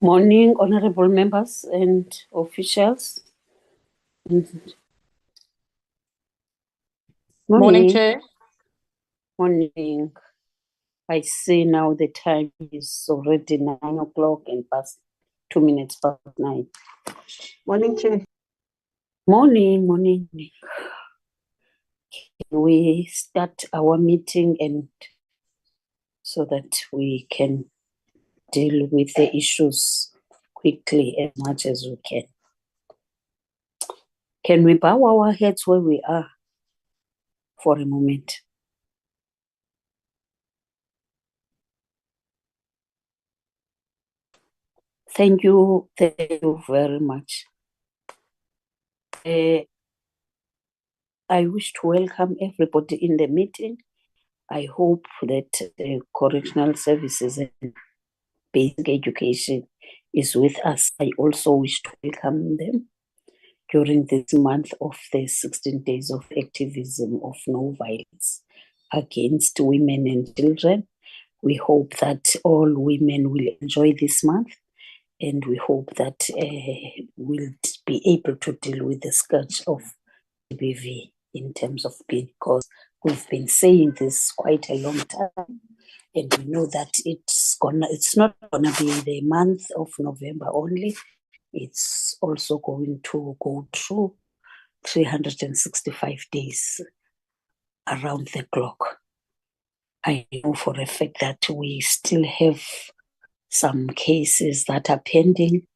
Morning, honorable members and officials. Morning, Chair. Morning. I see now the time is already 9 o'clock and past 2 minutes past 9. Morning, Chair. Morning. Can we start our meeting and so that we can deal with the issues quickly as much as we can? Can we bow our heads where we are for a moment? Thank you very much. I wish to welcome everybody in the meeting. I hope that the correctional services and basic education is with us. I also wish to welcome them during this month of the 16 days of activism of no violence against women and children. We hope that all women will enjoy this month, and we hope that we'll be able to deal with the scourge of GBV in terms of pain, because we've been saying this quite a long time, and we know that it's not gonna be the month of November only. It's also going to go through 365 days around the clock. I know for a fact that we still have some cases that are pending,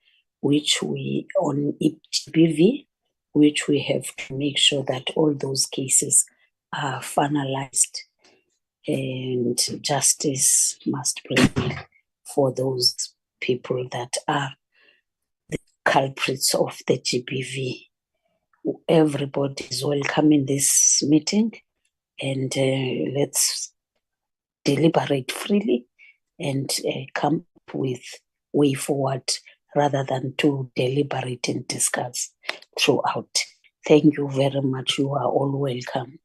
which we on GBV, which we have to make sure that all those cases are finalized and justice must prevail for those people that are the culprits of the GBV. Everybody is welcome in this meeting, and let's deliberate freely and come up with way forward rather than to deliberate and discuss throughout. Thank you very much. You are all welcome.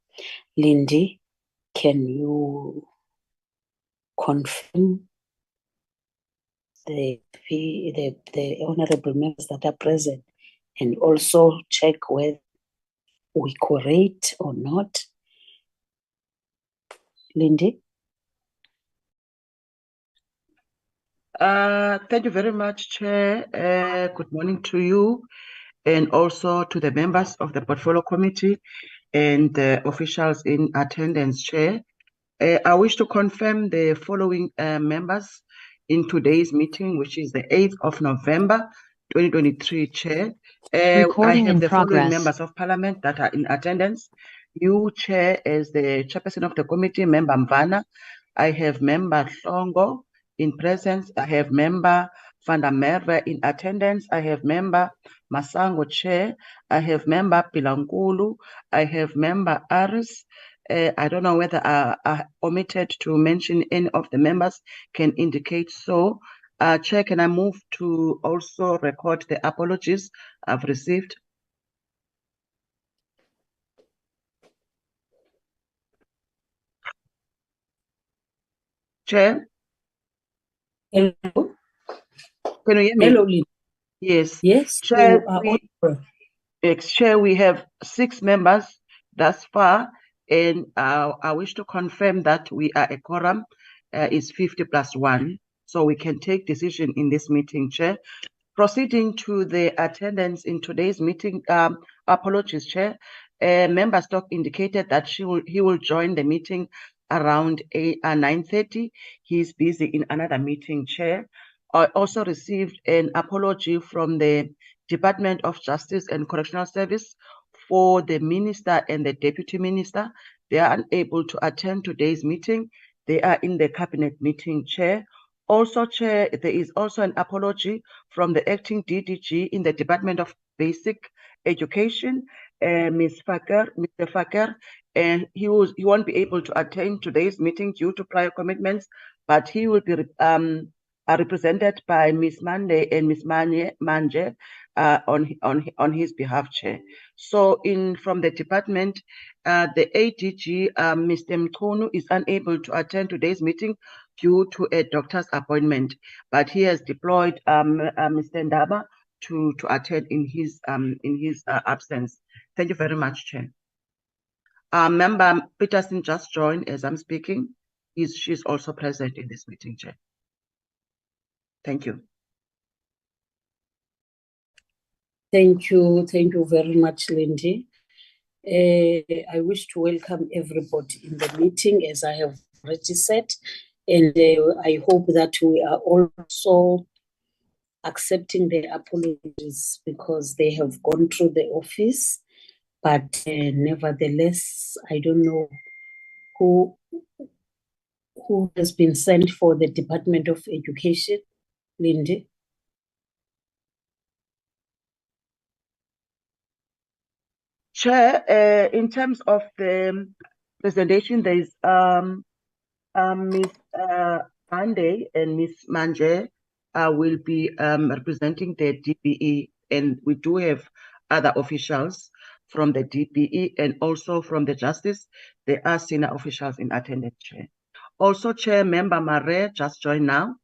Lindy, can you confirm the honorable members that are present and also check whether we correct or not? Lindy? Thank you very much, Chair. Good morning to you and also to the members of the Portfolio Committee and the officials in attendance, Chair. I wish to confirm the following members in today's meeting, which is the 8th of November, 2023, Chair. I have the following members of Parliament that are in attendance. You, Chair, as the chairperson of the committee, Member Mvana. I have Member Hlongo in presence. I have Member Van der Merwe in attendance. I have Member Masango, Chair. I have Member Pilankulu. I have Member Aris. I don't know whether I omitted to mention any of the members, can indicate so. Chair, can I move to also record the apologies I've received? Chair? Hello? Can you hear me? Hello, Lindy. Yes. Yes, Chair, Chair, we have 6 members thus far, and I wish to confirm that we are a quorum is 50 plus 1, so we can take decision in this meeting, Chair. Proceeding to the attendance in today's meeting, apologies, Chair. Member Stock indicated that he will join the meeting around 9:30. He's busy in another meeting, Chair. I also received an apology from the Department of Justice and Correctional Service for the Minister and the Deputy Minister. They are unable to attend today's meeting. They are in the Cabinet meeting, Chair. Also, Chair, there is also an apology from the acting DDG in the Department of Basic Education, Mr. Faker, and he won't be able to attend today's meeting due to prior commitments, but he will be represented by Ms. Mande and Ms. Manje on his behalf, Chair. So from the department, the ADG, Mr. Mkunu, is unable to attend today's meeting due to a doctor's appointment, but he has deployed Mr. Ndaba to attend in his absence. Thank you very much, Chair. Member Peterson just joined as I'm speaking. She's also present in this meeting, Chair. Thank you. Thank you very much, Lindy. I wish to welcome everybody in the meeting, as I have already said, and I hope that we are also accepting the apologies because they have gone through the office, but nevertheless, I don't know who has been sent for the Department of Education, Lindy. Chair, in terms of the presentation, there is Ms. Ande and Ms. Manje will be representing the DPE, and we do have other officials from the DPE and also from the Justice. There are senior officials in attendance, Chair. Also, Chair Member Mare just joined now.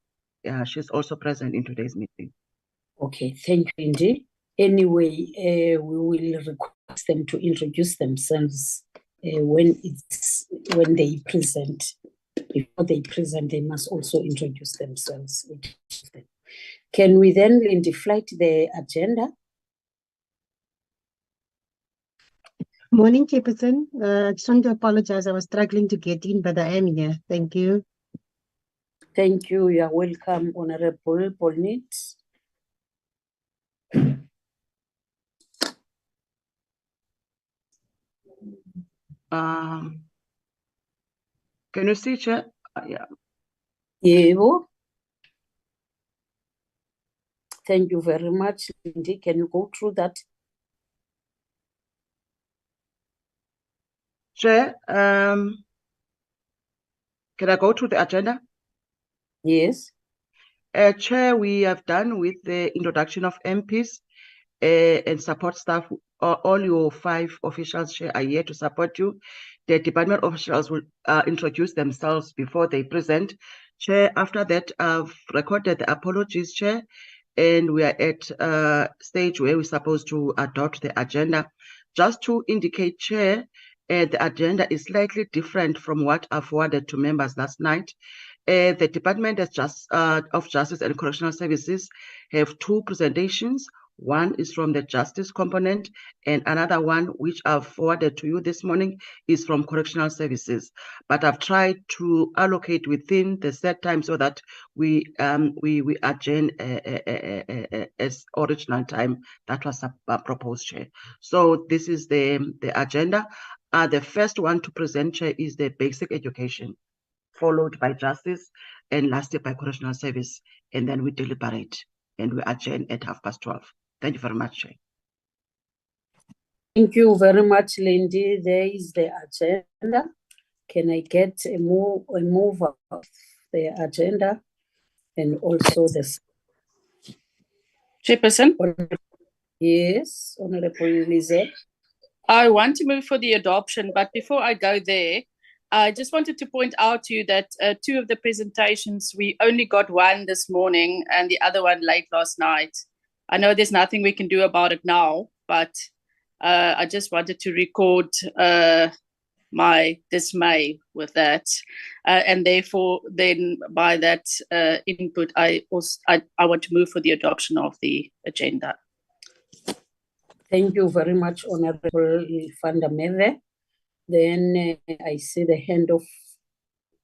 She's also present in today's meeting. Okay, thank you, Lindy. Anyway, we will request them to introduce themselves when they present. Before they present, they must also introduce themselves. Can we then, Lindy, flight the agenda? Morning, Chairperson. I just want to apologize. I was struggling to get in, but I am here. Thank you. Thank you. You are welcome, Honorable Polnit. Can you see, Chair? Yeah. Yeah. Thank you very much, Lindy. Can you go through that? Chair, can I go to the agenda? Yes. Chair, we have done with the introduction of MPs and support staff. All your 5 officials, Chair, are here to support you. The department officials will introduce themselves before they present. Chair, after that, I've recorded the apologies, Chair, and we are at a stage where we're supposed to adopt the agenda. Just to indicate, Chair, the agenda is slightly different from what I forwarded to members last night. The Department of Justice and Correctional Services have 2 presentations. One is from the Justice component, and another one, which I've forwarded to you this morning, is from Correctional Services. But I've tried to allocate within the set time so that we adjourn as original time that was proposed, Chair. So this is the agenda. The first one to present, Chair, is the basic education, followed by Justice, and lastly by Correctional Service, and then we deliberate and we adjourn at 12:30. Thank you very much, Chair. Thank you very much, Lindy. There is the agenda. Can I get a move of the agenda and also the... Chairperson? Yes, Honorable Lizette. I want to move for the adoption, but before I go there, I just wanted to point out to you that 2 of the presentations, we only got one this morning and the other one late last night. I know there's nothing we can do about it now, but I just wanted to record my dismay with that. And therefore, then by that input, I want to move for the adoption of the agenda. Thank you very much, Honorable Vandameve. Then I see the hand of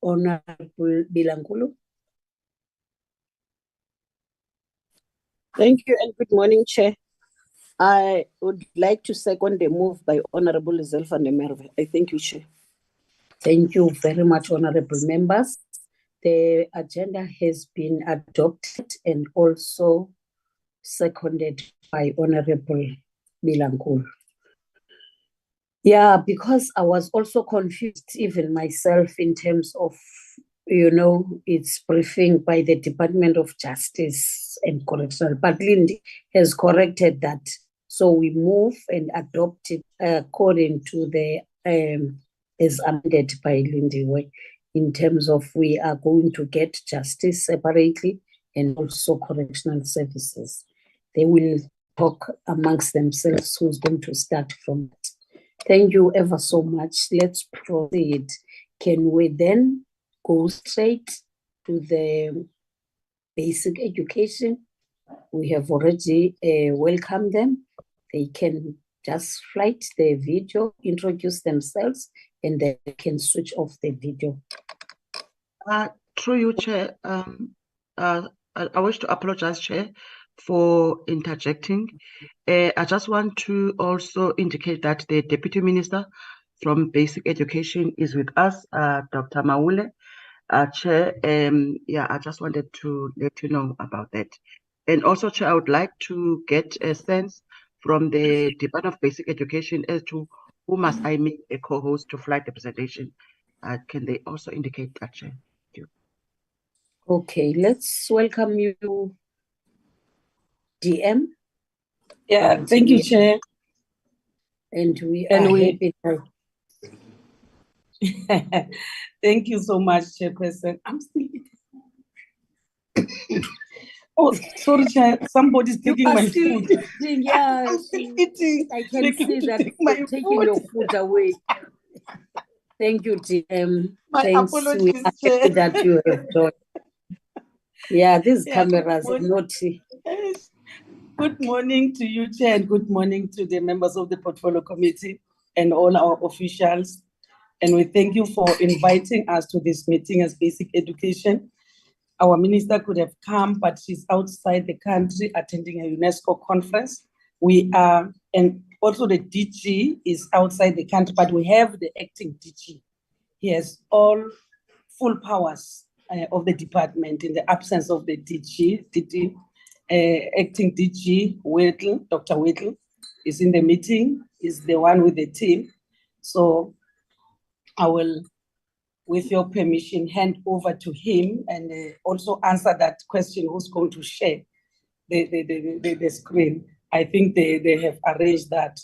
Honorable Bilankulu. Thank you and good morning, Chair. I would like to second the move by Honorable Zelf and Merve. I thank you, Chair. Thank you very much, honorable members. The agenda has been adopted and also seconded by Honorable Bilankulu. Yeah, because I was also confused, even myself, in terms of, its briefing by the Department of Justice and Correctional. But Lindy has corrected that. So we move and adopt it according to the, as amended by Lindy Way. in terms of we are going to get justice separately and also correctional services. They will talk amongst themselves who's going to start from it. Thank you ever so much. Let's proceed. Can we then go straight to the basic education? We have already welcomed them. They can just flight the video, introduce themselves, and they can switch off the video. Through you, Chair, I wish to apologize, Chair, for interjecting. I just want to also indicate that the Deputy Minister from Basic Education is with us, Dr. Maule. Chair, yeah, I just wanted to let you know about that. And also, Chair, I would like to get a sense from the Department of Basic Education as to who must I make a co-host to flight the presentation. Can they also indicate that, Chair? Thank you. Okay, let's welcome you, DM. Yeah, thank you, Chair. And we are happy to. Thank you so much, Chairperson. I'm still eating. Oh, sorry, Chair. Somebody's taking my food. Yeah, I'm still eating. I can see that they're taking your food away. Thank you, DM. My Thanks. apologies, We are Chair. happy that you have joined. Yeah, these Yeah, cameras are naughty. Yes. Good morning to you, Chair, and good morning to the members of the Portfolio Committee and all our officials. And we thank you for inviting us to this meeting as Basic Education. Our minister could have come, but she's outside the country attending a UNESCO conference. We are, and also the DG is outside the country, but we have the acting DG. He has all full powers of the department in the absence of the DG. Acting DG, Whittle, Dr. Whittle, is in the meeting, is the one with the team. So I will, with your permission, hand over to him and also answer that question, who's going to share the screen. I think they have arranged that.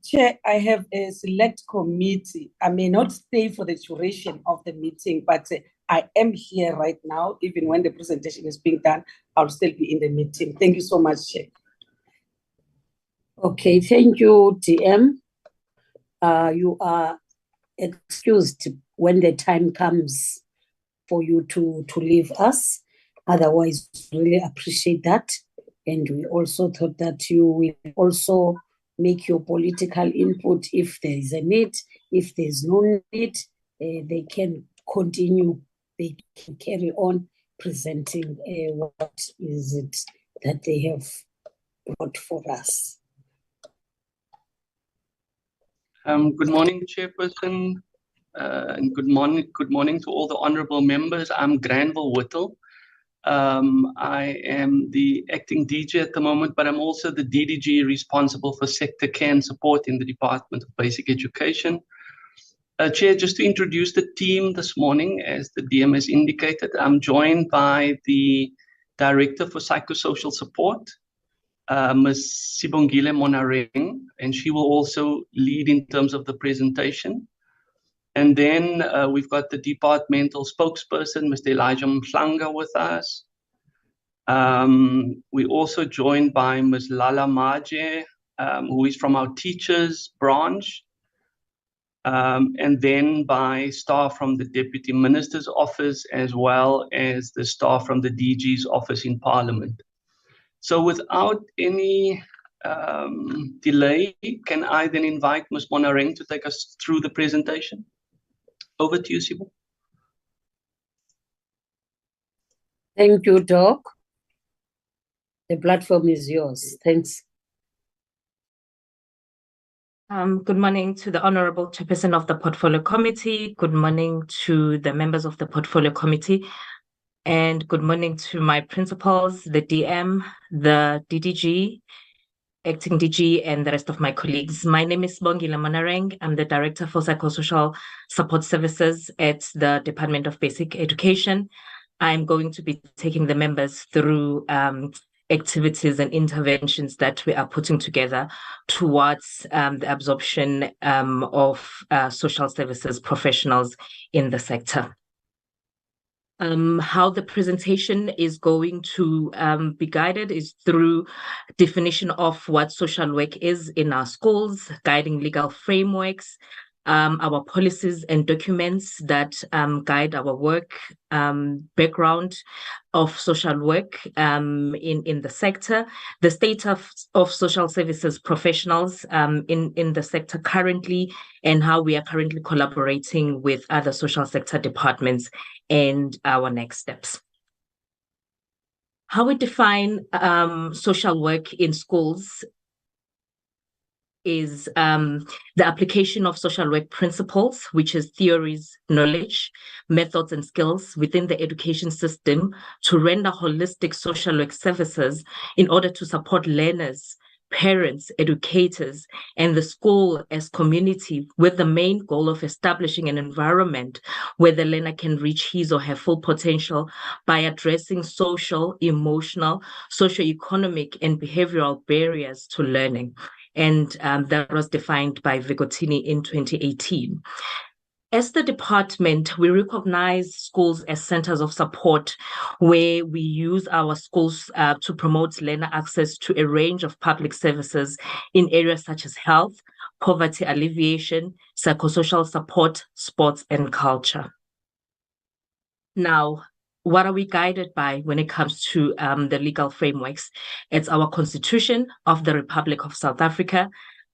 Chair, I have a select committee. I may not stay for the duration of the meeting, but I am here right now. Even when the presentation is being done, I'll still be in the meeting. Thank you so much, Chair. Okay, thank you, DM. You are excused when the time comes for you to leave us. Otherwise, really appreciate that. And we also thought that you will also make your political input if there is a need. If there's no need, they can continue, they can carry on presenting what is it that they have brought for us. Good morning, Chairperson, and good morning to all the honourable members. I'm Granville Whittle. I am the acting DG at the moment, but I'm also the DDG responsible for sector care and support in the Department of Basic Education. Chair, just to introduce the team this morning, as the DM has indicated, I'm joined by the Director for Psychosocial Support, Ms. Sibongile Monareng, and she will also lead in terms of the presentation. And then we've got the departmental spokesperson, Mr. Elijah Mhlanga, with us. We're also joined by Ms. Lala Maje, who is from our teachers branch, and then by staff from the Deputy Minister's office, as well as the staff from the DG's office in Parliament. So without any delay, can I then invite Ms. Monareng to take us through the presentation? Over to you, Sibo. Thank you, Doc. The platform is yours. Thanks. Good morning to the Honourable Chairperson of the Portfolio Committee. Good morning to the members of the Portfolio Committee. And good morning to my principals, the DM, the DDG, acting DG, and the rest of my colleagues. My name is Bongile Monareng. I'm the Director for Psychosocial Support Services at the Department of Basic Education. I'm going to be taking the members through a activities and interventions that we are putting together towards the absorption of social services professionals in the sector. How the presentation is going to be guided is through definition of what social work is in our schools, guiding legal frameworks, our policies and documents that guide our work, background of social work in the sector, the state of social services professionals in the sector currently, and how we are currently collaborating with other social sector departments, and our next steps. How we define social work in schools is the application of social work principles, which is theories, knowledge, methods, and skills within the education system to render holistic social work services in order to support learners, parents, educators, and the school as community, with the main goal of establishing an environment where the learner can reach his or her full potential by addressing social, emotional, socioeconomic, and behavioral barriers to learning. And that was defined by Vigotini in 2018. As the department, we recognize schools as centers of support where we use our schools to promote learner access to a range of public services in areas such as health, poverty alleviation, psychosocial support, sports, and culture. Now, what are we guided by when it comes to the legal frameworks? It's our Constitution of the Republic of South Africa,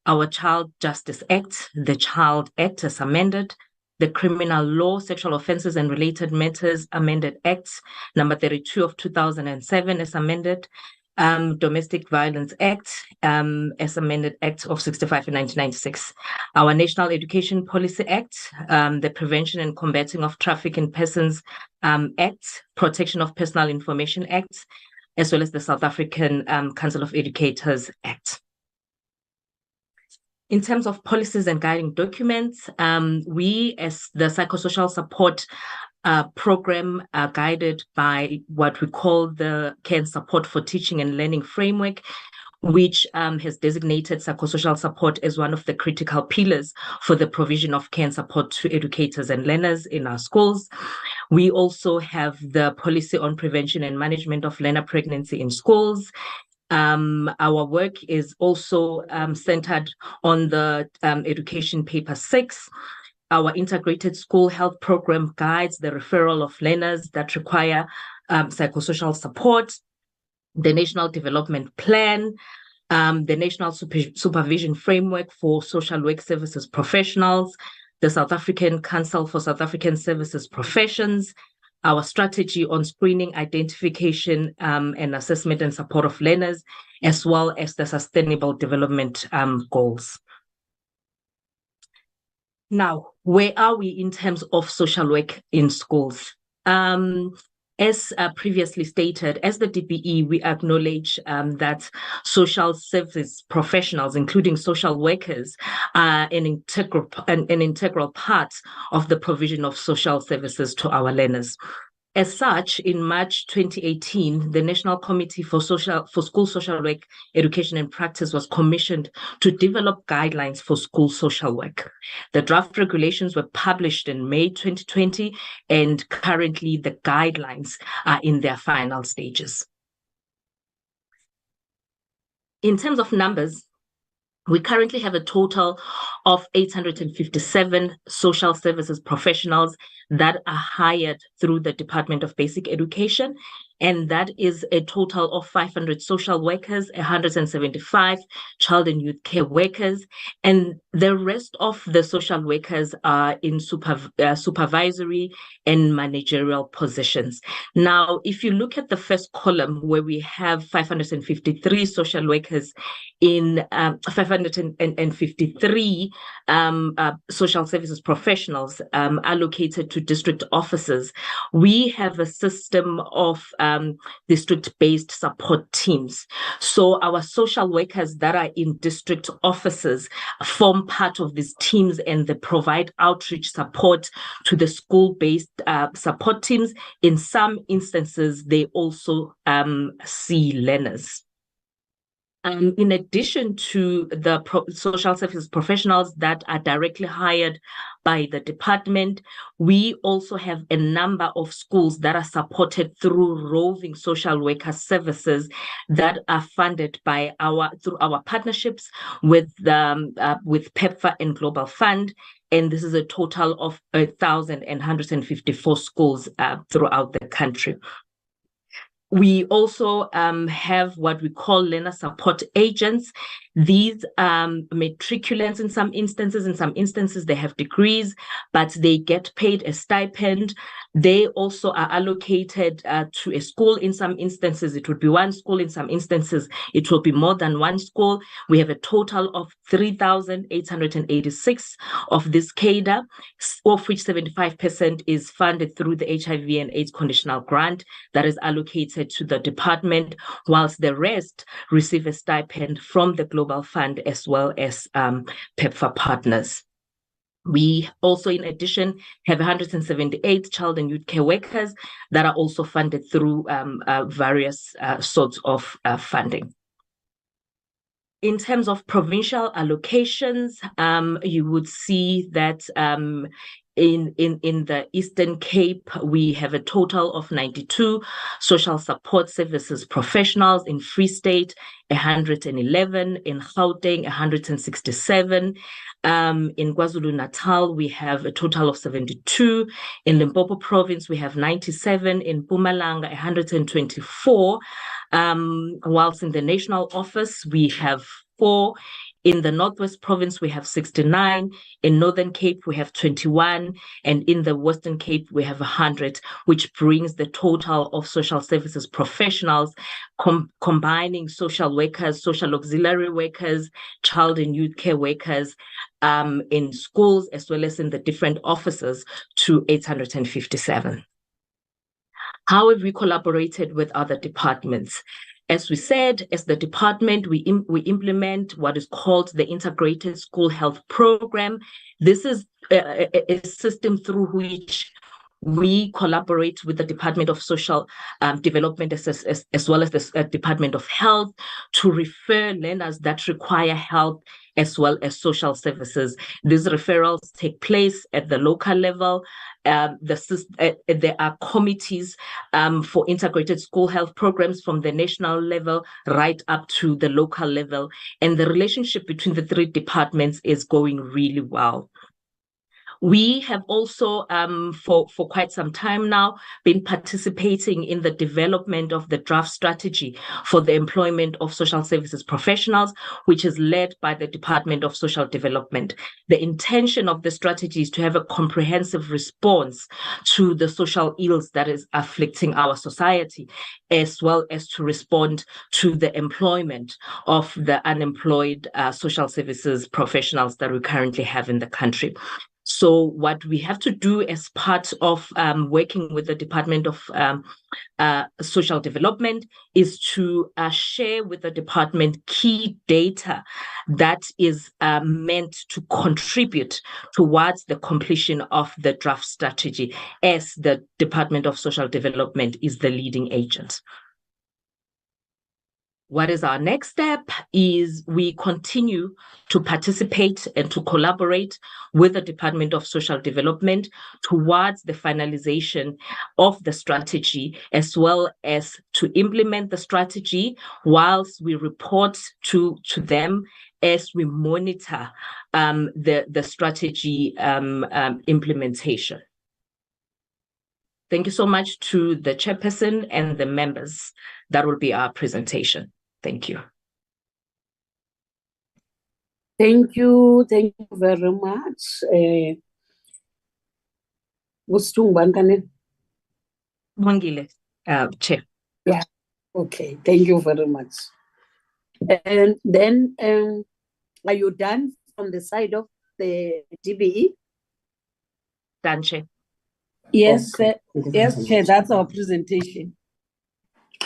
our Child Justice Act, the Child Act as amended, the Criminal Law, Sexual Offences and Related Matters Amended Act, number 32 of 2007 as amended, Domestic Violence Act, as amended Act of 65 in 1996, our National Education Policy Act, the Prevention and Combating of Trafficking in Persons Act, Protection of Personal Information Act, as well as the South African Council of Educators Act. In terms of policies and guiding documents, we as the psychosocial support program are guided by what we call the Care and Support for Teaching and Learning Framework, which has designated psychosocial support as one of the critical pillars for the provision of care and support to educators and learners in our schools. We also have the Policy on Prevention and Management of Learner Pregnancy in Schools. Our work is also centered on the Education Paper 6. Our integrated school health program guides the referral of learners that require psychosocial support, the National Development Plan, the National Supervision Framework for Social Work Services Professionals, the South African Council for South African Services Professions, our strategy on screening, identification, and assessment and support of learners, as well as the Sustainable Development Goals. Now, where are we in terms of social work in schools? As previously stated, as the DPE, we acknowledge that social service professionals, including social workers, are an integral part of the provision of social services to our learners. As such, in March 2018, the National Committee for School Social Work Education and Practice was commissioned to develop guidelines for school social work. The draft regulations were published in May 2020, and currently the guidelines are in their final stages. In terms of numbers, we currently have a total of 857 social services professionals that are hired through the Department of Basic Education, and that is a total of 500 social workers, 175 child and youth care workers, and the rest of the social workers are in supervisory and managerial positions. Now, if you look at the first column where we have 553 social workers in 553 social services professionals allocated to district offices, we have a system of district-based support teams. So our social workers that are in district offices form part of these teams, and they provide outreach support to the school-based support teams. In some instances, they also see learners. In addition to the social services professionals that are directly hired by the department, we also have a number of schools that are supported through roving social worker services that are funded by through our partnerships with PEPFAR and Global Fund. And this is a total of 1,154 schools throughout the country. We also have what we call learner support agents. These matriculants in some instances they have degrees, but they get paid a stipend. They also are allocated to a school. In some instances, it would be one school. In some instances, it will be more than one school. We have a total of 3,886 of this cadre, of which 75% is funded through the HIV and AIDS conditional grant that is allocated to the department, whilst the rest receive a stipend from the Global Fund as well as PEPFAR partners. We also, in addition, have 178 child and youth care workers that are also funded through various sorts of funding. In terms of provincial allocations, you would see that in the Eastern Cape, we have a total of 92 social support services professionals. In Free State, 111. In Gauteng, 167. In KwaZulu-Natal, we have a total of 72. In Limpopo Province, we have 97. In Mpumalanga, 124. Whilst in the national office, we have 4. In the Northwest Province, we have 69. In Northern Cape, we have 21. And in the Western Cape, we have 100, which brings the total of social services professionals, combining social workers, social auxiliary workers, child and youth care workers in schools, as well as in the different offices, to 857. How have we collaborated with other departments? As we said, as the department, we implement what is called the Integrated School Health Program. This is a system through which we collaborate with the Department of Social Development as well as the Department of Health to refer learners that require help as well as social services. These referrals take place at the local level. There are committees for integrated school health programs from the national level right up to the local level. And the relationship between the three departments is going really well. We have also, for quite some time now, been participating in the development of the draft strategy for the employment of social services professionals, which is led by the Department of Social Development. The intention of the strategy is to have a comprehensive response to the social ills that is afflicting our society, as well as to respond to the employment of the unemployed social services professionals that we currently have in the country. So what we have to do as part of working with the Department of Social Development is to share with the department key data that is meant to contribute towards the completion of the draft strategy, as the Department of Social Development is the leading agent. What is our next step is we continue to participate and to collaborate with the Department of Social Development towards the finalization of the strategy, as well as to implement the strategy whilst we report to them as we monitor the strategy implementation. Thank you so much to the chairperson and the members. That will be our presentation. Thank you. Thank you very much. Mongile, Chair. Yeah, okay, thank you very much. And then, are you done from the side of the DBE? Done, Chair. Yes, Okay. Yes, Chair, that's our presentation.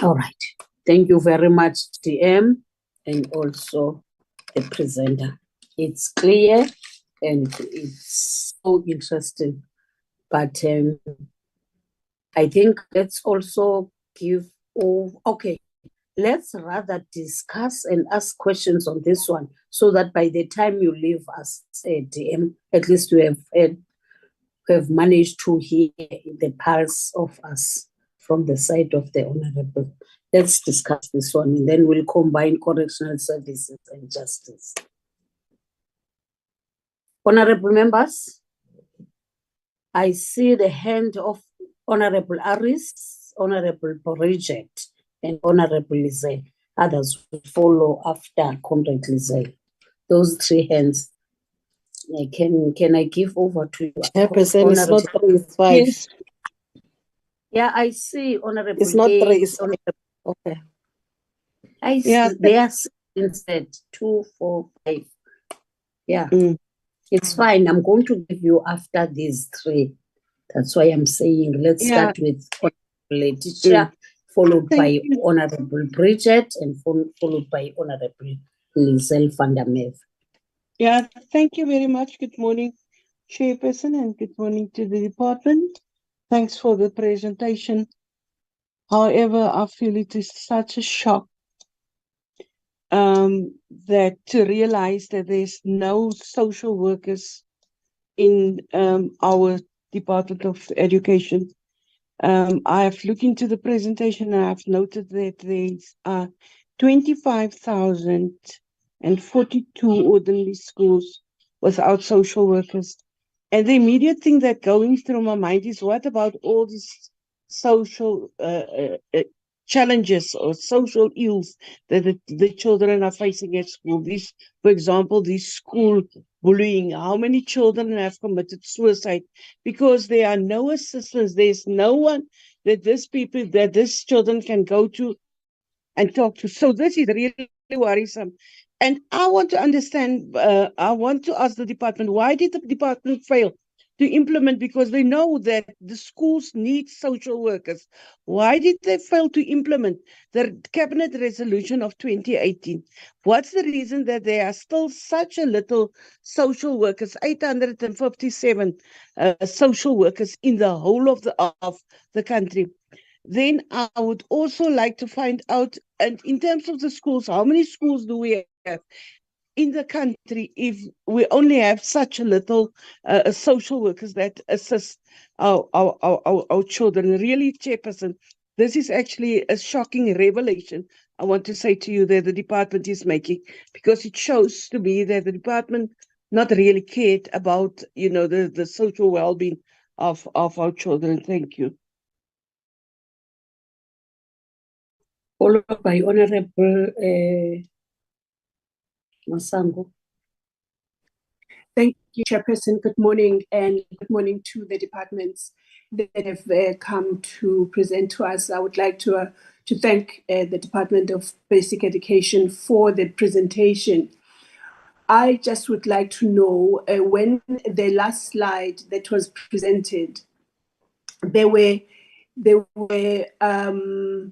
All right. Thank you very much, DM, and also the presenter. It's clear and it's so interesting. But I think let's also give, okay, let's rather discuss and ask questions on this one so that by the time you leave us, DM, at least we have managed to hear the pulse of us from the side of the Honorable. Let's discuss this one and then we'll combine correctional services and justice. Honorable members, I see the hand of Honorable Aris, Honorable Bridget, and Honorable Lizelle. Others will follow after Comrade Lizelle. Those three hands. Can I give over to you? Chairperson, it's not 3, it's 5. Yes. Yeah, I see Honorable. It's not 3, Gates, it's 5. Okay. I see, Yeah. they are instead 2, 4, 5. Yeah, it's fine. I'm going to give you after these three. That's why I'm saying let's start with Honorable Letitia, followed by Honorable Bridget, and followed by Honorable Lizelle van der Merwe. Yeah, thank you very much. Good morning, Chairperson, and good morning to the department. Thanks for the presentation. However, I feel it is such a shock that to realize that there's no social workers in our Department of Education. I have looked into the presentation and I've noted that there's 25,042 ordinary schools without social workers. And the immediate thing that going through my mind is, what about all these social challenges or social ills that the children are facing at school? This, for example, this school bullying. How many children have committed suicide because there are no assistance? There's no one that this children can go to and talk to. So this is really worrisome. And I want to understand, I want to ask the department, why did the department fail to implement? Because they know that the schools need social workers. Why did they fail to implement the cabinet resolution of 2018? What's the reason that there are still such a little social workers, 857 social workers in the whole of the country? Then I would also like to find out, and in terms of the schools, how many schools do we have in the country if we only have such a little social workers that assist our children? Really, Chairperson, this is actually a shocking revelation I want to say to you that the department is making, because it shows to me that the department not really cared about, the social well-being of our children. Thank you. Followed by Honorable Masango. Thank you, Chairperson. Good morning, and good morning to the departments that have come to present to us. I would like to thank the Department of Basic Education for the presentation. I just would like to know when the last slide that was presented, there were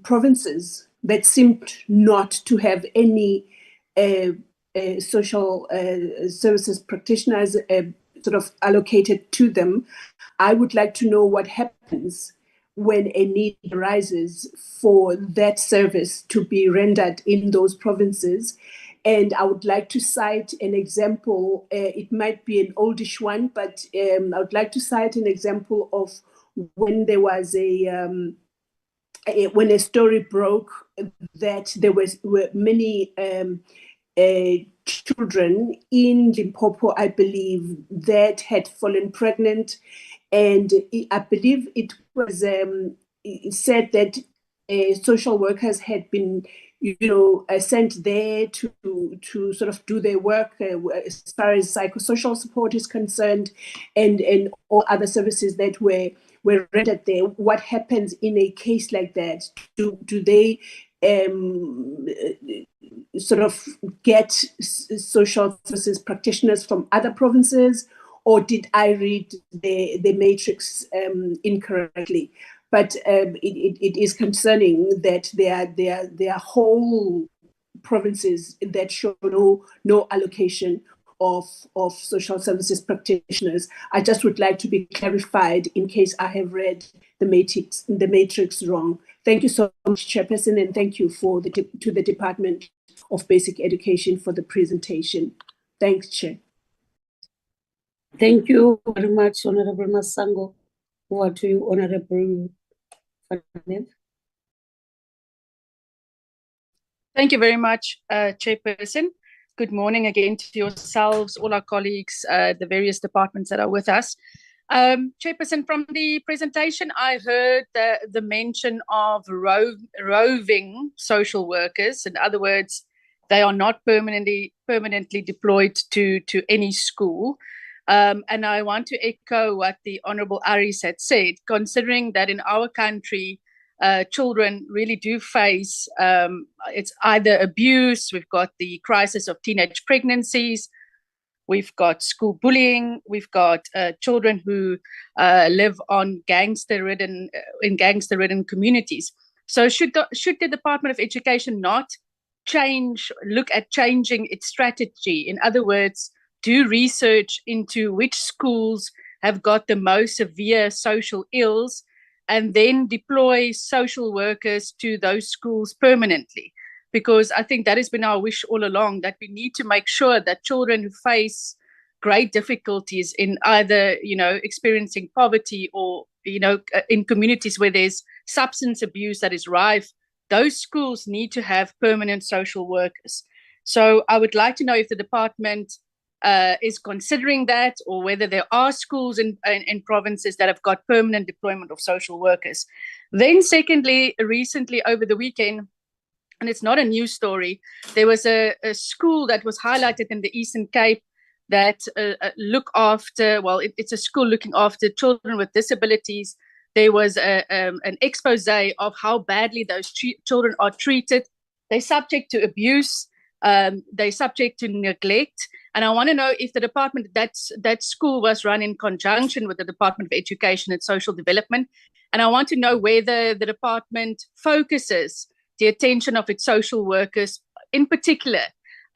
provinces that seemed not to have any social services practitioners sort of allocated to them. I would like to know what happens when a need arises for that service to be rendered in those provinces. And I would like to cite an example. It might be an oldish one, but I would like to cite an example of when there was when a story broke that there were many children in Limpopo, I believe, that had fallen pregnant, and I believe it was said that social workers had been, sent there to sort of do their work as far as psychosocial support is concerned, and all other services that were rendered there. What happens in a case like that? Do they sort of get social services practitioners from other provinces, or did I read the matrix incorrectly? But it is concerning that there are whole provinces that show no allocation of social services practitioners. I just would like to be clarified in case I have read the matrix wrong. Thank you so much, Chairperson, and thank you to the Department of Basic Education for the presentation. Thanks, Chair. Thank you very much, Honorable Masango. Over to you, Honorable Fanev. Thank you very much, Chairperson. Good morning again to yourselves, all our colleagues, the various departments that are with us. Chairperson, from the presentation, I heard the mention of roving social workers. In other words, they are not permanently deployed to any school. And I want to echo what the Honorable Aris had said, considering that in our country, children really do face, it's either abuse, we've got the crisis of teenage pregnancies, we've got school bullying, we've got children who live on in gangster-ridden communities. So should the Department of Education not look at changing its strategy? In other words, do research into which schools have got the most severe social ills, and then deploy social workers to those schools permanently? Because I think that has been our wish all along, that we need to make sure that children who face great difficulties in either, experiencing poverty or, in communities where there's substance abuse that is rife, those schools need to have permanent social workers. So I would like to know if the department is considering that, or whether there are schools in provinces that have got permanent deployment of social workers. Then secondly, recently over the weekend, and it's not a news story, there was a school that was highlighted in the Eastern Cape that it's a school looking after children with disabilities. There was an expose of how badly those children are treated. They're subject to abuse, they're subject to neglect. And I want to know if the department, that school was run in conjunction with the Department of Education and Social Development. And I want to know whether the department focuses the attention of its social workers, in particular,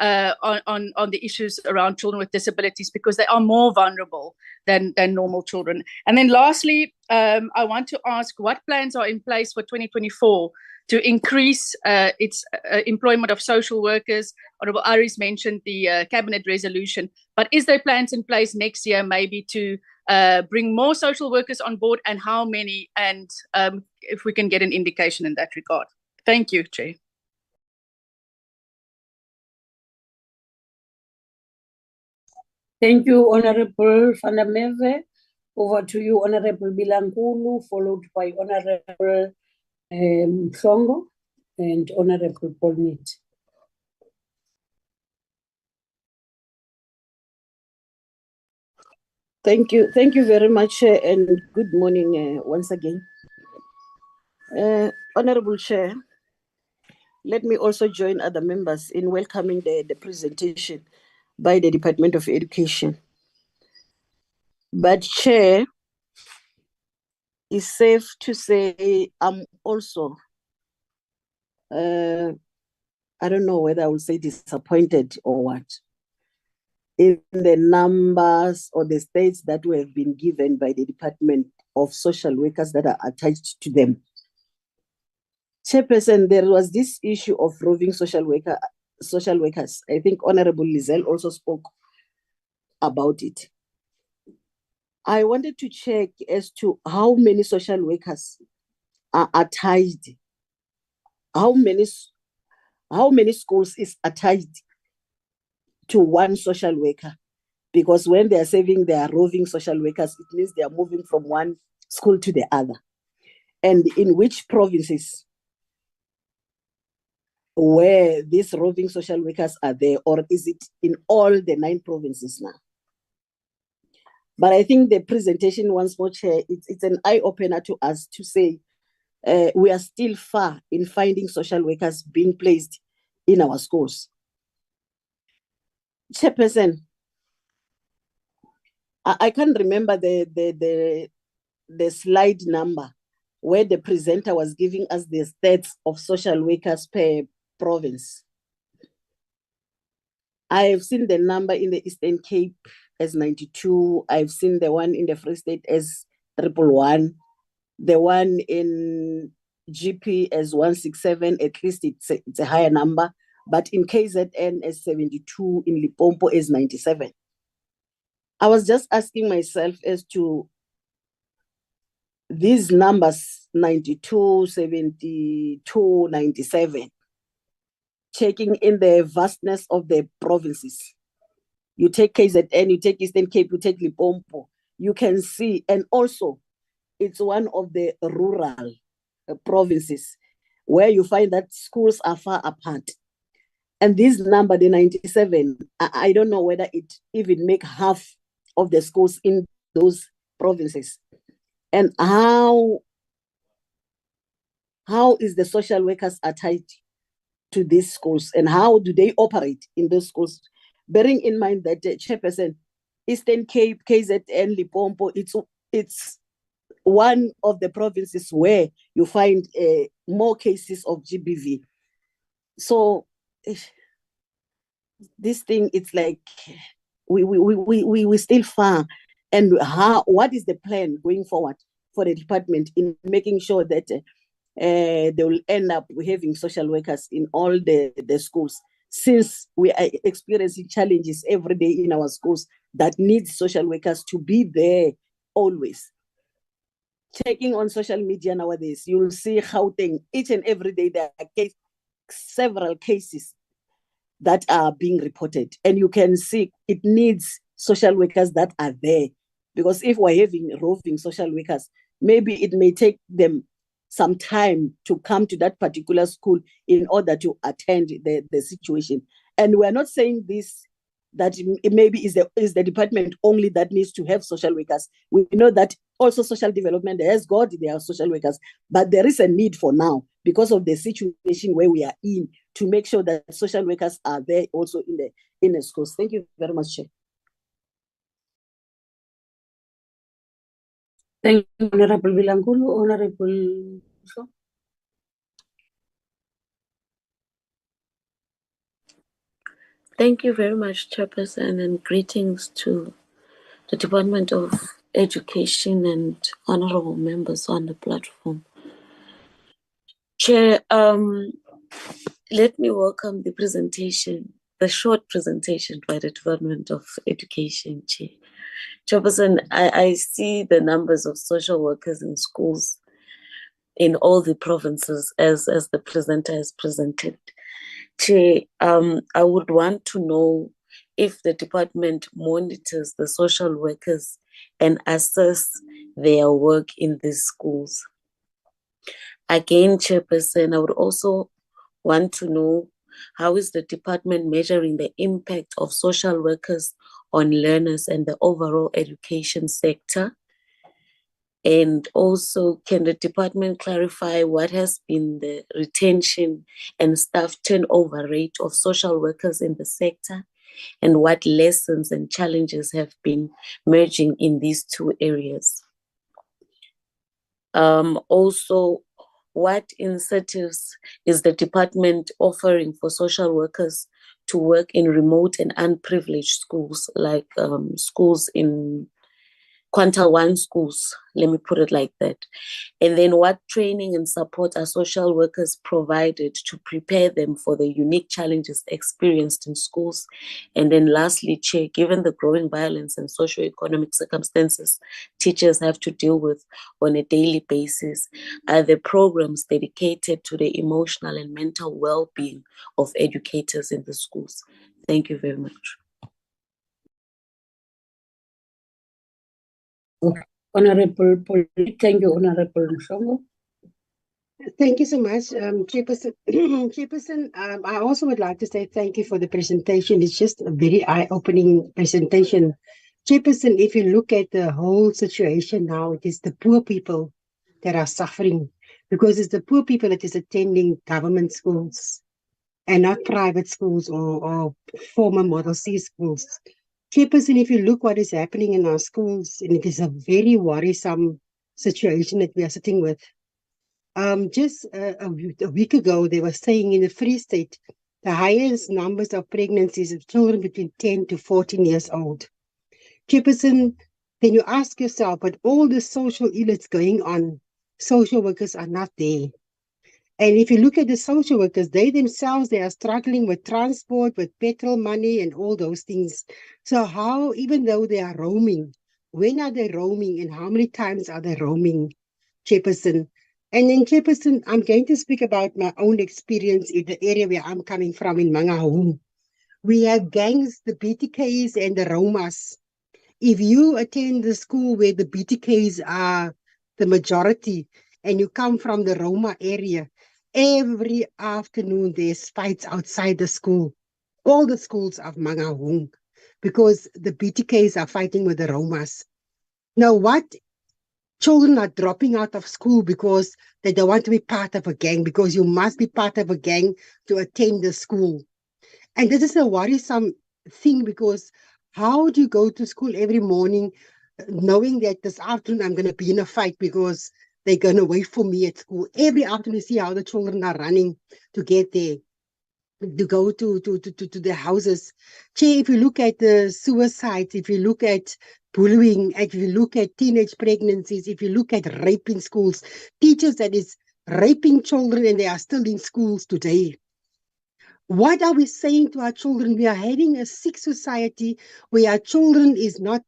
on the issues around children with disabilities, because they are more vulnerable than normal children. And then lastly, I want to ask what plans are in place for 2024 to increase its employment of social workers. Honorable Aris mentioned the cabinet resolution, but is there plans in place next year maybe to bring more social workers on board, and how many, and if we can get an indication in that regard? Thank you, Chair. Thank you, Honorable Fanameve. Over to you, Honorable Bilangulu, followed by Honorable Songo and Honorable Polnit. Thank you very much, and good morning once again. Honorable Chair, let me also join other members in welcoming the presentation by the Department of Education. But Chair, it's safe to say I'm also, I don't know whether I will say disappointed or what, in the numbers or the states that we have been given by the Department of Social Workers that are attached to them. Chairperson, there was this issue of roving social workers. I think Honorable Lizelle also spoke about it. I wanted to check as to how many social workers are attached. How many schools is attached to one social worker? Because when they are saying they are roving social workers, it means they are moving from one school to the other. And in which provinces where these roving social workers are there, or is it in all the 9 provinces now? But I think the presentation once more, Chair, it's an eye-opener to us to say we are still far in finding social workers being placed in our schools. Chairperson, I can't remember the slide number where the presenter was giving us the stats of social workers per province. I have seen the number in the Eastern Cape as 92. I've seen the one in the Free State as 111. The one in GP as 167. At least it's a higher number. But in KZN as 72, in Limpopo as 97. I was just asking myself as to these numbers, 92, 72, 97, checking in the vastness of the provinces. You take KZN, you take Eastern Cape, you take Limpopo, you can see, and also it's one of the rural provinces where you find that schools are far apart. And this number, the 97, I don't know whether it even make half of the schools in those provinces. And how is the social workers attached to these schools, and how do they operate in those schools? Bearing in mind that Chairperson, Eastern Cape, KZN, Limpopo, it's one of the provinces where you find more cases of GBV. So this thing, it's like we still far. And what is the plan going forward for the department in making sure that they will end up having social workers in all the schools, since we are experiencing challenges every day in our schools that need social workers to be there always. Checking on social media nowadays, you'll see Gauteng, each and every day there are several cases that are being reported, and you can see it needs social workers that are there, because if we're having roving social workers, maybe it may take them some time to come to that particular school in order to attend the situation. And we're not saying this that it maybe is the department only that needs to have social workers. We know that also social development has got their social workers, but there is a need for now, because of the situation where we are in, to make sure that social workers are there also in the schools. Thank you very much, Chair. Thank you, Honorable Bilangulu. Honorable Shaw. Thank you very much, Chairperson, and greetings to the Department of Education and honorable members on the platform. Chair, let me welcome the presentation, the short presentation by the Department of Education, Chair. Chairperson, I see the numbers of social workers in schools in all the provinces as the presenter has presented. Chair, I would want to know if the department monitors the social workers and assess their work in these schools. Again, Chairperson, I would also want to know, how is the department measuring the impact of social workers on learners and the overall education sector? And also, can the department clarify what has been the retention and staff turnover rate of social workers in the sector, and what lessons and challenges have been merging in these two areas? Also, what incentives is the department offering for social workers to work in remote and unprivileged schools, like schools in Quanta 1 schools, let me put it like that. And then what training and support are social workers provided to prepare them for the unique challenges experienced in schools? And then lastly, Chair, given the growing violence and socioeconomic circumstances teachers have to deal with on a daily basis, are there programs dedicated to the emotional and mental well-being of educators in the schools? Thank you very much. Honorable Paul, thank you, Honorable Mshongo. Thank you so much, Chairperson. Chairperson, I also would like to say thank you for the presentation. It's just a very eye-opening presentation. Chairperson, if you look at the whole situation now, it is the poor people that are suffering, because it's the poor people that is attending government schools and not private schools or former Model C schools. Chairperson, if you look what is happening in our schools, and it is a very worrisome situation that we are sitting with. Just a week ago, they were saying in the Free State, the highest numbers of pregnancies of children between 10 to 14 years old. Chairperson, then you ask yourself, but all the social ills going on, social workers are not there. And if you look at the social workers, they themselves, they are struggling with transport, with petrol money and all those things. So how, even though they are roaming, when are they roaming and how many times are they roaming, Chairperson? And then, Chairperson, I'm going to speak about my own experience in the area where I'm coming from in Mangaung. We have gangs, the BTKs and the Romas. If you attend the school where the BTKs are the majority and you come from the Roma area, every afternoon there's fights outside the school, all the schools of Mangaung, because the BTKs are fighting with the Romas. Now, what children are dropping out of school because they don't want to be part of a gang, because you must be part of a gang to attend the school. And this is a worrisome thing, because how do you go to school every morning knowing that this afternoon I'm going to be in a fight because they're going to wait for me at school? Every afternoon, you see how the children are running to get there, to go to their houses. Che, if you look at the suicides, if you look at bullying, if you look at teenage pregnancies, if you look at rape in schools, teachers that is raping children and they are still in schools today. What are we saying to our children? We are having a sick society where our children is not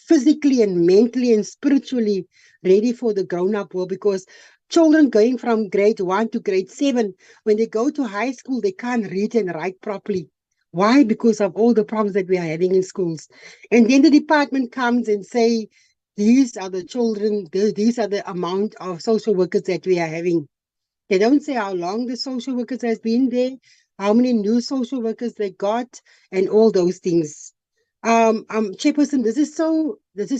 physically and mentally and spiritually ready for the grown-up world, because children going from grade 1 to grade 7, when they go to high school, they can't read and write properly. Why? Because of all the problems that we are having in schools. And then the department comes and say, these are the children, these are the amount of social workers that we are having. They don't say how long the social workers has been there, how many new social workers they got, and all those things. Chairperson, this is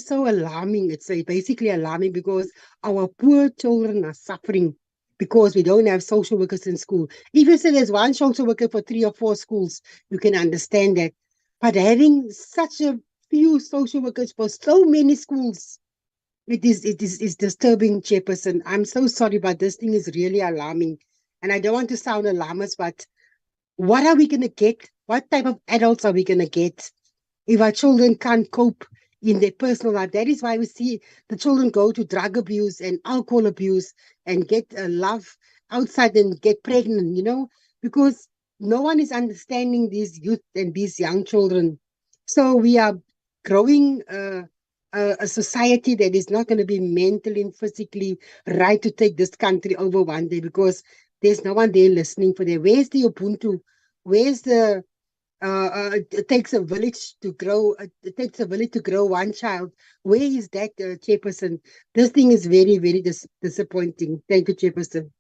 so alarming. It's basically alarming, because our poor children are suffering because we don't have social workers in school. If you say there's one social worker for 3 or 4 schools, you can understand that. But having such a few social workers for so many schools, it's disturbing, Chairperson. I'm so sorry, but this thing is really alarming. And I don't want to sound alarmist, but what are we going to get? What type of adults are we going to get if our children can't cope in their personal life? That is why we see the children go to drug abuse and alcohol abuse and get love outside and get pregnant, because no one is understanding these youth and these young children. So we are growing a society that is not going to be mentally and physically right to take this country over one day, because there's no one there listening for them. Where's the Ubuntu? Where's the it takes a village to grow. It takes a village to grow one child. Where is that, Chairperson? This thing is very, very disappointing. Thank you, Chairperson.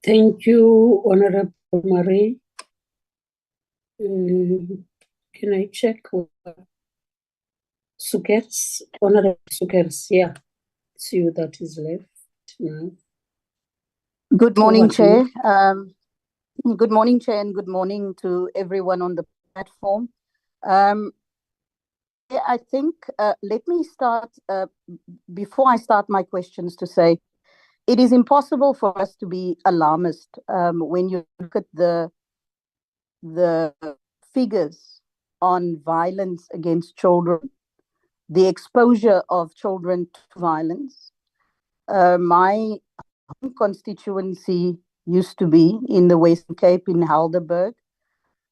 Thank you, Honorable Marie. Can I check Sukers? Honorable Sukers, yeah. It's you that is left now. Good morning, Over to Chair. you. Good morning, Chair, and good morning to everyone on the platform. Yeah, I think, let me start, before I start my questions, to say it is impossible for us to be alarmist when you look at the figures on violence against children, the exposure of children to violence. My constituency used to be in the Western Cape in Helderberg.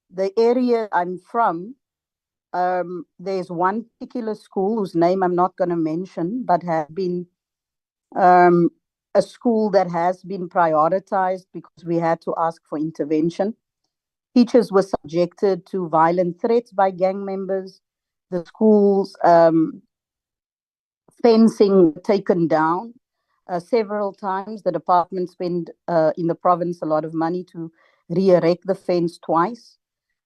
The area I'm from, there's one particular school whose name I'm not going to mention, but has been a school that has been prioritized because we had to ask for intervention. Teachers were subjected to violent threats by gang members. The school's fencing taken down several times. The department spent in the province a lot of money to re-erect the fence twice.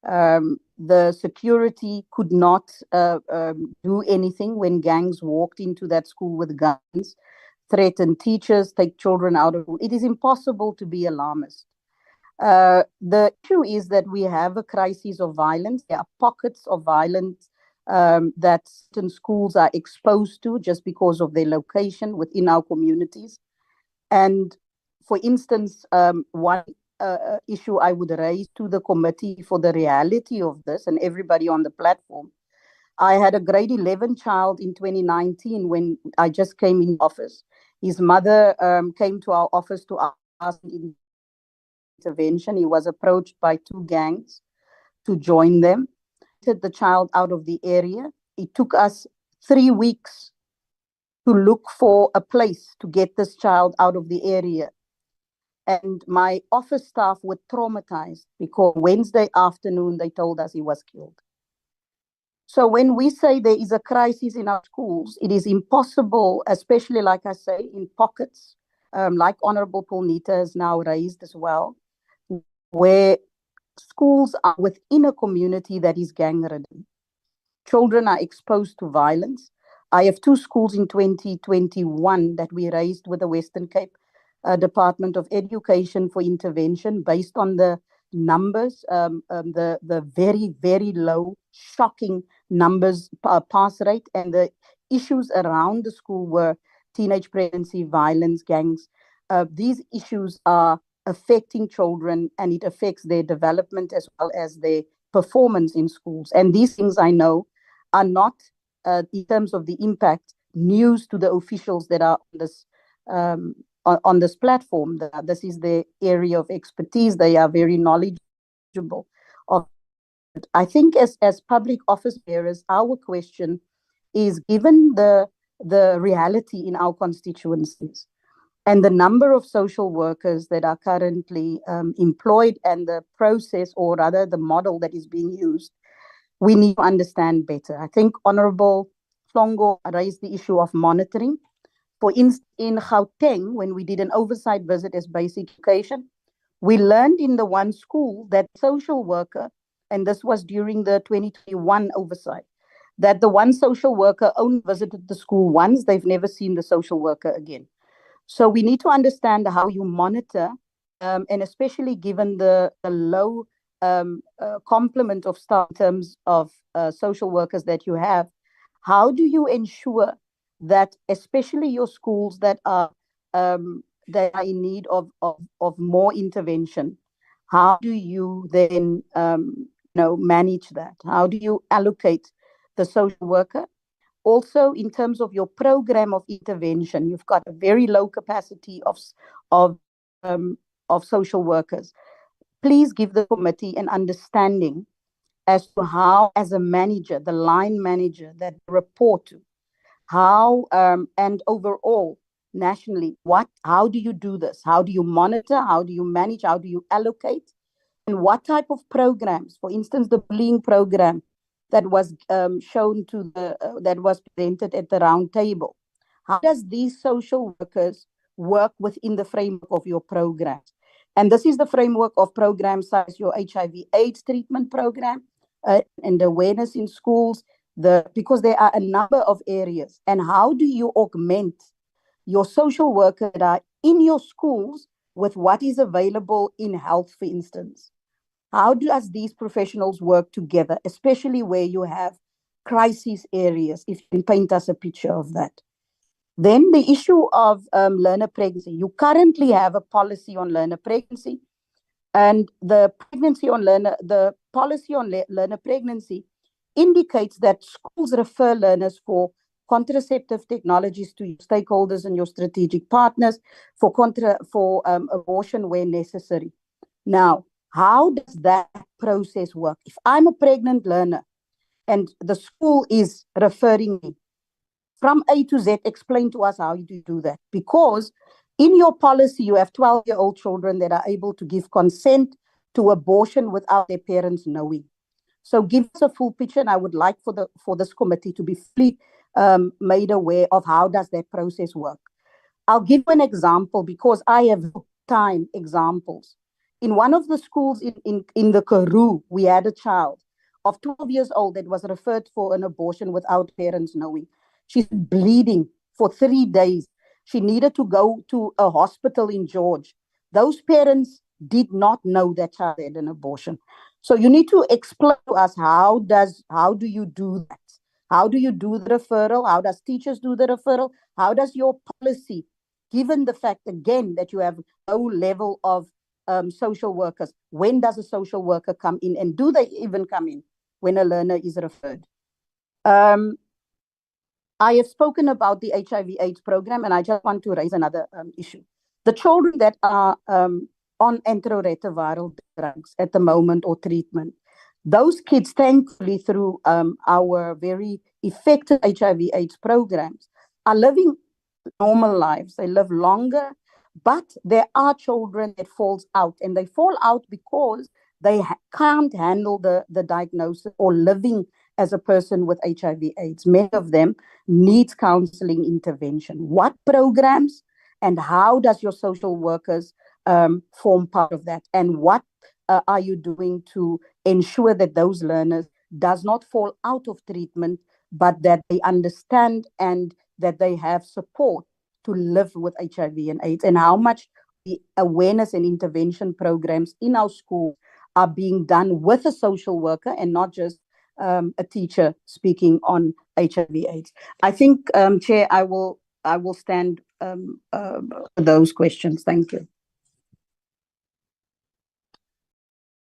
The security could not do anything when gangs walked into that school with guns, threaten teachers, take children out of school. It is impossible to be alarmist. The issue is that we have a crisis of violence. There are pockets of violence that certain schools are exposed to just because of their location within our communities. And for instance, one issue I would raise to the committee for the reality of this and everybody on the platform, I had a grade 11 child in 2019 when I just came in office. His mother came to our office to ask intervention. He was approached by 2 gangs to join them. Took the child out of the area. It took us 3 weeks to look for a place to get this child out of the area. And my office staff were traumatized because Wednesday afternoon they told us he was killed. So when we say there is a crisis in our schools, it is impossible, especially like I say, in pockets, like Honorable Paulnita has now raised as well, where schools are within a community that is gang-ridden. Children are exposed to violence. I have 2 schools in 2021 that we raised with the Western Cape Department of Education for intervention based on the numbers, the very, very low, shocking numbers, pass rate, and the issues around the school were teenage pregnancy, violence, gangs. These issues are affecting children, and it affects their development as well as their performance in schools. And these things I know are not, in terms of the impact, news to the officials that are on this platform. This is their area of expertise. They are very knowledgeable of it. I think as public office bearers, our question is, given the reality in our constituencies and the number of social workers that are currently employed and the process, or rather the model that is being used, we need to understand better. I think Honorable Flongo raised the issue of monitoring. For instance, in Gauteng, when we did an oversight visit as basic education, we learned in the one school that social worker, and this was during the 2021 oversight, that the one social worker only visited the school once. They've never seen the social worker again. So we need to understand how you monitor, and especially given the low complement of staff in terms of social workers that you have, how do you ensure that especially your schools that are in need of more intervention, how do you then manage that? How do you allocate the social worker? Also, in terms of your program of intervention, you've got a very low capacity of social workers. Please give the committee an understanding as to how, as a manager, the line manager that report to, how and overall nationally, how do you do this? How do you monitor? How do you manage? How do you allocate? And what type of programs? For instance, the bullying program that was shown to that was presented at the round table. How does these social workers work within the framework of your programs? And this is the framework of programs such as your HIV/AIDS treatment program and awareness in schools, because there are a number of areas. And how do you augment your social workers that are in your schools with what is available in health, for instance? How does these professionals work together, especially where you have crisis areas, if you can paint us a picture of that? Then the issue of learner pregnancy. You currently have a policy on learner pregnancy, and the policy on learner pregnancy indicates that schools refer learners for contraceptive technologies to your stakeholders and your strategic partners for abortion where necessary. Now, how does that process work? If I'm a pregnant learner and the school is referring me from A to Z, explain to us how you do that. Because in your policy, you have 12-year-old children that are able to give consent to abortion without their parents knowing. So give us a full picture, and I would like for this committee to be fully made aware of how does that process work. I'll give you an example because I have time examples. In one of the schools in the Karoo, we had a child of 12 years old that was referred for an abortion without parents knowing. She's bleeding for 3 days. She needed to go to a hospital in George. Those parents did not know that child had an abortion. So you need to explain to us how do you do that? How do you do the referral? How does teachers do the referral? How does your policy, given the fact, again, that you have low level of social workers, when does a social worker come in, and do they even come in when a learner is referred? I have spoken about the HIV/AIDS program, and I just want to raise another issue. The children that are on antiretroviral drugs at the moment or treatment, those kids, thankfully, through our very effective HIV/AIDS programs, are living normal lives. They live longer, but there are children that falls out, and they fall out because they can't handle the diagnosis or living as a person with HIV/AIDS. Many of them need counseling intervention. What programs and how does your social workers form part of that? And what are you doing to ensure that those learners does not fall out of treatment, but that they understand and that they have support to live with HIV and AIDS? And how much the awareness and intervention programs in our schools are being done with a social worker and not just a teacher speaking on HIV/AIDS. I think, Chair, I will stand for those questions. Thank you.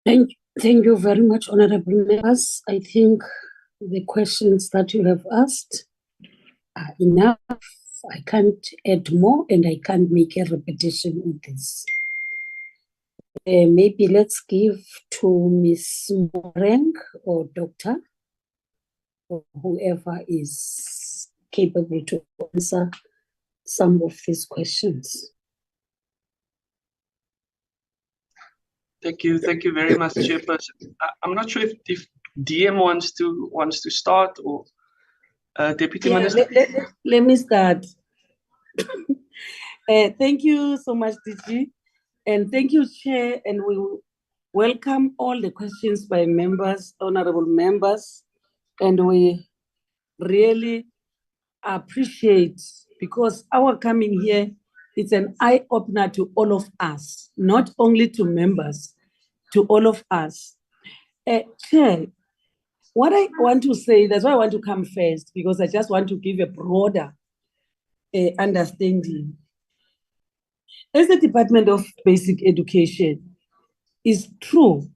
Thank you very much, honorable members. I think the questions that you have asked are enough. I can't add more, and I can't make a repetition of this. Maybe let's give to Ms. Moreng or Doctor, or whoever is capable to answer some of these questions. Thank you very much, Chairperson. I'm not sure if DM wants to start, or Deputy Minister. Let me start. Thank you so much, DG, and thank you, Chair, and we welcome all the questions by members, honorable members, and we really appreciate, because our coming here, it's an eye-opener to all of us, not only to members, to all of us. Chair, what I want to say, that's why I want to come first, because I just want to give a broader understanding. As the Department of Basic Education, is true,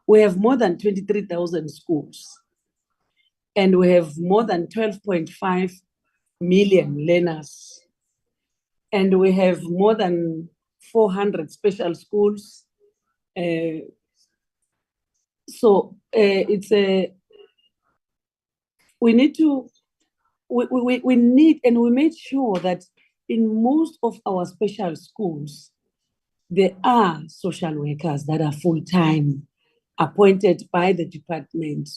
we have more than 23,000 schools, and we have more than 12.5 million learners, and we have more than 400 special schools. So it's we need to, we need, and we made sure that in most of our special schools, there are social workers that are full-time, appointed by the department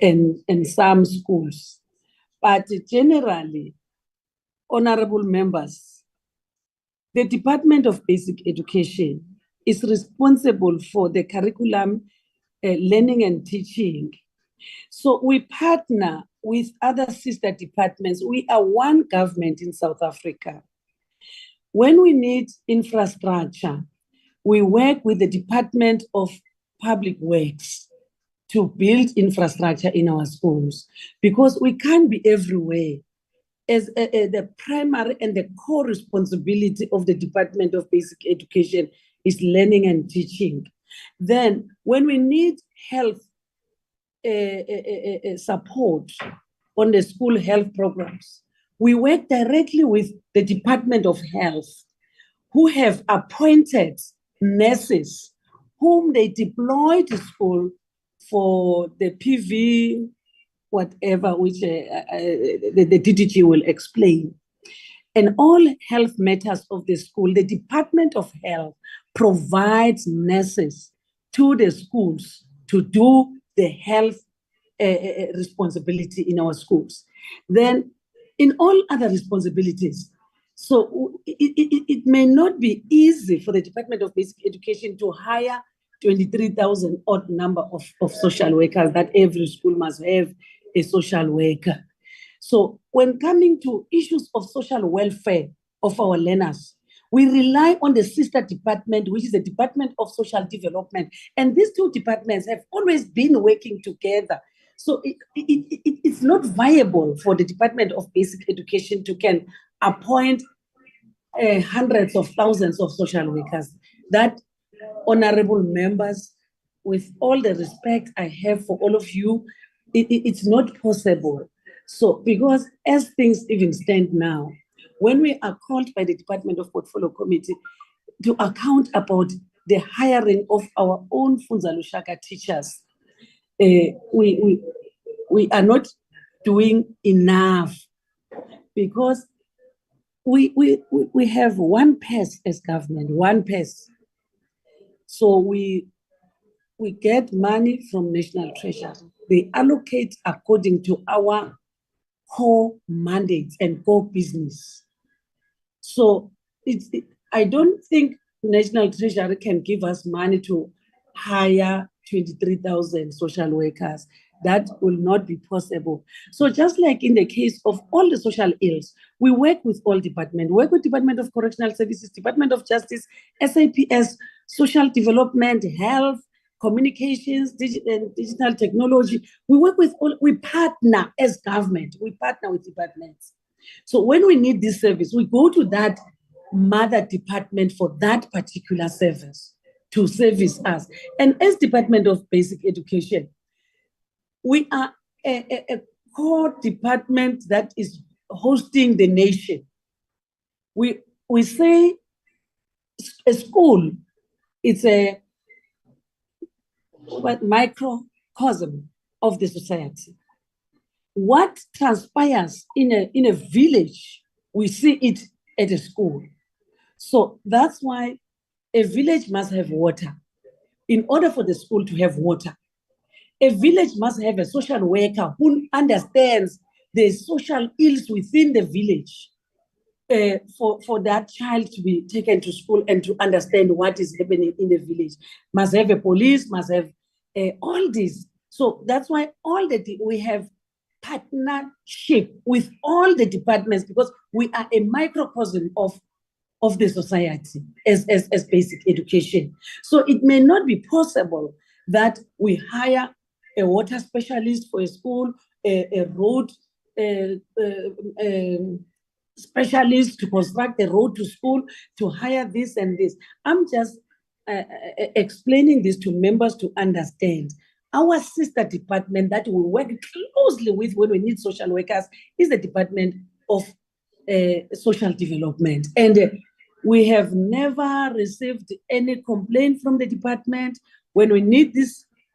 and some schools. But generally, honorable members, the Department of Basic Education is responsible for the curriculum, learning and teaching. So we partner with other sister departments. We are one government in South Africa. When we need infrastructure, we work with the Department of Public Works to build infrastructure in our schools, because we can't be everywhere. As the primary and the core responsibility of the Department of Basic Education is learning and teaching. Then when we need health support on the school health programs, we work directly with the Department of Health, who have appointed nurses whom they deploy to school for the PV, whatever, which the DDG will explain. And all health matters of the school, the Department of Health provides nurses to the schools to do the health responsibility in our schools. Then in all other responsibilities, so it may not be easy for the Department of Basic Education to hire 23,000 odd number of social workers, that every school must have a social worker. So when coming to issues of social welfare of our learners, we rely on the sister department, which is the Department of Social Development. And these two departments have always been working together So it's not viable for the Department of Basic Education to can appoint hundreds of thousands of social workers. That, honorable members, with all the respect I have for all of you, it's not possible. So, because as things even stand now, when we are called by the Department of Portfolio Committee to account about the hiring of our own Funza Lushaka teachers, we are not doing enough, because we have one pass as government, one pass. So we get money from National Treasury. They allocate according to our core mandates and core business. So I don't think National Treasury can give us money to hire 23,000 social workers. That will not be possible. So just like in the case of all the social ills, we work with all departments, work with Department of Correctional Services, Department of Justice, SAPS, Social Development, Health, Communications, digital technology. We work with all, we partner as government, we partner with departments. So when we need this service, we go to that mother department for that particular service to service us. And as Department of Basic Education, we are a core department that is hosting the nation. We say a school, it's a microcosm of the society. What transpires in a village, we see it at a school. So that's why a village must have water. In order for the school to have water, a village must have a social worker who understands the social ills within the village, for that child to be taken to school and to understand what is happening in the village. Must have a police, must have all this. So that's why we have partnership with all the departments, because we are a microcosm of the society as basic education. So it may not be possible that we hire a water specialist for a school, a road specialist to construct a road to school, to hire this and this. I'm just explaining this to members to understand. Our sister department that we work closely with when we need social workers is the Department of Social Development. And we have never received any complaint from the department. When we need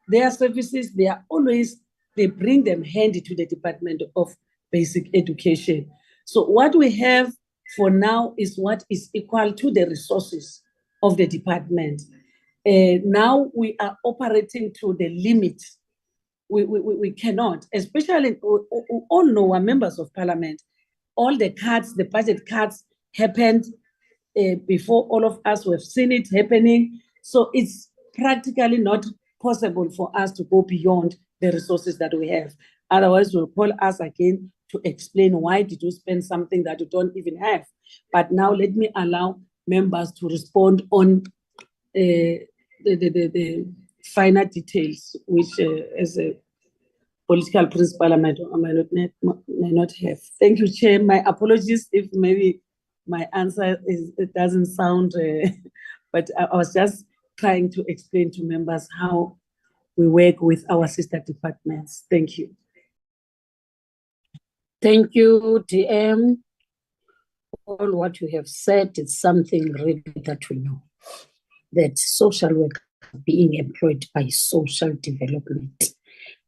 their services, they bring them handy to the Department of Basic Education. So what we have for now is what is equal to the resources of the department. Now we are operating to the limit. We cannot, especially, we all know, our members of parliament, all the cuts, the budget cuts happened before all of us. We've seen it happening. So it's practically not possible for us to go beyond the resources that we have. Otherwise, we'll call us again to explain why did you spend something that you don't even have. But now let me allow members to respond on the finer details, which as a political principle I may not have. Thank you, Chair. My apologies if maybe my answer it doesn't sound, but I was just trying to explain to members how we work with our sister departments. Thank you. Thank you, DM. All what you have said is something really that we know, that social work being employed by social development.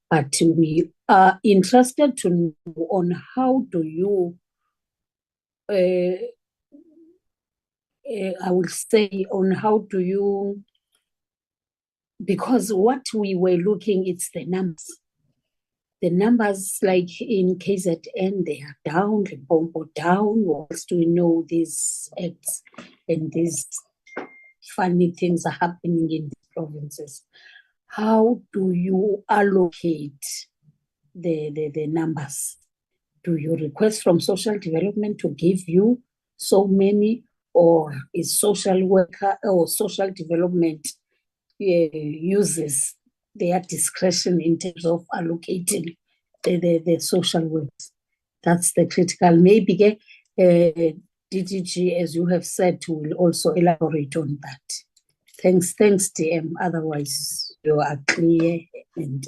But we are interested to know on how do you, I will say, on how do you, because what we were looking, it's the numbers. The numbers, like in KZN, they are down, Limpopo down. What else do we know? These acts and these funny things are happening in these provinces. How do you allocate the numbers? Do you request from social development to give you so many, or is social worker or social development uses their discretion in terms of allocating the social works. That's the critical. Maybe DDG, as you have said, will also elaborate on that. Thanks, DM. Otherwise, you are clear, and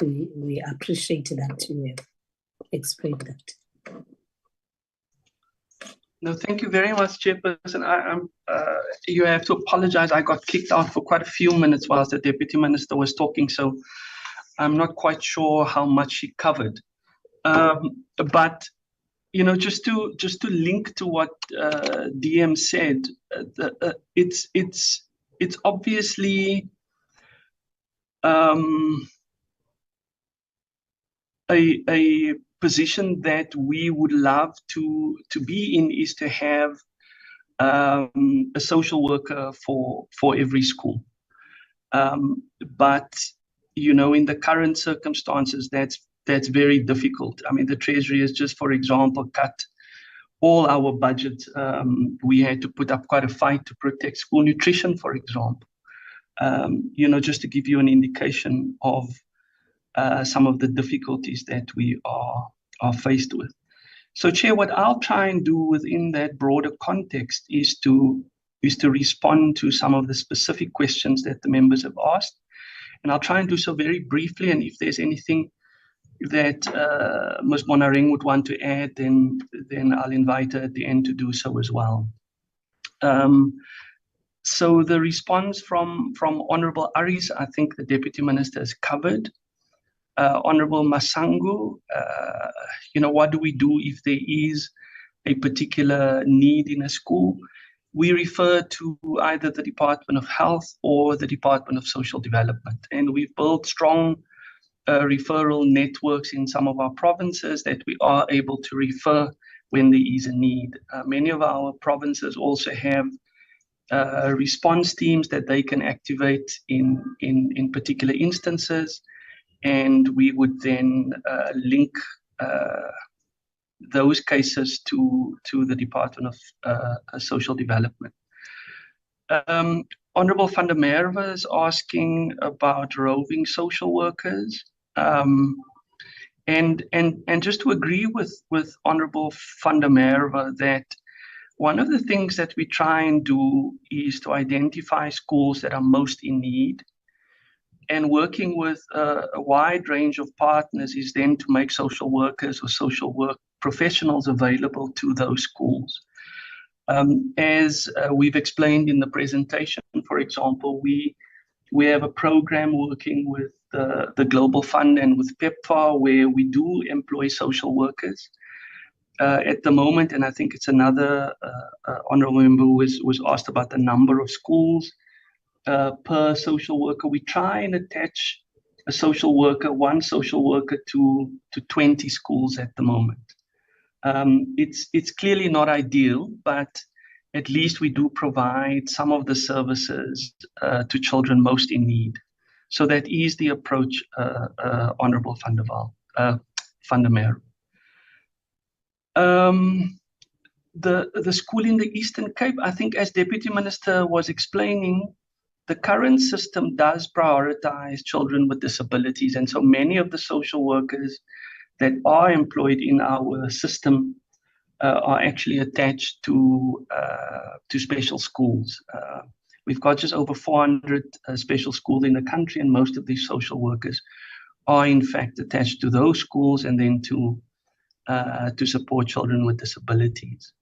we appreciate that you have explained that. No, thank you very much, Chairperson. You have to apologize. I got kicked out for quite a few minutes whilst the Deputy Minister was talking, so I'm not quite sure how much she covered. But just to link to what DM said, it's obviously a position that we would love to be in, is to have a social worker for every school. But in the current circumstances, that's very difficult. I mean, the Treasury has just, for example, cut all our budget. We had to put up quite a fight to protect school nutrition, for example. Just to give you an indication of some of the difficulties that we are faced with. So, Chair, what I'll try and do within that broader context is to respond to some of the specific questions that the members have asked. And I'll try and do so very briefly. And if there's anything that Ms. Monareng would want to add, then I'll invite her at the end to do so as well. So the response from Honorable Aris, I think the Deputy Minister has covered. Honorable Masangu, what do we do if there is a particular need in a school? We refer to either the Department of Health or the Department of Social Development. And we've built strong referral networks in some of our provinces that we are able to refer when there is a need. Many of our provinces also have response teams that they can activate in particular instances. And we would then link those cases to the Department of Social Development. Honorable van der Merwe is asking about roving social workers. And just to agree with Honorable van der Merwe that one of the things that we try and do is to identify schools that are most in need. And working with a wide range of partners is then to make social workers or social work professionals available to those schools. As we've explained in the presentation, for example, we have a program working with the Global Fund and with PEPFAR where we do employ social workers. At the moment, and I think it's another honorable member who was asked about the number of schools per social worker, we try and attach one social worker to 20 schools at the moment. It's clearly not ideal, but at least we do provide some of the services to children most in need. So that is the approach, Honorable van der Merwe. The school in the Eastern Cape, I think as Deputy Minister was explaining, the current system does prioritize children with disabilities. And so many of the social workers that are employed in our system are actually attached to special schools. We've got just over 400 special schools in the country, and most of these social workers are in fact attached to those schools and then to support children with disabilities.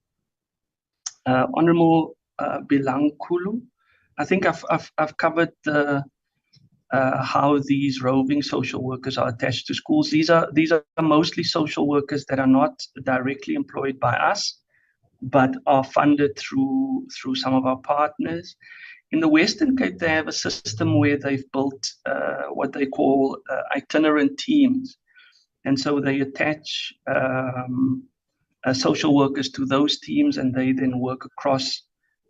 Honorable Bilankulu, I think I've covered how these roving social workers are attached to schools. These are mostly social workers that are not directly employed by us, but are funded through some of our partners. In the Western Cape, they have a system where they've built what they call itinerant teams. And so they attach social workers to those teams, and they then work across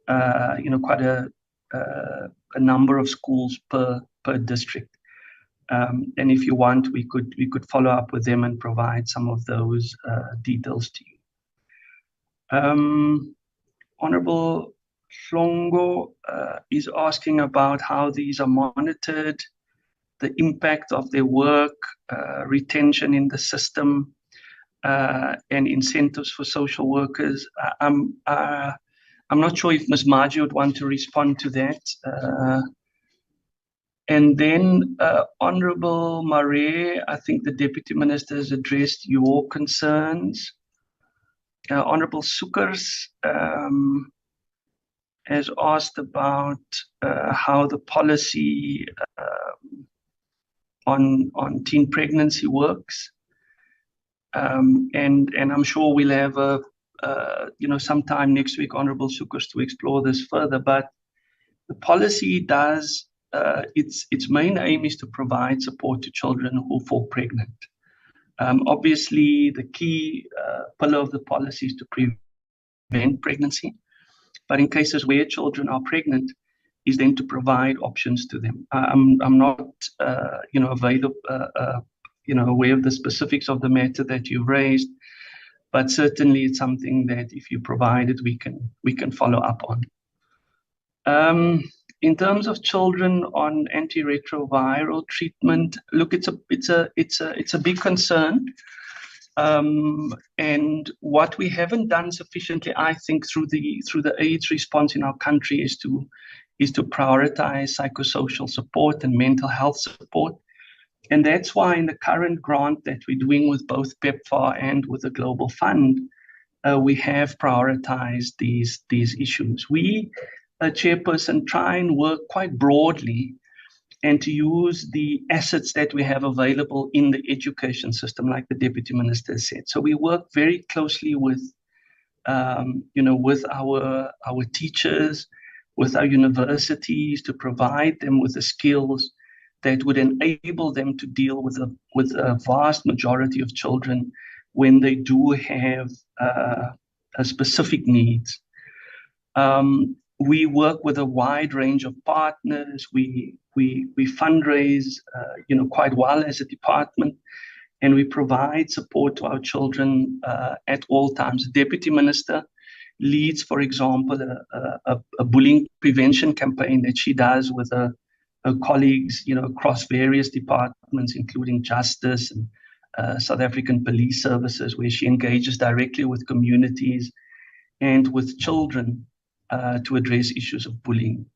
quite a number of schools per district. And if you want, we could follow up with them and provide some of those details to you. Honorable Hlongo is asking about how these are monitored the impact of their work, retention in the system, and incentives for social workers. I'm not sure if Ms. Margie would want to respond to that. And then, Honorable Marais, I think the Deputy Minister has addressed your concerns. Honorable Soekers has asked about how the policy on teen pregnancy works. And I'm sure we'll have sometime next week, Honorable Soekers, to explore this further. But the policy does, its main aim is to provide support to children who fall pregnant. Obviously, the key pillar of the policy is to prevent pregnancy, but in cases where children are pregnant, is then to provide options to them. I'm not, available, aware of the specifics of the matter that you raised, but certainly it's something that if you provide it, we can follow up on. In terms of children on antiretroviral treatment, look, it's a big concern. And what we haven't done sufficiently, I think, through the AIDS response in our country is to prioritize psychosocial support and mental health support. And that's why in the current grant that we're doing with both PEPFAR and with the Global Fund, we have prioritized these issues. We, Chairperson, try and work quite broadly and to use the assets that we have available in the education system, like the Deputy Minister said. So we work very closely with, with our teachers, with our universities, to provide them with the skills that would enable them to deal with a vast majority of children when they do have specific needs. We work with a wide range of partners. We fundraise, quite well as a department, and we provide support to our children at all times. The Deputy Minister leads, for example, a bullying prevention campaign that she does with her colleagues, across various departments, including justice and South African Police Services, where she engages directly with communities and with children to address issues of bullying.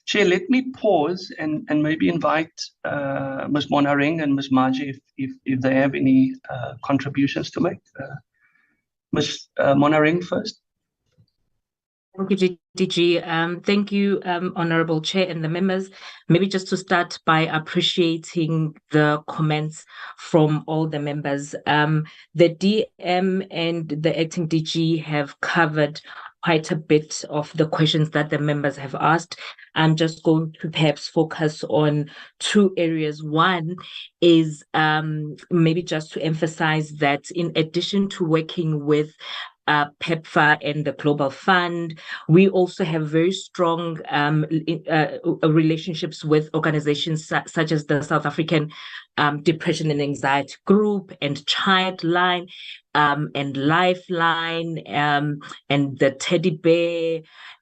Chair, let me pause and maybe invite Ms. Monareng and Ms. Margie if they have any contributions to make. Ms. Monareng first. Thank you, DG. Thank you, Honorable Chair and the members. Maybe just to start by appreciating the comments from all the members. The DM and the acting DG have covered quite a bit of the questions that the members have asked. I'm just going to perhaps focus on two areas. One is maybe just to emphasize that in addition to working with PEPFAR and the Global Fund, we also have very strong relationships with organizations such as the South African Depression and Anxiety Group and Childline and Lifeline and the Teddy Bear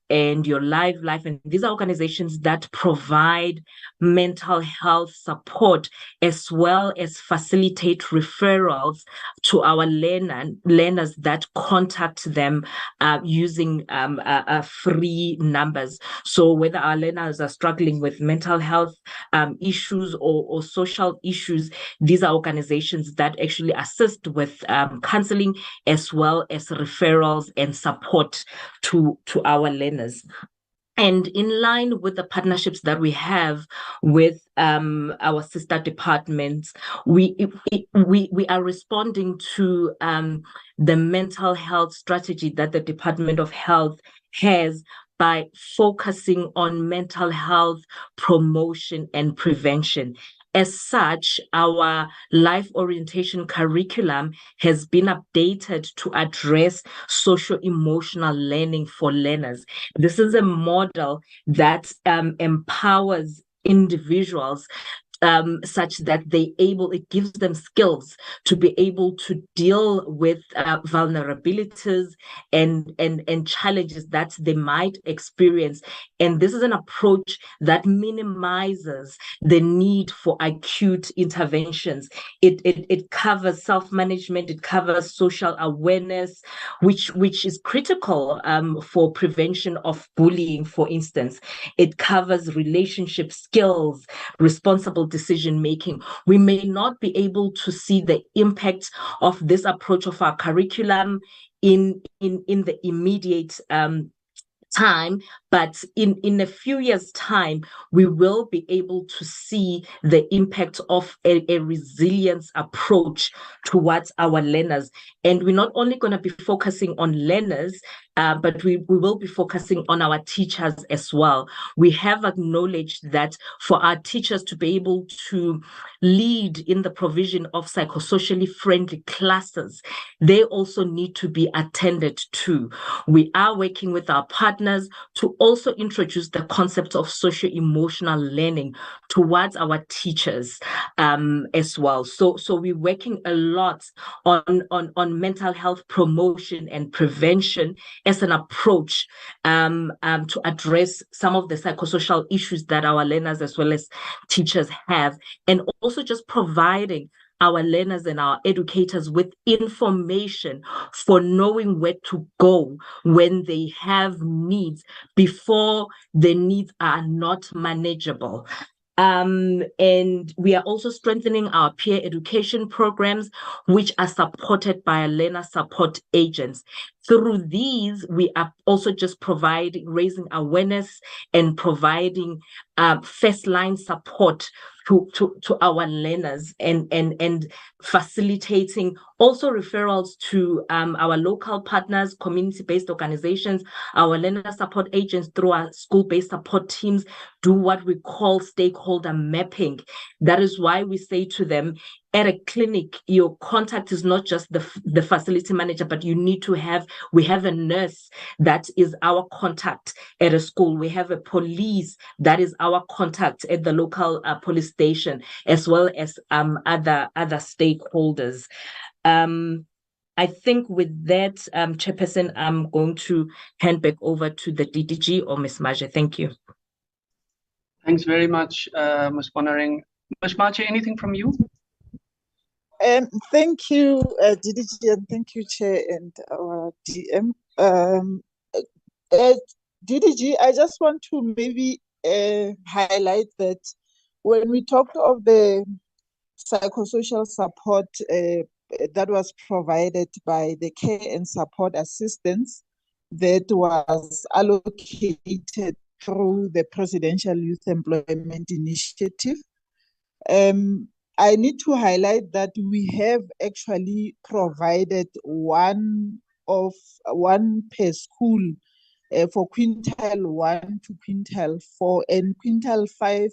and Your Life. And these are organizations that provide mental health support as well as facilitate referrals to our learners that contact them using free numbers. So whether our learners are struggling with mental health issues or social issues, these are organizations that actually assist with counseling as well as referrals and support to our learners. And in line with the partnerships that we have with our sister departments, we are responding to the mental health strategy that the Department of Health has by focusing on mental health promotion and prevention. As such, our life orientation curriculum has been updated to address socio-emotional learning for learners. This is a model that empowers individuals such that it gives them skills to be able to deal with vulnerabilities and challenges that they might experience. And this is an approach that minimizes the need for acute interventions. It covers self-management, it covers social awareness, which is critical for prevention of bullying, for instance. It covers relationship skills, responsible decision making. We may not be able to see the impact of this approach of our curriculum in the immediate time, but in a few years' time, we will be able to see the impact of a resilience approach towards our learners. And we're not only going to be focusing on learners, but we will be focusing on our teachers as well. We have acknowledged that for our teachers to be able to lead in the provision of psychosocially friendly classes, they also need to be attended to. We are working with our partners to also introduce the concept of socio-emotional learning towards our teachers as well. So we're working a lot on mental health promotion and prevention as an approach to address some of the psychosocial issues that our learners as well as teachers have, and also just providing our learners and our educators with information for knowing where to go when they have needs before the needs are not manageable. And we are also strengthening our peer education programs, which are supported by our learner support agents. Through these, we are also just raising awareness and providing first line support to our learners and facilitating also referrals to our local partners, community-based organizations. Our learner support agents through our school-based support teams do what we call stakeholder mapping. That is why we say to them, at a clinic, your contact is not just the facility manager, but we have a nurse that is our contact at a school. We have a police that is our contact at the local police station, as well as other stakeholders. I think with that, Chairperson, I'm going to hand back over to the DDG or Ms. Maje. Thank you. Thanks very much, Ms. Bonering. Ms. Maje, anything from you? Thank you, DDG, and thank you, Chair and our DM. DDG, I just want to maybe highlight that when we talked of the psychosocial support that was provided by the care and support assistance that was allocated through the Presidential Youth Employment Initiative, I need to highlight that we have actually provided one per school for quintile 1 to quintile 4 and quintile 5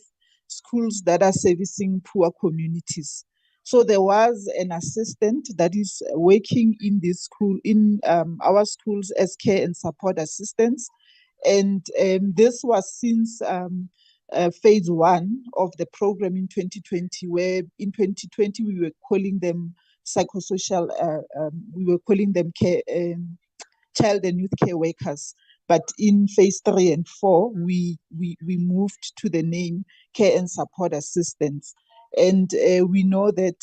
schools that are servicing poor communities. So there was an assistant that is working in this school, in our schools as care and support assistants. And this was since phase 1 of the program in 2020, where in 2020 we were calling them psychosocial, we were calling them care, child and youth care workers. But in phase 3 and 4, we moved to the name care and support assistants. And we know that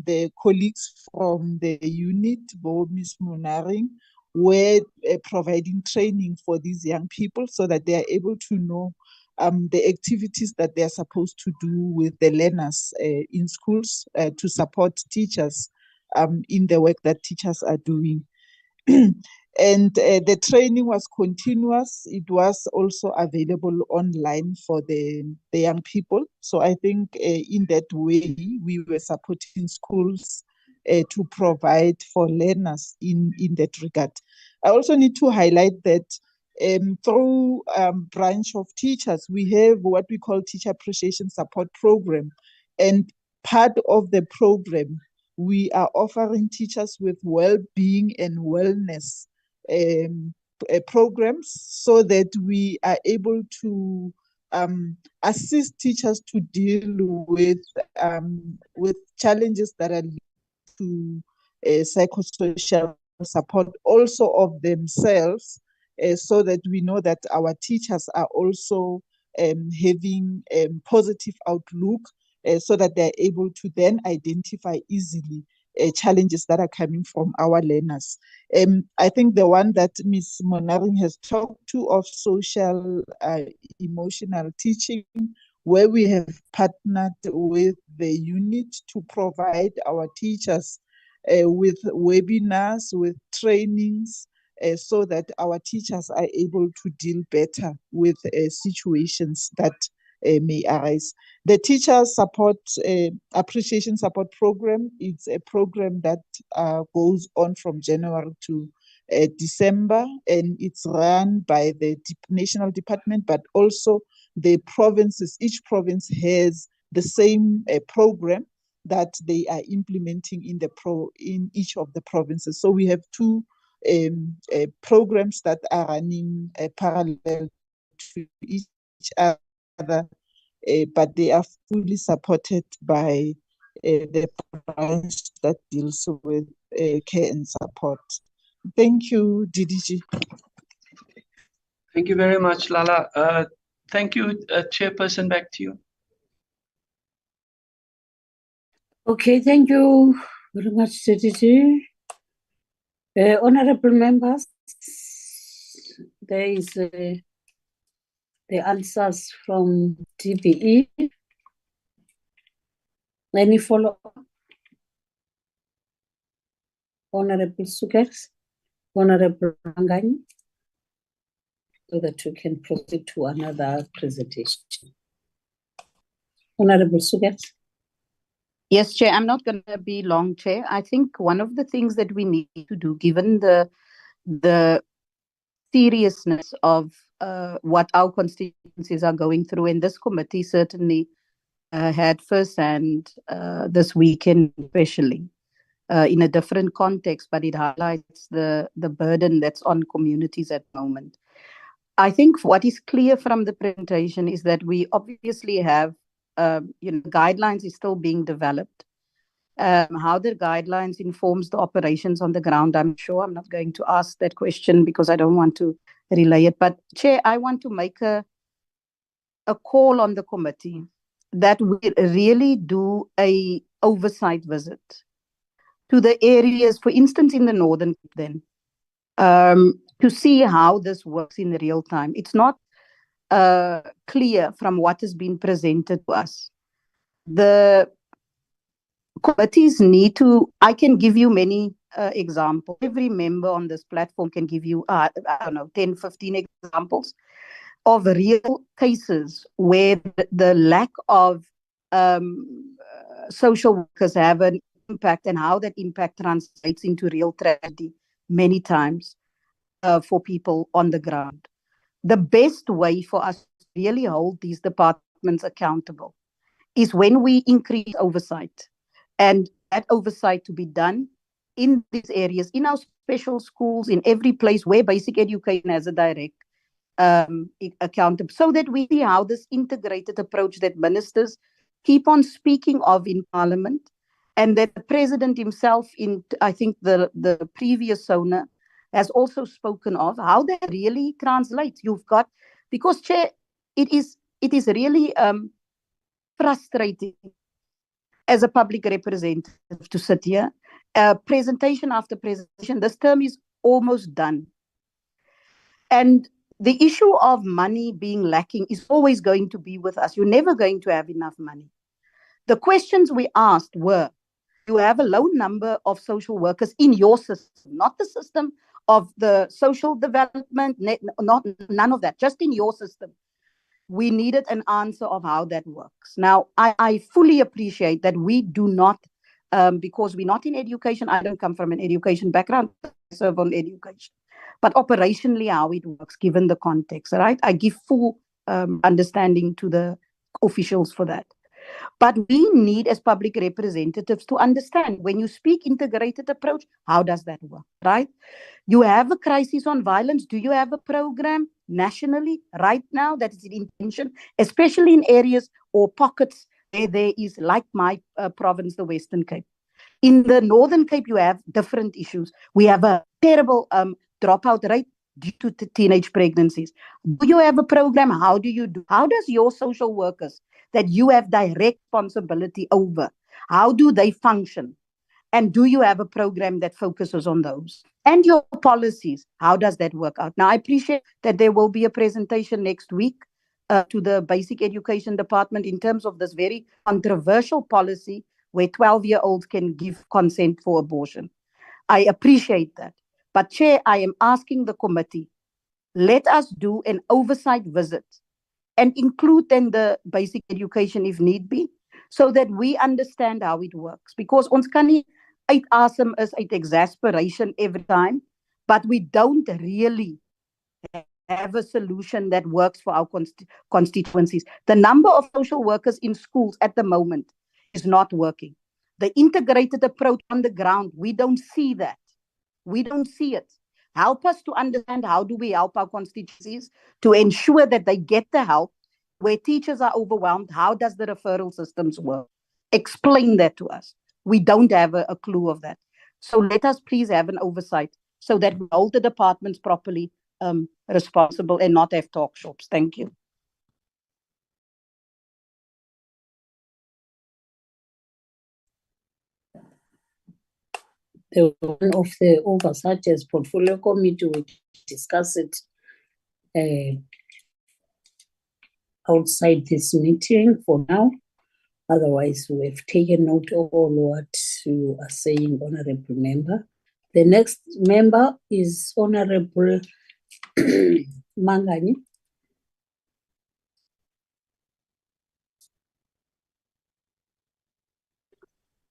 the colleagues from the unit, Ms. Munaring, were providing training for these young people so that they are able to know the activities that they are supposed to do with the learners in schools to support teachers in the work that teachers are doing. And the training was continuous. It was also available online for the young people. So I think in that way, we were supporting schools to provide for learners in that regard. I also need to highlight that through branch of teachers, we have what we call Teacher Appreciation Support Program. And part of the program, we are offering teachers with well-being and wellness programs so that we are able to assist teachers to deal with challenges that are linked to psychosocial support also of themselves, so that we know that our teachers are also having a positive outlook, so that they're able to then identify easily challenges that are coming from our learners. I think the one that Ms. Monaring has talked to of social emotional teaching, where we have partnered with the unit to provide our teachers with webinars, with trainings, so that our teachers are able to deal better with situations that may arise. The Teacher Support Appreciation Support Program is a program that goes on from January to December, and it's run by the National Department, but also the provinces. Each province has the same program that they are implementing in each of the provinces. So we have two programs that are running parallel to each other, but they are fully supported by the branch that deals with care and support. Thank you, DDG. Thank you very much, Lala. Thank you, Chairperson, back to you. Okay, thank you very much, CDG. Honorable members, there is the answers from DBE. Any follow-up? Honorable Sugars, Honorable Rangani, so that we can proceed to another presentation. Honorable Sugars. Yes, Chair, I'm not going to be long, Chair. I think one of the things that we need to do, given the seriousness of what our constituencies are going through, and this committee certainly had firsthand this weekend, especially in a different context, but it highlights the burden that's on communities at the moment. I think what is clear from the presentation is that we obviously have, guidelines is still being developed. How the guidelines informs the operations on the ground, I'm sure I'm not going to ask that question because I don't want to relay it. But Chair, I want to make a call on the committee that we really do a oversight visit to the areas, for instance, in the Northern Cape then, to see how this works in real time. It's not clear from what has been presented to us. The committees need to, I can give you many examples. Every member on this platform can give you, 10, 15 examples of real cases where the lack of social workers have an impact, and how that impact translates into real tragedy many times for people on the ground. The best way for us to really hold these departments accountable is when we increase oversight, and that oversight to be done in these areas, in our special schools, in every place where basic education has a direct accountable, so that we see how this integrated approach that ministers keep on speaking of in Parliament, and that the President himself in, I think, the previous SONA has also spoken of, how that really translates. You've got, because Chair, it is really frustrating as a public representative to sit here, presentation after presentation. This term is almost done. And the issue of money being lacking is always going to be with us. You're never going to have enough money. The questions we asked were, you have a low number of social workers in your system, not the system of the social development, none of that, just in your system. We needed an answer of how that works. Now, I fully appreciate that we do not, because we're not in education. I don't come from an education background, I serve on education. But operationally, how it works, given the context, right? I give full understanding to the officials for that. But we need, as public representatives, to understand, when you speak integrated approach, how does that work, right? You have a crisis on violence. Do you have a program? nationally right now. That is the intention, especially in areas or pockets where there is, like my province, the Western Cape. In the Northern Cape, you have different issues. We have a terrible dropout rate due to teenage pregnancies. Do you have a program? How do you do? How does your social workers that you have direct responsibility over, how do they function? And do you have a program that focuses on those? And your policies, how does that work out? Now, I appreciate that there will be a presentation next week to the Basic Education Department in terms of this very controversial policy where 12-year-olds can give consent for abortion. I appreciate that. But Chair, I am asking the committee, let us do an oversight visit and include then the basic education if need be, so that we understand how it works. Because ons kan nie uitasem is uit exasperation every time, but we don't really have a solution that works for our constituencies. The number of social workers in schools at the moment is not working. The integrated approach on the ground, we don't see that. We don't see it. Help us to understand how do we help our constituencies to ensure that they get the help. Where teachers are overwhelmed, how does the referral systems work? Explain that to us. We don't have a clue of that. So let us please have an oversight so that we hold the departments properly responsible and not have talk shops. Thank you. The one of the oversight as portfolio committee will discuss it outside this meeting for now. Otherwise, we've taken note of all what you are saying, Honorable Member. The next member is Honorable Mangani.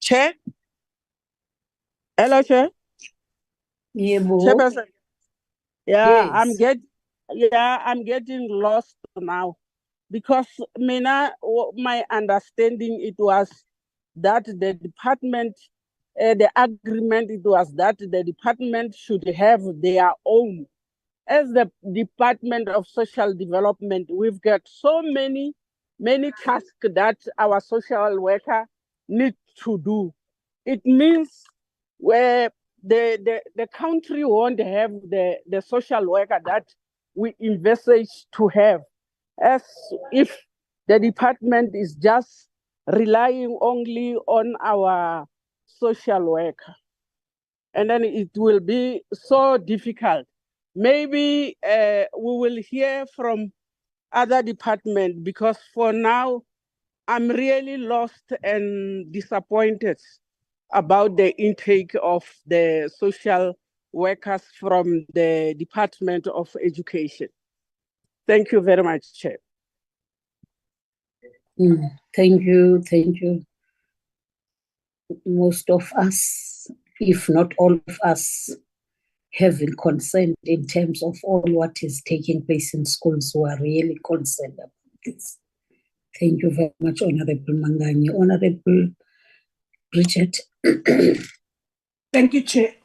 Chair? Hello, Chair? Chairperson? Yeah, Yes. I'm getting lost now. Because my understanding it was that the department, the agreement it was that the department should have their own. As the Department of Social Development, we've got so many tasks that our social worker need to do. It means where the country won't have the social worker that we envisage to have, as if the department is just relying only on our social worker. And then it will be so difficult. Maybe we will hear from other departments, because for now, I'm really lost and disappointed about the intake of the social workers from the Department of Education. Thank you very much, Chair. Thank you. Most of us, if not all of us, having concern in terms of all what is taking place in schools, who are really concerned about this. Thank you very much, Honorable Mangani. Honorable Bridget. Thank you, Chair.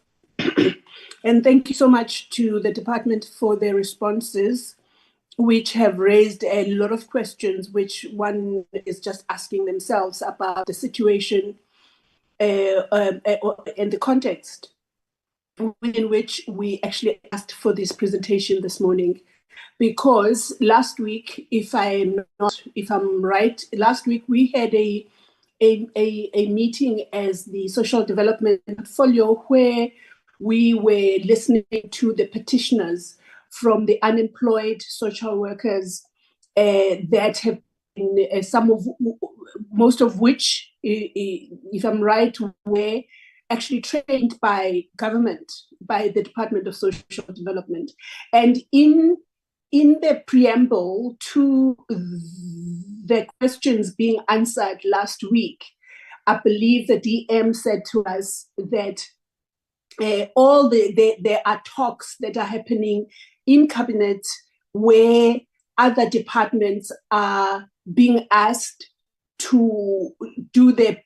And thank you so much to the department for their responses, which have raised a lot of questions, which one is just asking themselves about the situation and the context in which we actually asked for this presentation this morning. Because last week, if I'm right, last week we had a meeting as the social development portfolio where we were listening to the petitioners from the unemployed social workers that have been, most of which, if I'm right, were actually trained by government, by the Department of Social Development. And in the preamble to the questions being answered last week, I believe the DM said to us that there are talks that are happening in cabinet where other departments are being asked to do their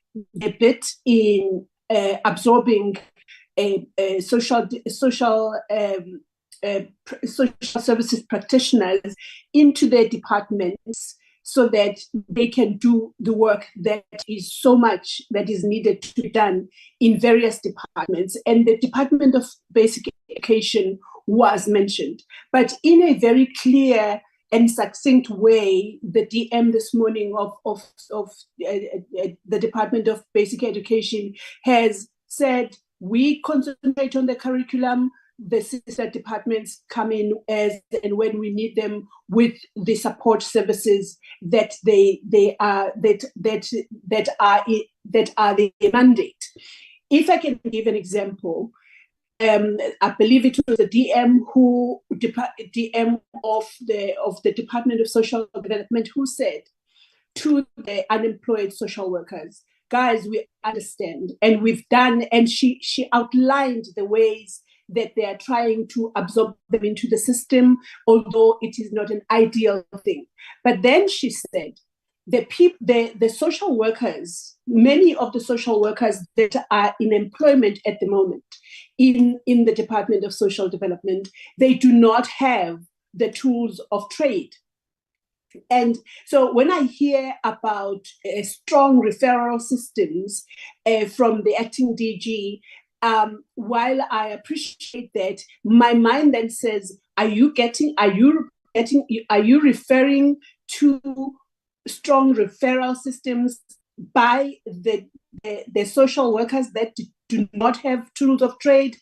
bit in absorbing social social services practitioners into their departments so that they can do the work that is so much that is needed to be done in various departments. And the Department of Basic Education was mentioned, but in a very clear and succinct way, the DM this morning of the Department of Basic Education has said, we concentrate on the curriculum, the sister departments come in as and when we need them with the support services that are the mandate. If I can give an example, I believe it was the DM of the Department of Social Development who said to the unemployed social workers, guys, we understand, and we've done, and she outlined the ways that they are trying to absorb them into the system, although it is not an ideal thing. But then she said, the social workers, many of the social workers that are in employment at the moment in the Department of Social Development, they do not have the tools of trade. And so when I hear about strong referral systems from the acting DG, while I appreciate that, my mind then says, are you referring to strong referral systems by the social workers that do not have tools of trade?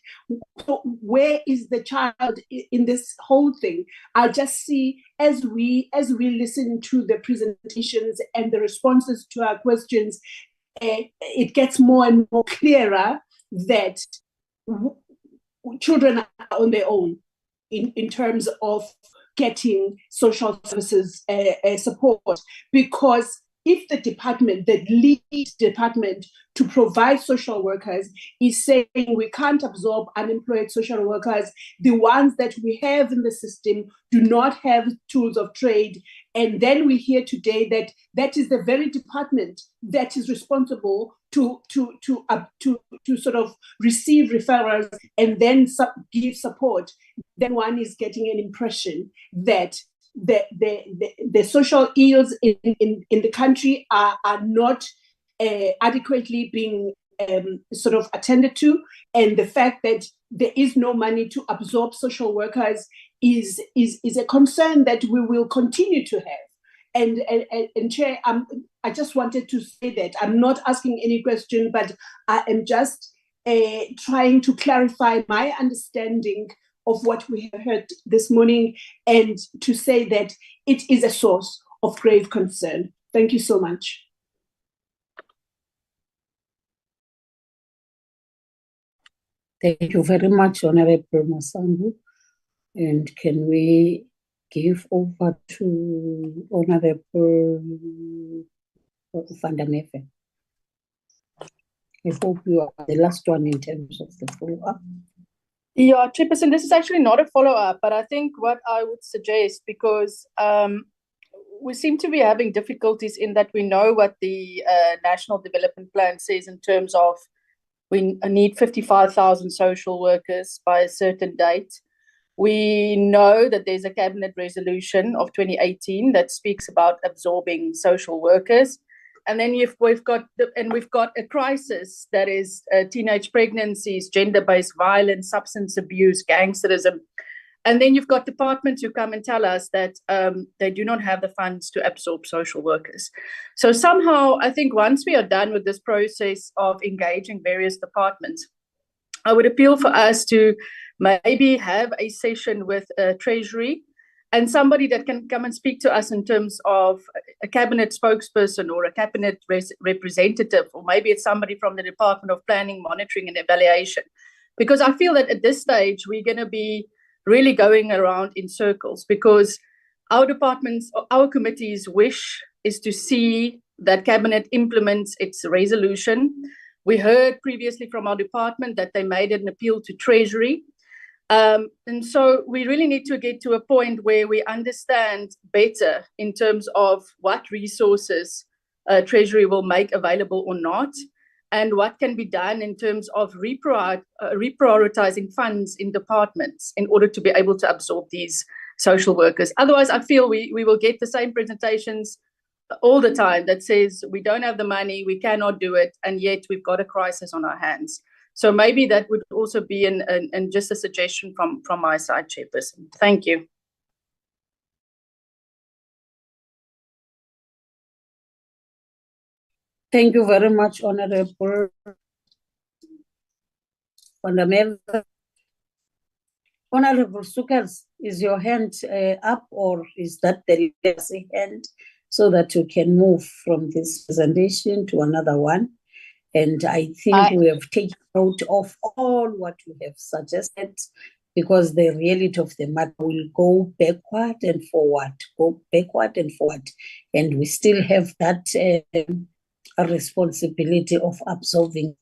So where is the child in this whole thing? I'll just see as we listen to the presentations and the responses to our questions, it gets more and more clearer that children are on their own in terms of getting social services support, because if the department, the lead department to provide social workers is saying we can't absorb unemployed social workers, the ones that we have in the system do not have tools of trade, and then we hear today that that is the very department that is responsible to sort of receive referrals and then give support, then one is getting an impression that the social ills in the country are not adequately being sort of attended to, and the fact that there is no money to absorb social workers is a concern that we will continue to have. And Chair, I just wanted to say that I'm not asking any question, but I am just trying to clarify my understanding of what we have heard this morning, and to say that it is a source of grave concern. Thank you so much. Thank you very much, Honorable Masangu. And can we give over to Honorable Vandamefe? I hope you are the last one in terms of the follow-up. Yeah, Chairperson, this is actually not a follow-up, but I think what I would suggest, because we seem to be having difficulties in that we know what the National Development Plan says in terms of we need 55,000 social workers by a certain date. We know that there's a cabinet resolution of 2018 that speaks about absorbing social workers. And then we've got a crisis that is teenage pregnancies, gender-based violence, substance abuse, gangsterism. And then you've got departments who come and tell us that they do not have the funds to absorb social workers. So somehow, I think once we are done with this process of engaging various departments, I would appeal for us to maybe have a session with Treasury and somebody that can come and speak to us in terms of a cabinet spokesperson or a cabinet representative, or maybe it's somebody from the Department of Planning, Monitoring and Evaluation. Because I feel that at this stage, we're going to be really going around in circles, because our departments, our committee's wish is to see that cabinet implements its resolution. We heard previously from our department that they made an appeal to Treasury. And so we really need to get to a point where we understand better in terms of what resources Treasury will make available or not. and what can be done in terms of reprioritizing funds in departments in order to be able to absorb these social workers. Otherwise, I feel we will get the same presentations all the time that says we don't have the money, we cannot do it, and yet we've got a crisis on our hands. So maybe that would also be an just a suggestion from my side, Chairperson. Thank you. Thank you very much, Honorable Fundamental. Honorable Sukers, is your hand up, or is that the legacy hand, so that you can move from this presentation to another one? And I think we have taken note of all what you have suggested, because the reality of the matter will go backward and forward, and we still have that a responsibility of absorbing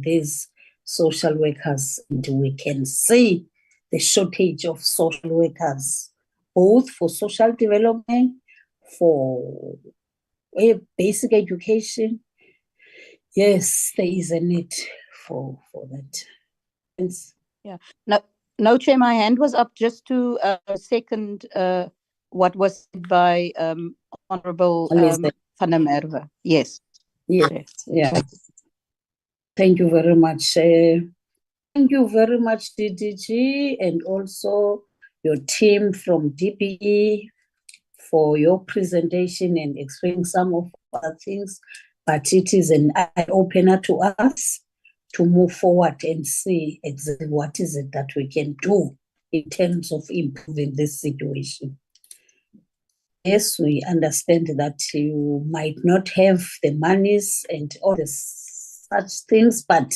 these social workers, and we can see the shortage of social workers, both for social development, for basic education. Yes, there is a need for that. Thanks. Yeah. No, Chair, my hand was up just to second what was said by Honorable Van der Merwe. Yes. Yes. Yeah. Thank you very much. Thank you very much, DDG, and also your team from DPE for your presentation and explaining some of other things. But it is an eye-opener to us to move forward and see exactly what is it that we can do in terms of improving this situation. Yes, we understand that you might not have the monies and all such things, but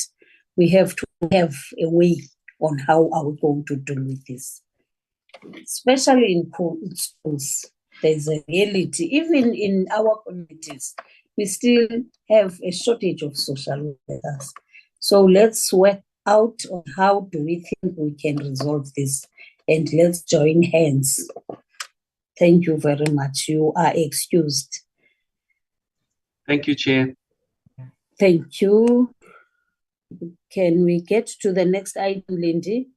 we have to have a way on how are we going to deal with this. Especially in schools, there's a reality. Even in our communities, we still have a shortage of social workers. So let's work out on how do we think we can resolve this, and let's join hands. Thank you very much. You are excused. Thank you, Chair. Thank you. Can we get to the next item, Lindy?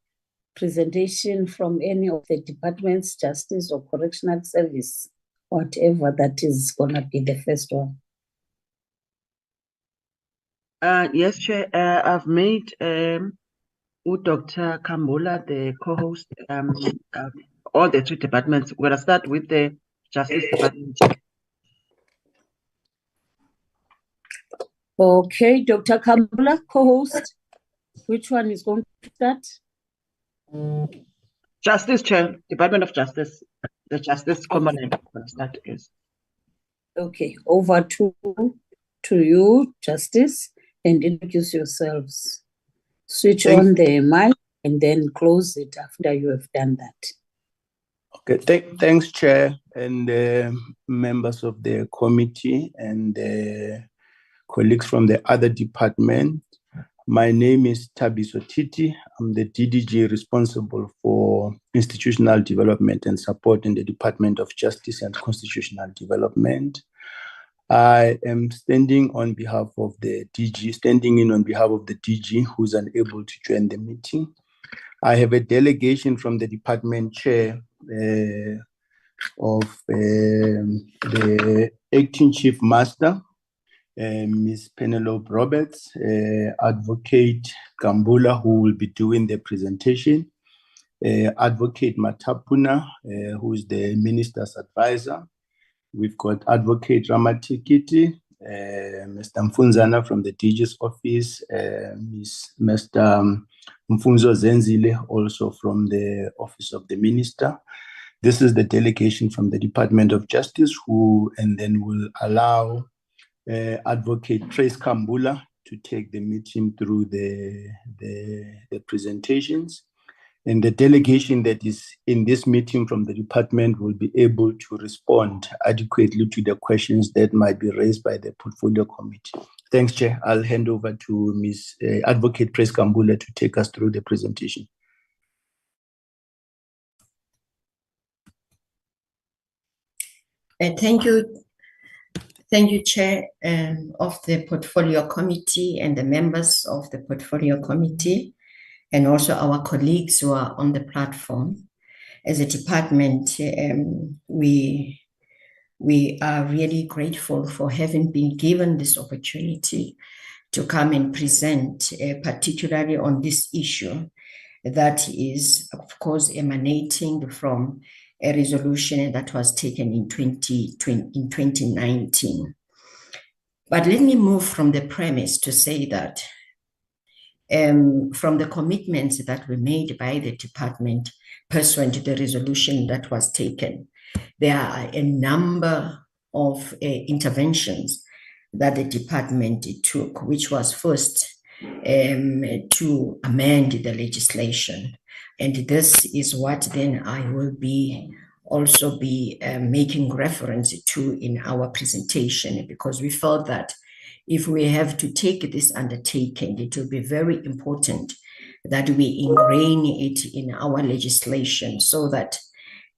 Presentation from any of the departments, Justice or Correctional Service, whatever that is going to be the first one. Yes, Chair. I've made Dr. Kambula the co-host. All the three departments. We're gonna start with the Justice Department. Okay, Dr. Kambula, co-host. Which one is going to start? Justice, Chair. Department of Justice. The Justice component. Start, yes. Okay, over to you, Justice, and introduce yourselves. Switch on the mic and then close it after you have done that. Okay, thanks, Chair, and members of the committee and colleagues from the other department. My name is Thabiso Titi. I'm the DDG responsible for institutional development and support in the Department of Justice and Constitutional Development. I am standing in on behalf of the DG, who's unable to join the meeting. I have a delegation from the department chair of the acting chief master, Ms. Penelope Roberts, Advocate Kambula, who will be doing the presentation, Advocate Matapuna, who is the minister's advisor. We've got Advocate Ramatikiti, Mr. Mfunzana from the DG's office, Mr. Mfunzo Zenzile, also from the office of the minister. This is the delegation from the Department of Justice, and then will allow Advocate Trace Kambula to take the meeting through the presentations. And the delegation that is in this meeting from the department will be able to respond adequately to the questions that might be raised by the portfolio committee. Thanks, Chair. I'll hand over to Ms. Advocate Trace Kambula to take us through the presentation. Thank you. Thank you, Chair of the Portfolio Committee and the members of the Portfolio Committee, and also our colleagues who are on the platform. As a department, we are really grateful for having been given this opportunity to come and present, particularly on this issue that is, of course, emanating from a resolution that was taken in 2019. But let me move from the premise to say that from the commitments that were made by the department pursuant to the resolution that was taken, there are a number of interventions that the department took, which was first to amend the legislation. And this is what then I will also be making reference to in our presentation, because we felt that if we have to take this undertaking, it will be very important that we ingrain it in our legislation so that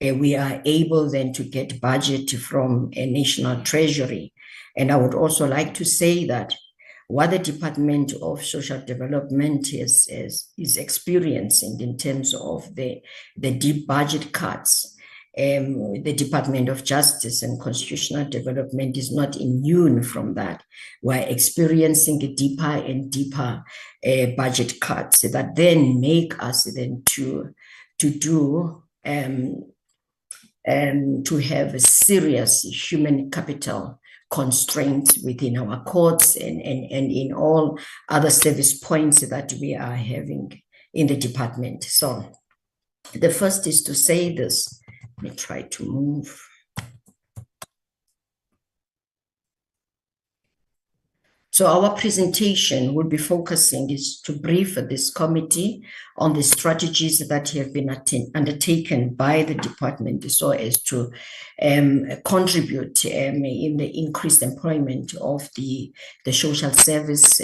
we are able then to get budget from a national treasury. And I would also like to say that what the Department of Social Development is experiencing in terms of the deep budget cuts, the Department of Justice and Constitutional Development is not immune from that. We're experiencing deeper and deeper budget cuts that then make us then to have a serious human capital constraints within our courts and in all other service points that we are having in the department. So the first is to say this. Let me try to move. So our presentation will be focusing is to brief this committee on the strategies that have been undertaken by the department so as to contribute in the increased employment of the social service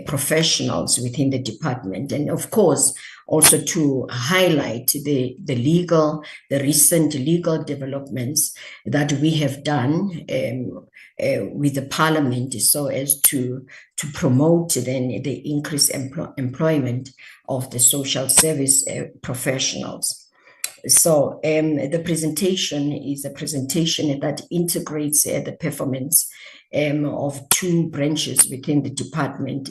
professionals within the department, and of course also to highlight the recent legal developments that we have done with the parliament so as to promote then the increased employment of the social service professionals. So the presentation is a presentation that integrates the performance of two branches within the department.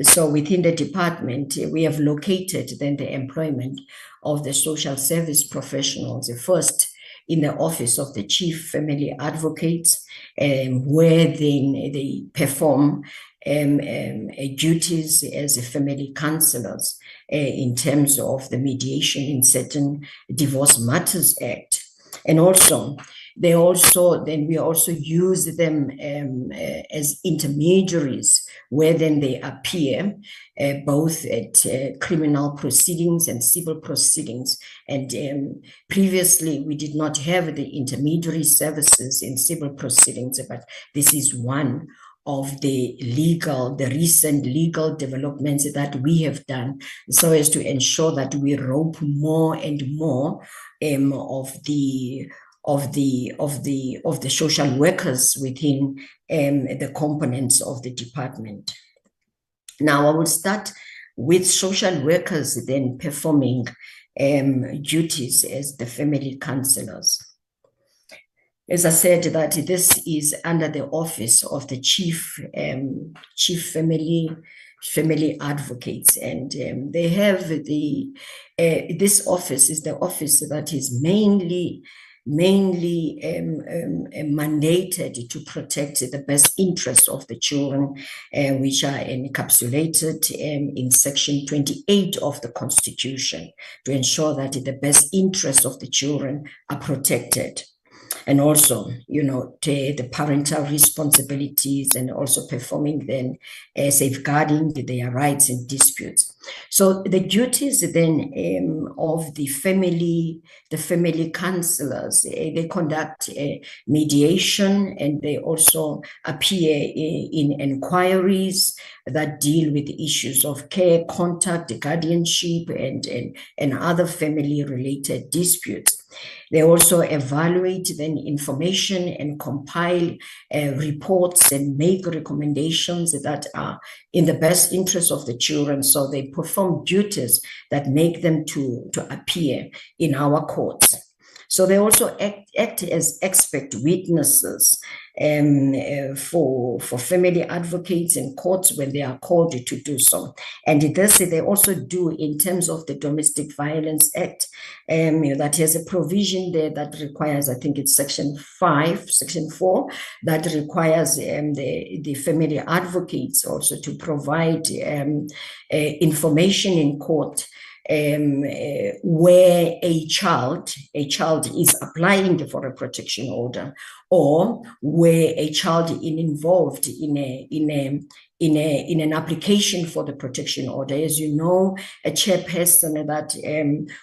So within the department, we have located then the employment of the social service professionals, first in the office of the chief family advocates, where they perform duties as family counselors in terms of the mediation in certain Divorce Matters Act. And also, we also use them as intermediaries, where then they appear both at criminal proceedings and civil proceedings. And previously, we did not have the intermediary services in civil proceedings, but this is one of the recent legal developments that we have done so as to ensure that we rope more and more of the social workers within the components of the department. Now, I will start with social workers then performing duties as the family counselors. As I said, that this is under the office of the chief family advocates, and they have this office is the office that is mainly mandated to protect the best interests of the children, which are encapsulated in Section 28 of the Constitution, to ensure that the best interests of the children are protected. And also, the parental responsibilities, and also performing then safeguarding their rights and disputes. So the duties then of the family counselors, they conduct mediation, and they also appear in inquiries that deal with issues of care, contact, guardianship, and other family-related disputes. They also evaluate then information and compile reports and make recommendations that are in the best interest of the children. So they perform duties that make them to appear in our courts. So they also act as expert witnesses for family advocates in courts when they are called to do so. And this they also do in terms of the Domestic Violence Act, that has a provision there that requires, I think it's section 4, that requires the family advocates also to provide information in court where a child is applying for a protection order, or where a child is involved in an application for the protection order. As you know, a chairperson, that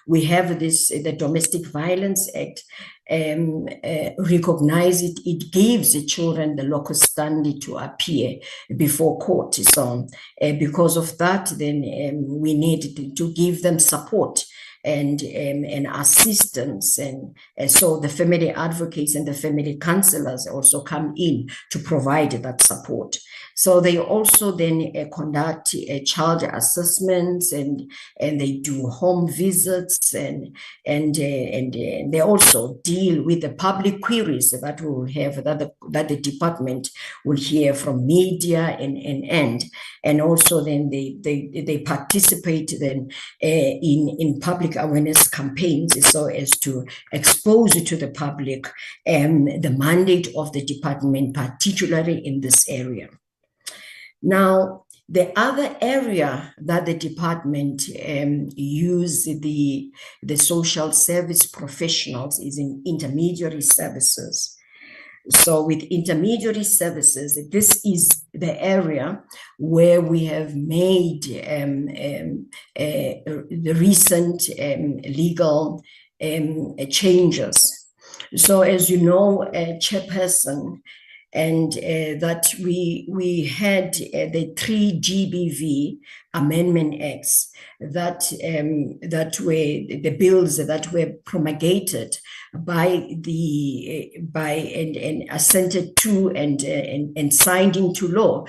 we have the Domestic Violence Act recognize it gives the children the locus standi to appear before court. So because of that, then we need to give them support and assistance, and so the family advocates and the family counselors also come in to provide that support. So they also then conduct child assessments, and they do home visits, and they also deal with the public queries that we will have, that the department will hear from media and also then they participate then in public awareness campaigns, so as to expose to the public the mandate of the department, particularly in this area. Now, the other area that the department use the social service professionals is in intermediary services. So with intermediary services, this is the area where we have made the recent legal changes. So as you know, Chairperson, and that we had the 3 GBV Amendment Acts that were the bills that were promulgated and assented to and signed into law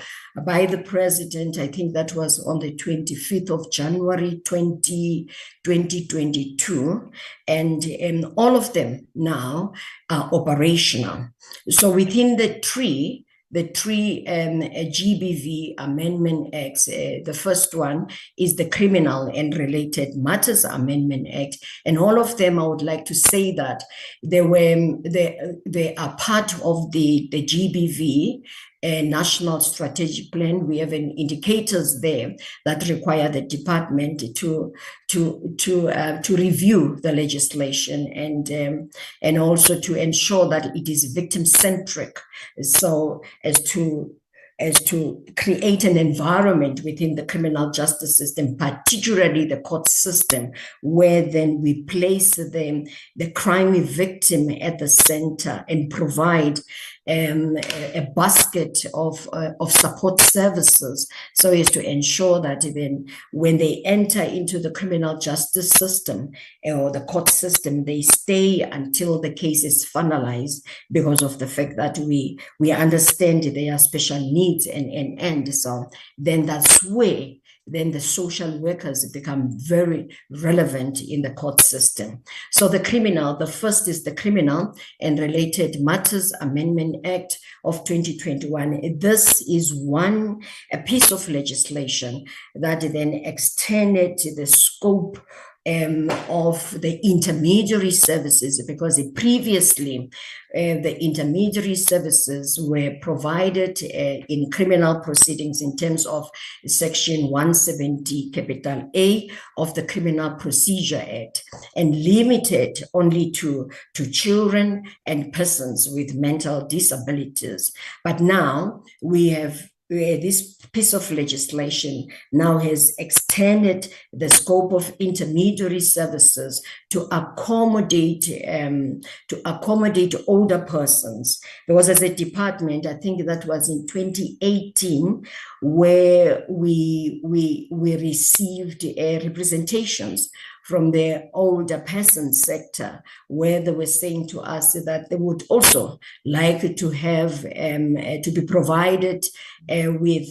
by the president. I think that was on the 25th of January 2022, and all of them now are operational. So within the three GBV Amendment Acts, the first one is the Criminal and Related Matters Amendment Act, and all of them, I would like to say that they are part of the GBV National Strategic Plan. We have indicators there that require the department to review the legislation and also to ensure that it is victim-centric, so as to create an environment within the criminal justice system, particularly the court system, where then we place the crime victim at the center and provide a basket of support services, so as to ensure that then when they enter into the criminal justice system or the court system, they stay until the case is finalized, because of the fact that we understand their special needs and so then that's where then the social workers become very relevant in the court system. So the first is the Criminal and Related Matters Amendment Act of 2021. This is a piece of legislation that then extended the scope of the intermediary services, because previously the intermediary services were provided in criminal proceedings in terms of Section 170(a) of the Criminal Procedure Act, and limited only to children and persons with mental disabilities. But now we have this piece of legislation now has extended the scope of intermediary services to accommodate older persons. Because as a department, I think that was in 2018, where we received representations from the older person sector, where they were saying to us that they would also like to have to be provided with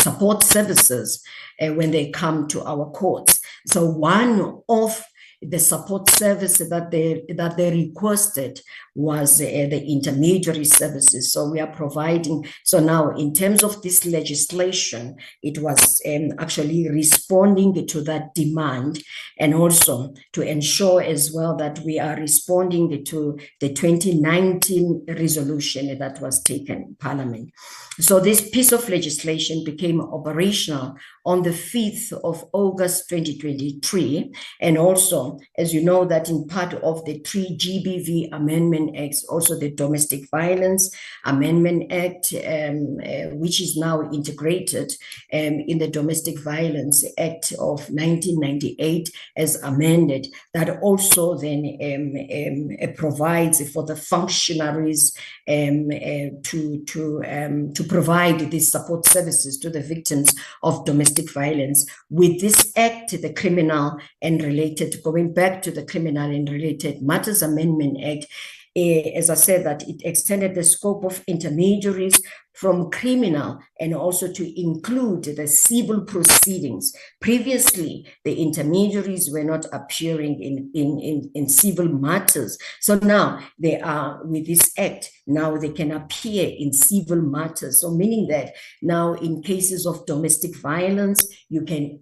support services when they come to our courts. So one of the support service that they requested was the intermediary services. So we are providing. So now, in terms of this legislation, it was actually responding to that demand, and also to ensure as well that we are responding to the 2019 resolution that was taken in Parliament. So this piece of legislation became operational on the 5th of August 2023, and also, as you know, that in part of the 3 GBV Amendment Acts, also the Domestic Violence Amendment Act, which is now integrated in the Domestic Violence Act of 1998 as amended, that also then provides for the functionaries to provide these support services to the victims of domestic violence. With this act, the Criminal and Related, going back to the Criminal and Related Matters Amendment Act, as I said, that it extended the scope of intermediaries from criminal and also to include the civil proceedings. Previously, the intermediaries were not appearing in civil matters. So now they are, with this act, now they can appear in civil matters. So meaning that now in cases of domestic violence, you can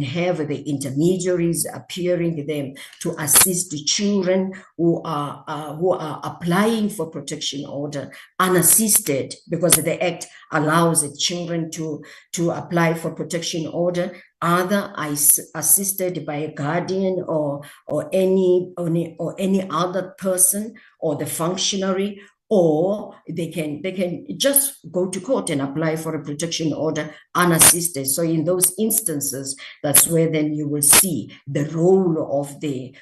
have the intermediaries appearing them to assist the children who are applying for protection order unassisted, because the act allows the children to apply for protection order, either assisted by a guardian or any other person or the functionary, or they can just go to court and apply for a protection order unassisted. So in those instances, that's where then you will see the role of the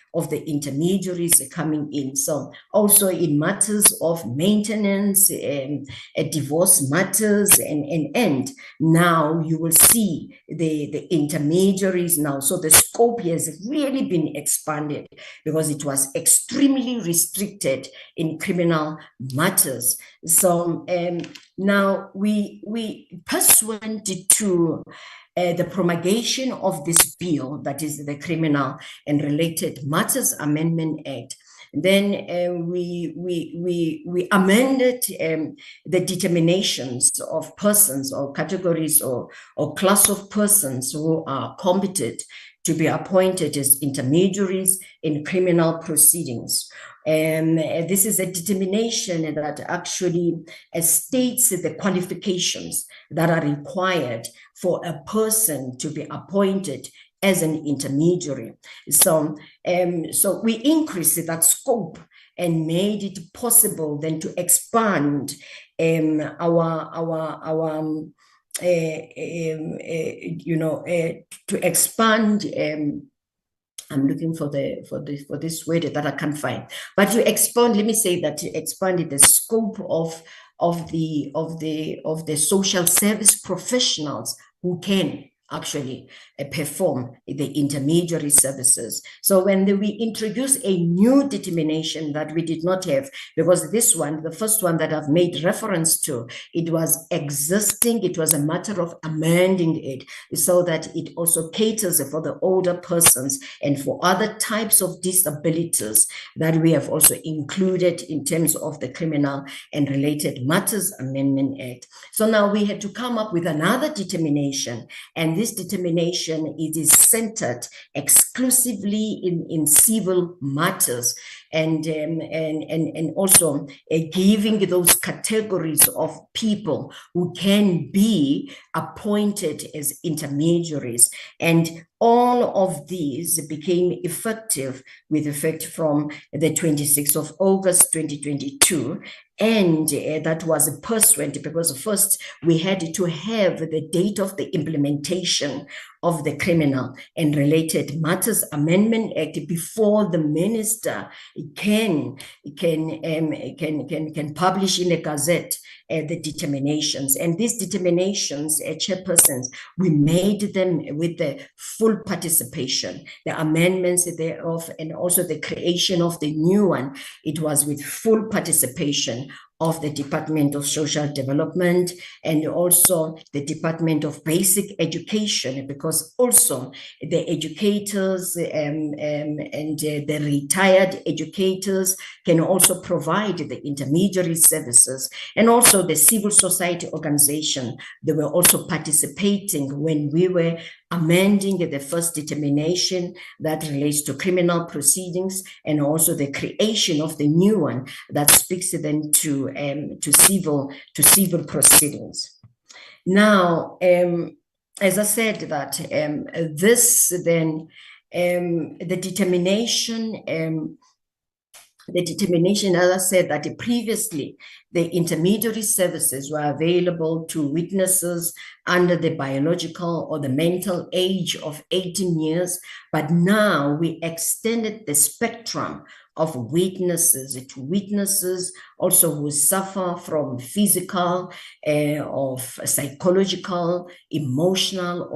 intermediaries coming in. So also in matters of maintenance and divorce matters and now you will see the intermediaries now. So the scope has really been expanded, because it was extremely restricted in criminal matters. So now we pursuant to the promulgation of this bill, that is the Criminal and Related Matters Amendment Act, then we amended the determinations of persons or categories or class of persons who are competent to be appointed as intermediaries in criminal proceedings. And this is a determination that actually states the qualifications that are required for a person to be appointed as an intermediary. So we increased that scope and made it possible then to expand to expand. I'm looking for this word that I can't find. But to expand, let me say that to expand the scope of the social service professionals who can actually perform the intermediary services. So when we introduce a new determination that we did not have, because this one, the first one that I've made reference to, it was existing, it was a matter of amending it so that it also caters for the older persons and for other types of disabilities that we have also included in terms of the Criminal and Related Matters Amendment Act. So now we had to come up with another determination, and this determination, it is centered exclusively in civil matters, and also giving those categories of people who can be appointed as intermediaries. And all of these became effective with effect from the 26th of August 2022. And that was pursuant, because first we had to have the date of the implementation of the Criminal and Related Matters Amendment Act before the minister can publish in a gazette the determinations. And these determinations, chairpersons, we made them with the full full participation. The amendments thereof and also the creation of the new one, it was with full participation of the Department of Social Development and also the Department of Basic Education, because also the educators and the retired educators can also provide the intermediary services, and also the civil society organization. They were also participating when we were amending the first determination that relates to criminal proceedings, and also the creation of the new one that speaks then to civil proceedings. Now, as I said, that this then the determination, as I said, that previously the intermediary services were available to witnesses under the biological or the mental age of 18 years, but now we extended the spectrum of witnesses to witnesses also who suffer from physical, of psychological, emotional,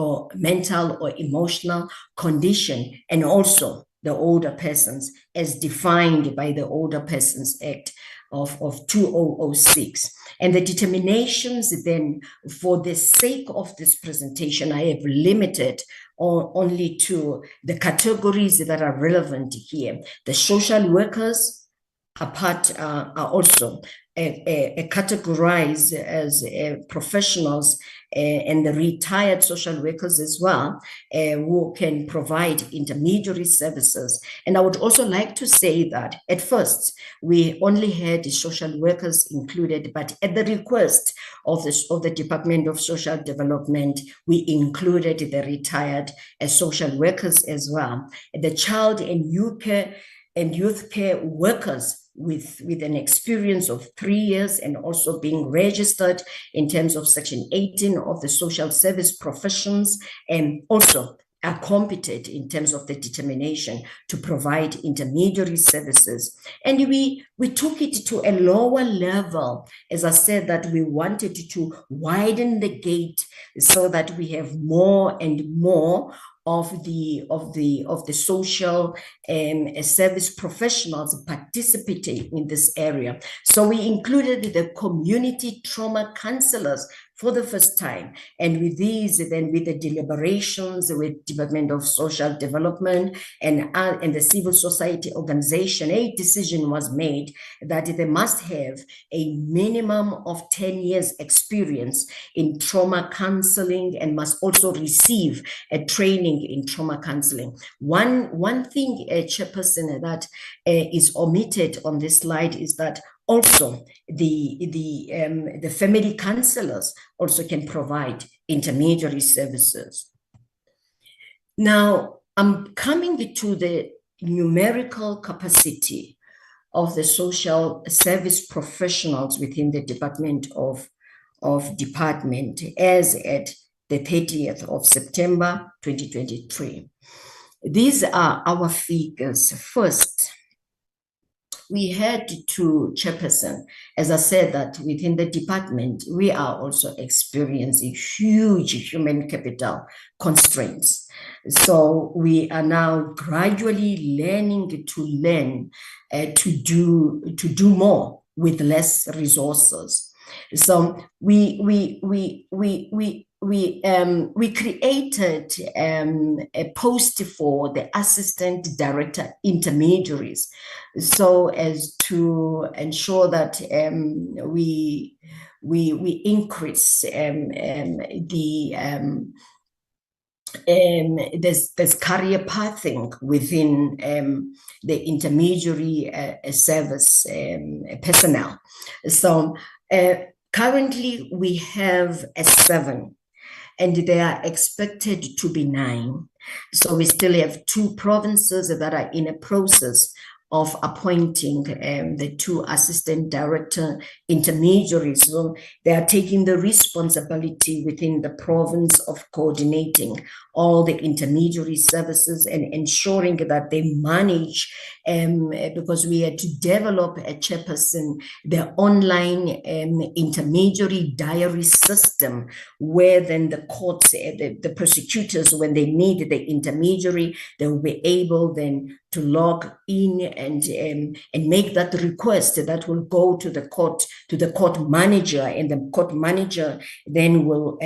or mental or emotional condition, and also the older persons as defined by the Older Persons Act of 2006. And the determinations then, for the sake of this presentation, I have limited only to the categories that are relevant here. The social workers are also categorized as professionals, and the retired social workers as well, who can provide intermediary services. And I would also like to say that at first we only had the social workers included, but at the request of the Department of Social Development, we included the retired social workers as well. The child and youth care workers with an experience of 3 years, and also being registered in terms of Section 18 of the social service professions, and also are competent in terms of the determination to provide intermediary services. And we took it to a lower level. As I said, that we wanted to widen the gate so that we have more and more of the social service professionals participating in this area. So we included the community trauma counselors for the first time. And with these, then with the deliberations with Department of Social Development and the civil society organization, a decision was made that they must have a minimum of 10 years experience in trauma counseling, and must also receive a training in trauma counseling. One thing, Chairperson, that is omitted on this slide is that also the family counselors also can provide intermediary services. Now, I'm coming to the numerical capacity of the social service professionals within the Department of Department as at the 30th of September 2023. These are our figures. First, we had to, Chairperson, as I said, that within the department, we are also experiencing huge human capital constraints. So we are now gradually learning to do more with less resources. So we created a post for the assistant director intermediaries, so as to ensure that we increase there's career pathing within the intermediary service personnel. So currently we have 7, and they are expected to be 9. So we still have 2 provinces that are in a process of appointing the 2 assistant director intermediaries. So they are taking the responsibility within the province of coordinating all the intermediary services and ensuring that they manage, because we had to develop a chairperson, the online intermediary diary system, where then the courts, the prosecutors, when they need the intermediary, they will be able then to log in and make that request that will go to the court manager, and the court manager then will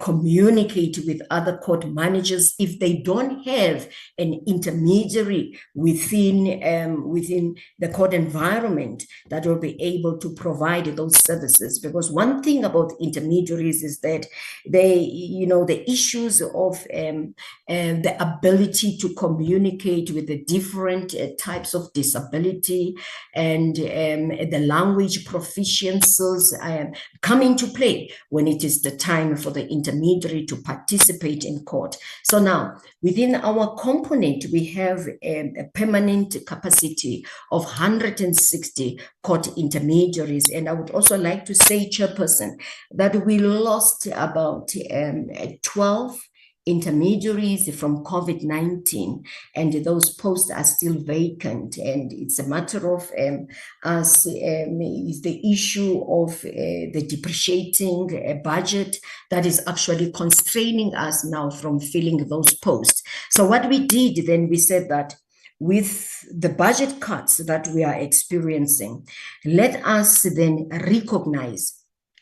communicate with other court managers. If they don't have an intermediary within the court environment that will be able to provide those services, because one thing about intermediaries is that the issues of the ability to communicate with the different types of disability and the language proficiencies come into play when it is the time for the intermediary to participate in court. So now, within our component, we have a permanent capacity of 160 court intermediaries. And I would also like to say, Chairperson, that we lost about 12 intermediaries from COVID-19, and those posts are still vacant. And it's a matter of is the issue of the depreciating budget that is actually constraining us now from filling those posts. So what we did then, we said that with the budget cuts that we are experiencing, let us then recognize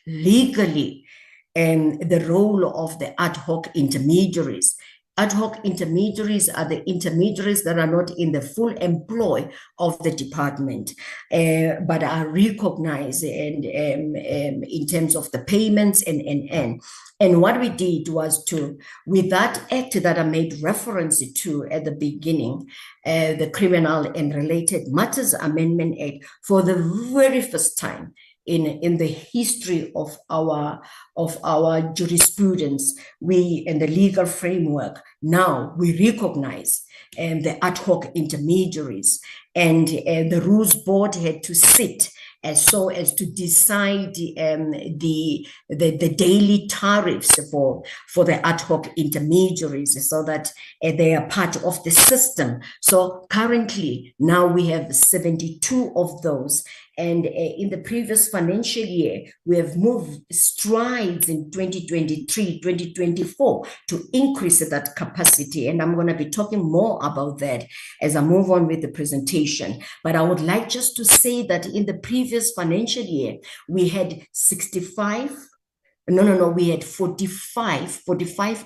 legally the role of the ad hoc intermediaries. Ad hoc intermediaries are the intermediaries that are not in the full employ of the department, but are recognized and in terms of the payments and what we did was to, with that act that I made reference to at the beginning, the Criminal and Related Matters Amendment Act, for the very first time in the history of our jurisprudence, we in the legal framework, now we recognize the ad hoc intermediaries, and the rules board had to sit so as to decide the daily tariffs for the ad hoc intermediaries, so that they are part of the system. So currently now we have 72 of those. And in the previous financial year, we have moved strides in 2023, 2024 to increase that capacity. And I'm going to be talking more about that as I move on with the presentation. But I would like just to say that in the previous financial year, we had 45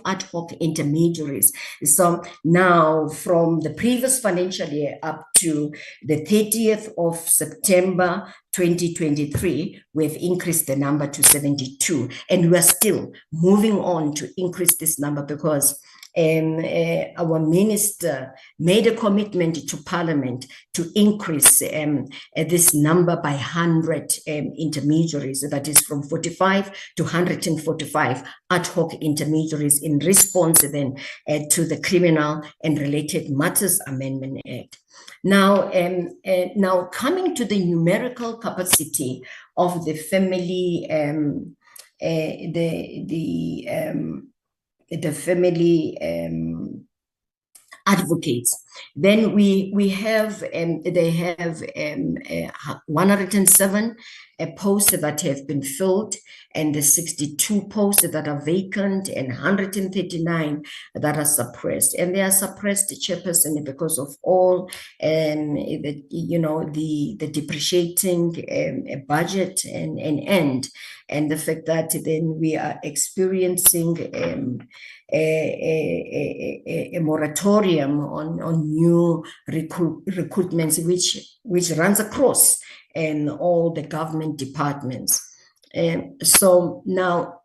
ad hoc intermediaries. So now from the previous financial year up to the 30th of September 2023, we've increased the number to 72, and we're still moving on to increase this number because our minister made a commitment to Parliament to increase this number by 100 intermediaries. That is from 45 to 145 ad hoc intermediaries in response then to the Criminal and Related Matters Amendment Act. Now, now coming to the numerical capacity of the family, the family advocates, then we have they have 107 posts that have been filled, and the 62 posts that are vacant, and 139 that are suppressed. And they are suppressed, Chairperson, because of all the depreciating budget and the fact that then we are experiencing a moratorium on new recruitments, which runs across all the government departments. So now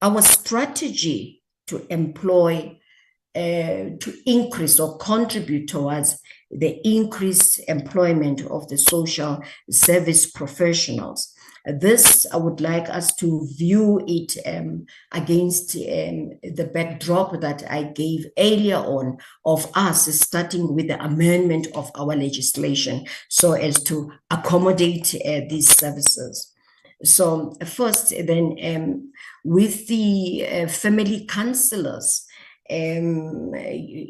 our strategy to employ, to increase or contribute towards the increased employment of the social service professionals This, I would like us to view it against the backdrop that I gave earlier on of us starting with the amendment of our legislation so as to accommodate these services. So first, then, with the family counselors,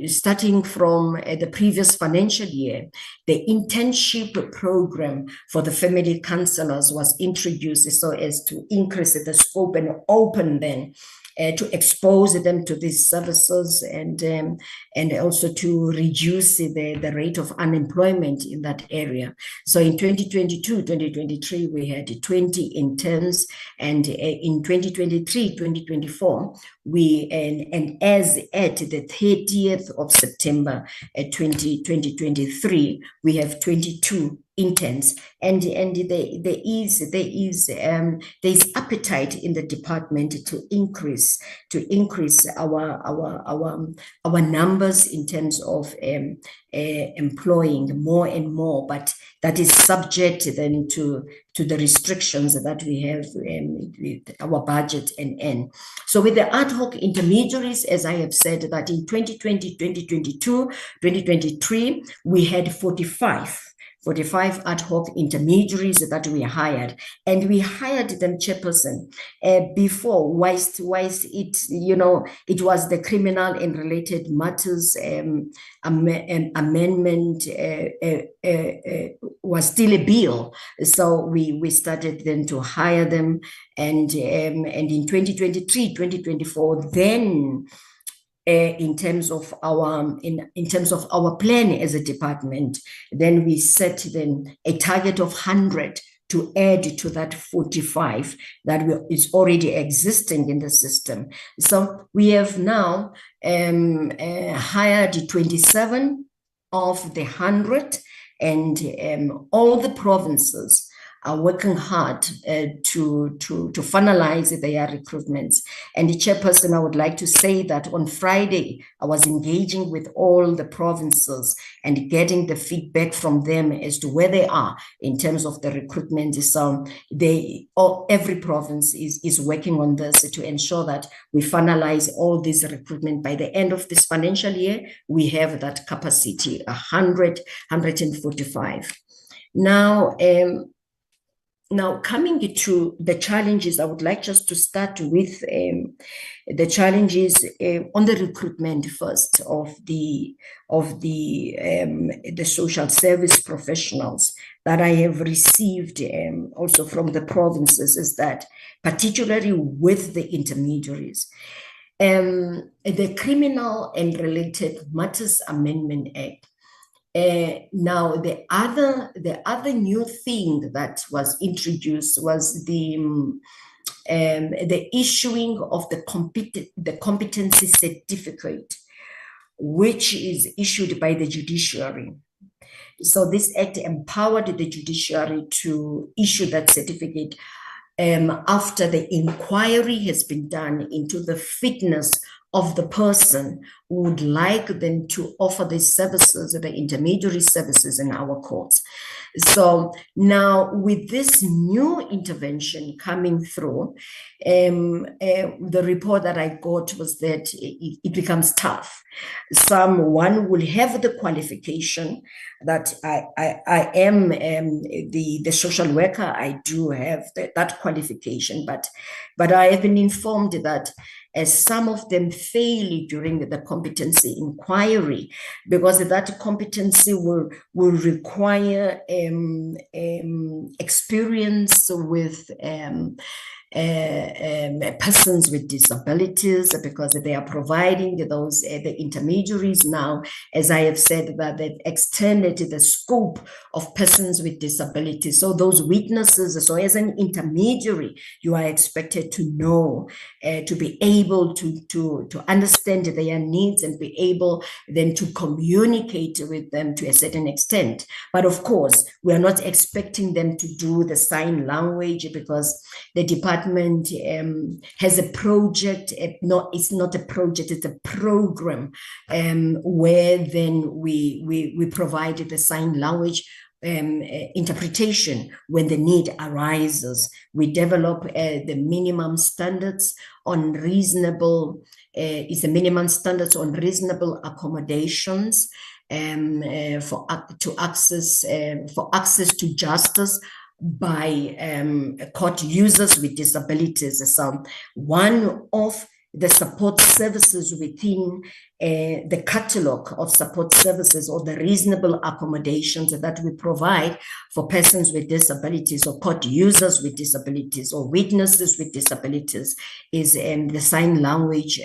starting from the previous financial year, the internship program for the family counselors was introduced so as to increase the scope and open then to expose them to these services and also to reduce the rate of unemployment in that area. So in 2022, 2023, we had 20 interns, and in 2023, 2024, and as at the 30th of September 2023, we have 22 interns, and there is appetite in the department to increase our numbers in terms of employing more and more, but that is subject then to the restrictions that we have with our budget and. So with the ad hoc intermediaries, as I have said, that in 2020, 2022, 2023, we had 45 ad hoc intermediaries that we hired, and we hired them, Chairperson, before, whilst it, it was the criminal and related matters amendment was still a bill. So we started then to hire them, and in 2023, 2024, then in terms of our plan as a department, then we set then a target of 100 to add to that 45 that is already existing in the system. So we have now hired 27 of the 100, and all the provinces are working hard to finalize their recruitments. And the Chairperson, I would like to say that on Friday, I was engaging with all the provinces and getting the feedback from them as to where they are in terms of the recruitment. So every province is working on this to ensure that we finalize all this recruitment by the end of this financial year. We have that capacity, 145. Now, coming to the challenges, I would like just to start with the challenges on the recruitment first of the social service professionals that I have received also from the provinces, is that particularly with the intermediaries, the Criminal and Related Matters Amendment Act. Now, the other new thing that was introduced was the issuing of the competency certificate, which is issued by the judiciary. So this act empowered the judiciary to issue that certificate after the inquiry has been done into the fitness of the person who would like them to offer these services, the intermediary services in our courts. So now with this new intervention coming through, the report that I got was that it becomes tough. Someone will have the qualification that I am the social worker. I do have that qualification, but I have been informed that as some of them fail during the competency inquiry, because that competency will require experience with persons with disabilities, because they are providing those the intermediaries now, as I have said, that they've extended the scope of persons with disabilities. So those witnesses, so as an intermediary, you are expected to know, to be able to understand their needs and be able then to communicate with them to a certain extent. But of course, we are not expecting them to do the sign language, because the department has a project. It's not a project, it's a program where then we provide the sign language interpretation when the need arises. We develop the minimum standards on reasonable accommodations for access to justice by court users with disabilities. So one of the support services within the catalog of support services, or the reasonable accommodations that we provide for persons with disabilities, or court users with disabilities, or witnesses with disabilities, is the sign language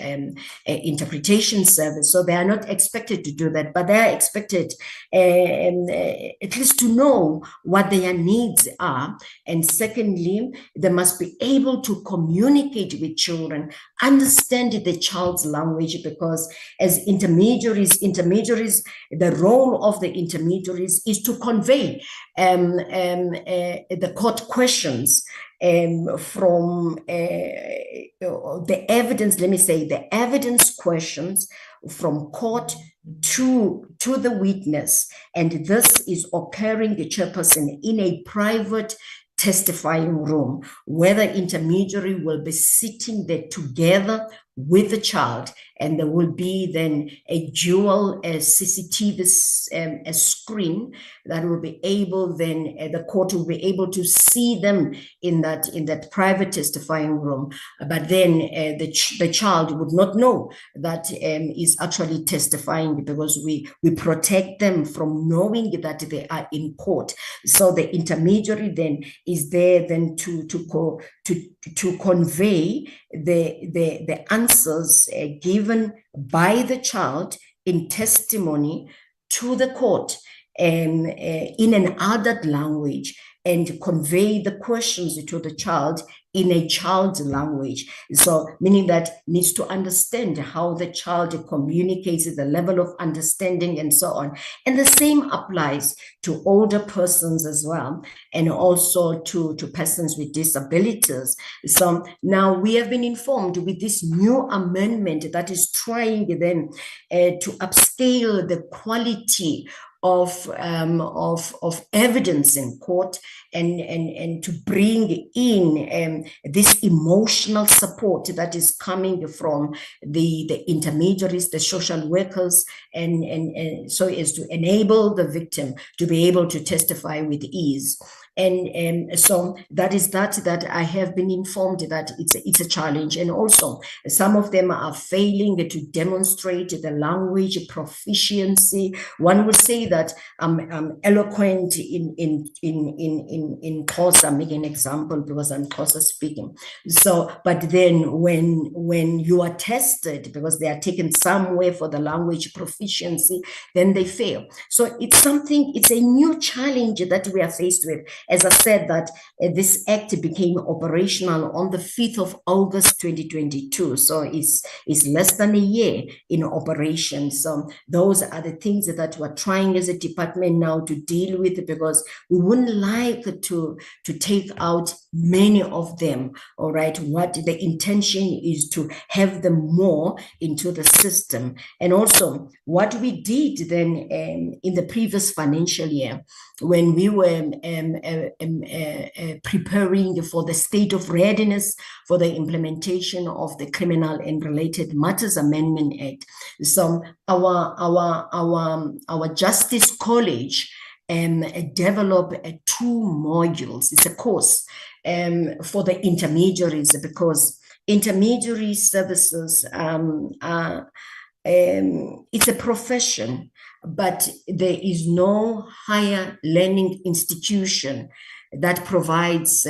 interpretation service. So they are not expected to do that, but they are expected at least to know what their needs are. And secondly, they must be able to communicate with children, understand the child's language, because as intermediaries, the role of the intermediaries is to convey the court questions from the evidence, the evidence questions from court to the witness. And this is occurring, the chairperson, in a private testifying room, where the intermediary will be sitting there together with the child, and there will be then a dual CCTV screen that will be able, then the court will be able to see them in that private testifying room. But then the child would not know that is actually testifying, because we protect them from knowing that they are in court. So the intermediary then is there then to convey the answers given by the child in testimony to the court in an adult language, and convey the questions to the child in a child's language. So meaning that needs to understand how the child communicates, the level of understanding, and so on. And the same applies to older persons as well, and also to persons with disabilities. So now we have been informed with this new amendment that is trying then to upscale the quality of evidence in court, and to bring in this emotional support that is coming from the intermediaries, the social workers, and so as to enable the victim to be able to testify with ease. And so that is that I have been informed that it's a challenge. And also some of them are failing to demonstrate the language proficiency. One would say that I'm eloquent in Xhosa. I'm making an example because I'm Xhosa speaking. So, but then when you are tested, because they are taken somewhere for the language proficiency, then they fail. So it's a new challenge that we are faced with. As I said, that this act became operational on the 5th of August 2022. So it's less than a year in operation. So those are the things that we're trying as a department now to deal with, because we wouldn't like to take out many of them. All right, what the intention is to have them more into the system. And also what we did then in the previous financial year, when we were preparing for the state of readiness for the implementation of the Criminal and Related Matters Amendment Act. So our Justice College develop 2 modules. It's a course for the intermediaries, because intermediary services it's a profession, but there is no higher learning institution that provides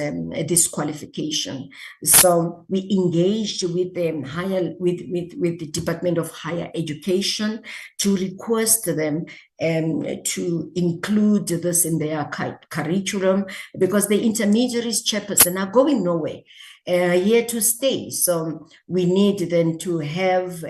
this qualification. So we engaged with with the Department of Higher Education to request them to include this in their curriculum, because the intermediaries chairperson are going nowhere. Here to stay. So we need then to have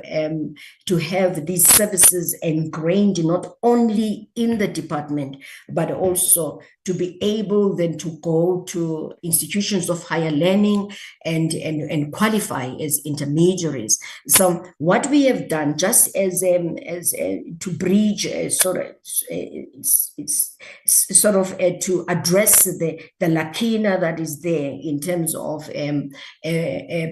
these services ingrained not only in the department, but also to be able then to go to institutions of higher learning and qualify as intermediaries. So what we have done, just as to bridge sort of to address the lacuna that is there in terms of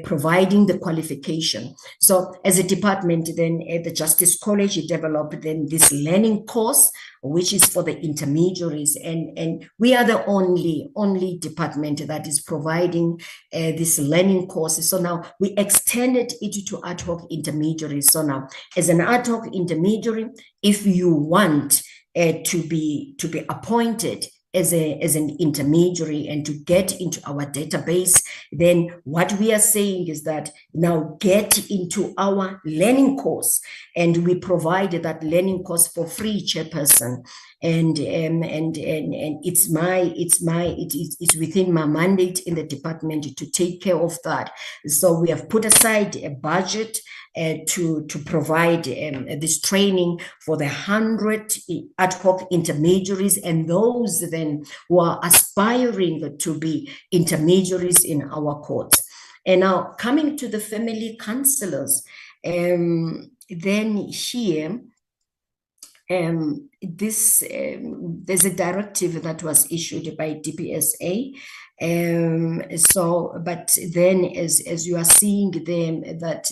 providing the qualification. So as a department, then at the Justice College, you developed then this learning course, which is for the intermediaries. And we are the only department that is providing this learning course. So now we extended it to ad hoc intermediaries. So now as an ad hoc intermediary, if you want to be appointed as an intermediary and to get into our database, then what we are saying is that now get into our learning course, and we provide that learning course for free, Chairperson. And it's within my mandate in the department to take care of that. So we have put aside a budget to provide this training for the 100 ad hoc intermediaries and those then who are aspiring to be intermediaries in our courts. And now coming to the family counselors, then here, there's a directive that was issued by DPSA. But then as you are seeing them, that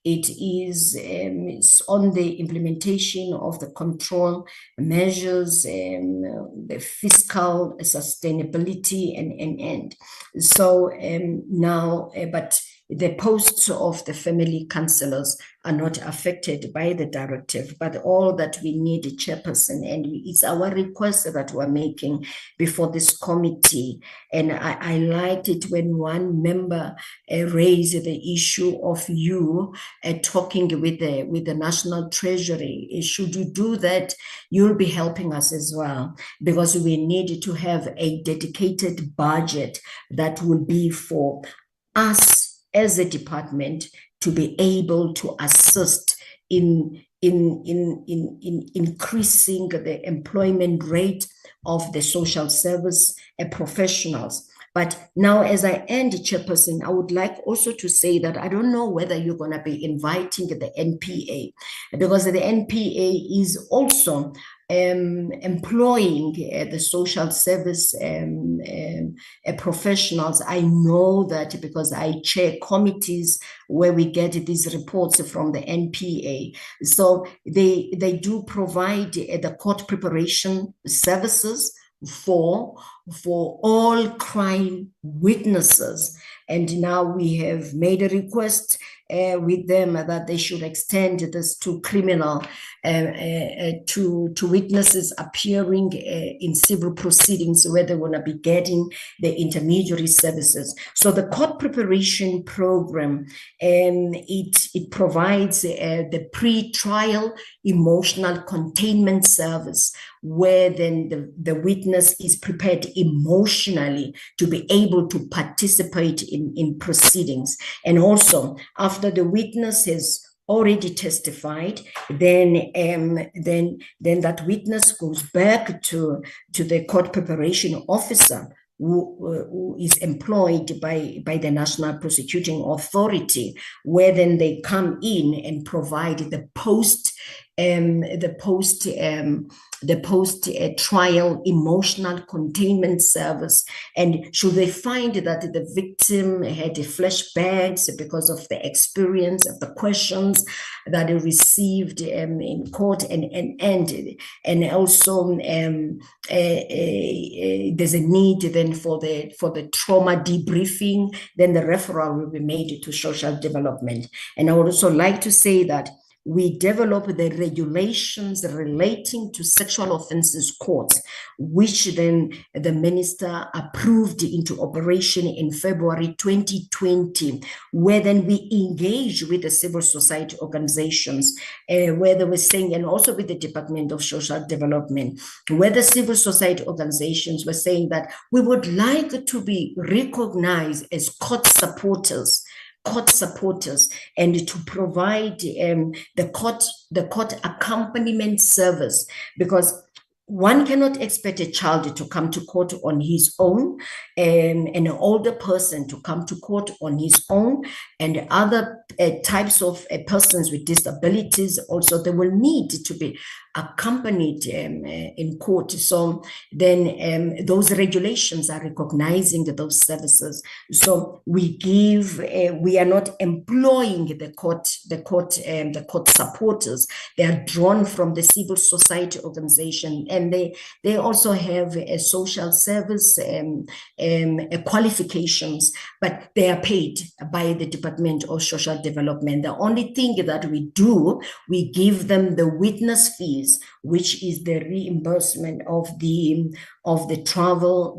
it is it's on the implementation of the control measures, the fiscal sustainability and so now, but the posts of the family counselors are not affected by the directive, but all that we need, Chairperson, and it's our request that we're making before this committee. And I liked it when one member raised the issue of you talking with the National Treasury. Should you do that, you'll be helping us as well, because we need to have a dedicated budget that will be for us as a department to be able to assist in increasing the employment rate of the social service professionals. But now, as I end, Chairperson, I would like also to say that I don't know whether you're going to be inviting the NPA, because the NPA is also employing the social service professionals. I know that because I chair committees where we get these reports from the NPA. So they do provide the court preparation services for all crime witnesses. And now we have made a request with them that they should extend this to criminal, to witnesses appearing in civil proceedings where they want to be getting the intermediary services. So the court preparation program, it provides the pre-trial emotional containment service, where then the witness is prepared emotionally to be able to participate in proceedings. And also, after the witness has already testified, then that witness goes back to the court preparation officer who is employed by the National Prosecuting Authority, where then they come in and provide the post-trial emotional containment service. And should they find that the victim had flashbacks because of the experience of the questions that they received in court, and also there's a need then for the trauma debriefing, then the referral will be made to social development. And I would also like to say that we develop the regulations relating to sexual offences courts, which then the minister approved into operation in February 2020, where then we engage with the civil society organizations, where they were saying, and also with the Department of Social Development, where the civil society organizations were saying that we would like to be recognized as court supporters, and to provide the court accompaniment service, because one cannot expect a child to come to court on his own, and an older person to come to court on his own, and other types of persons with disabilities also, they will need to be accompanied in court. So then those regulations are recognizing those services. So we are not employing the court supporters. They are drawn from the civil society organization, and they also have a social service qualifications, but they are paid by the Department of Social Development. The only thing that we do, we give them the witness fees, which is the reimbursement of the travel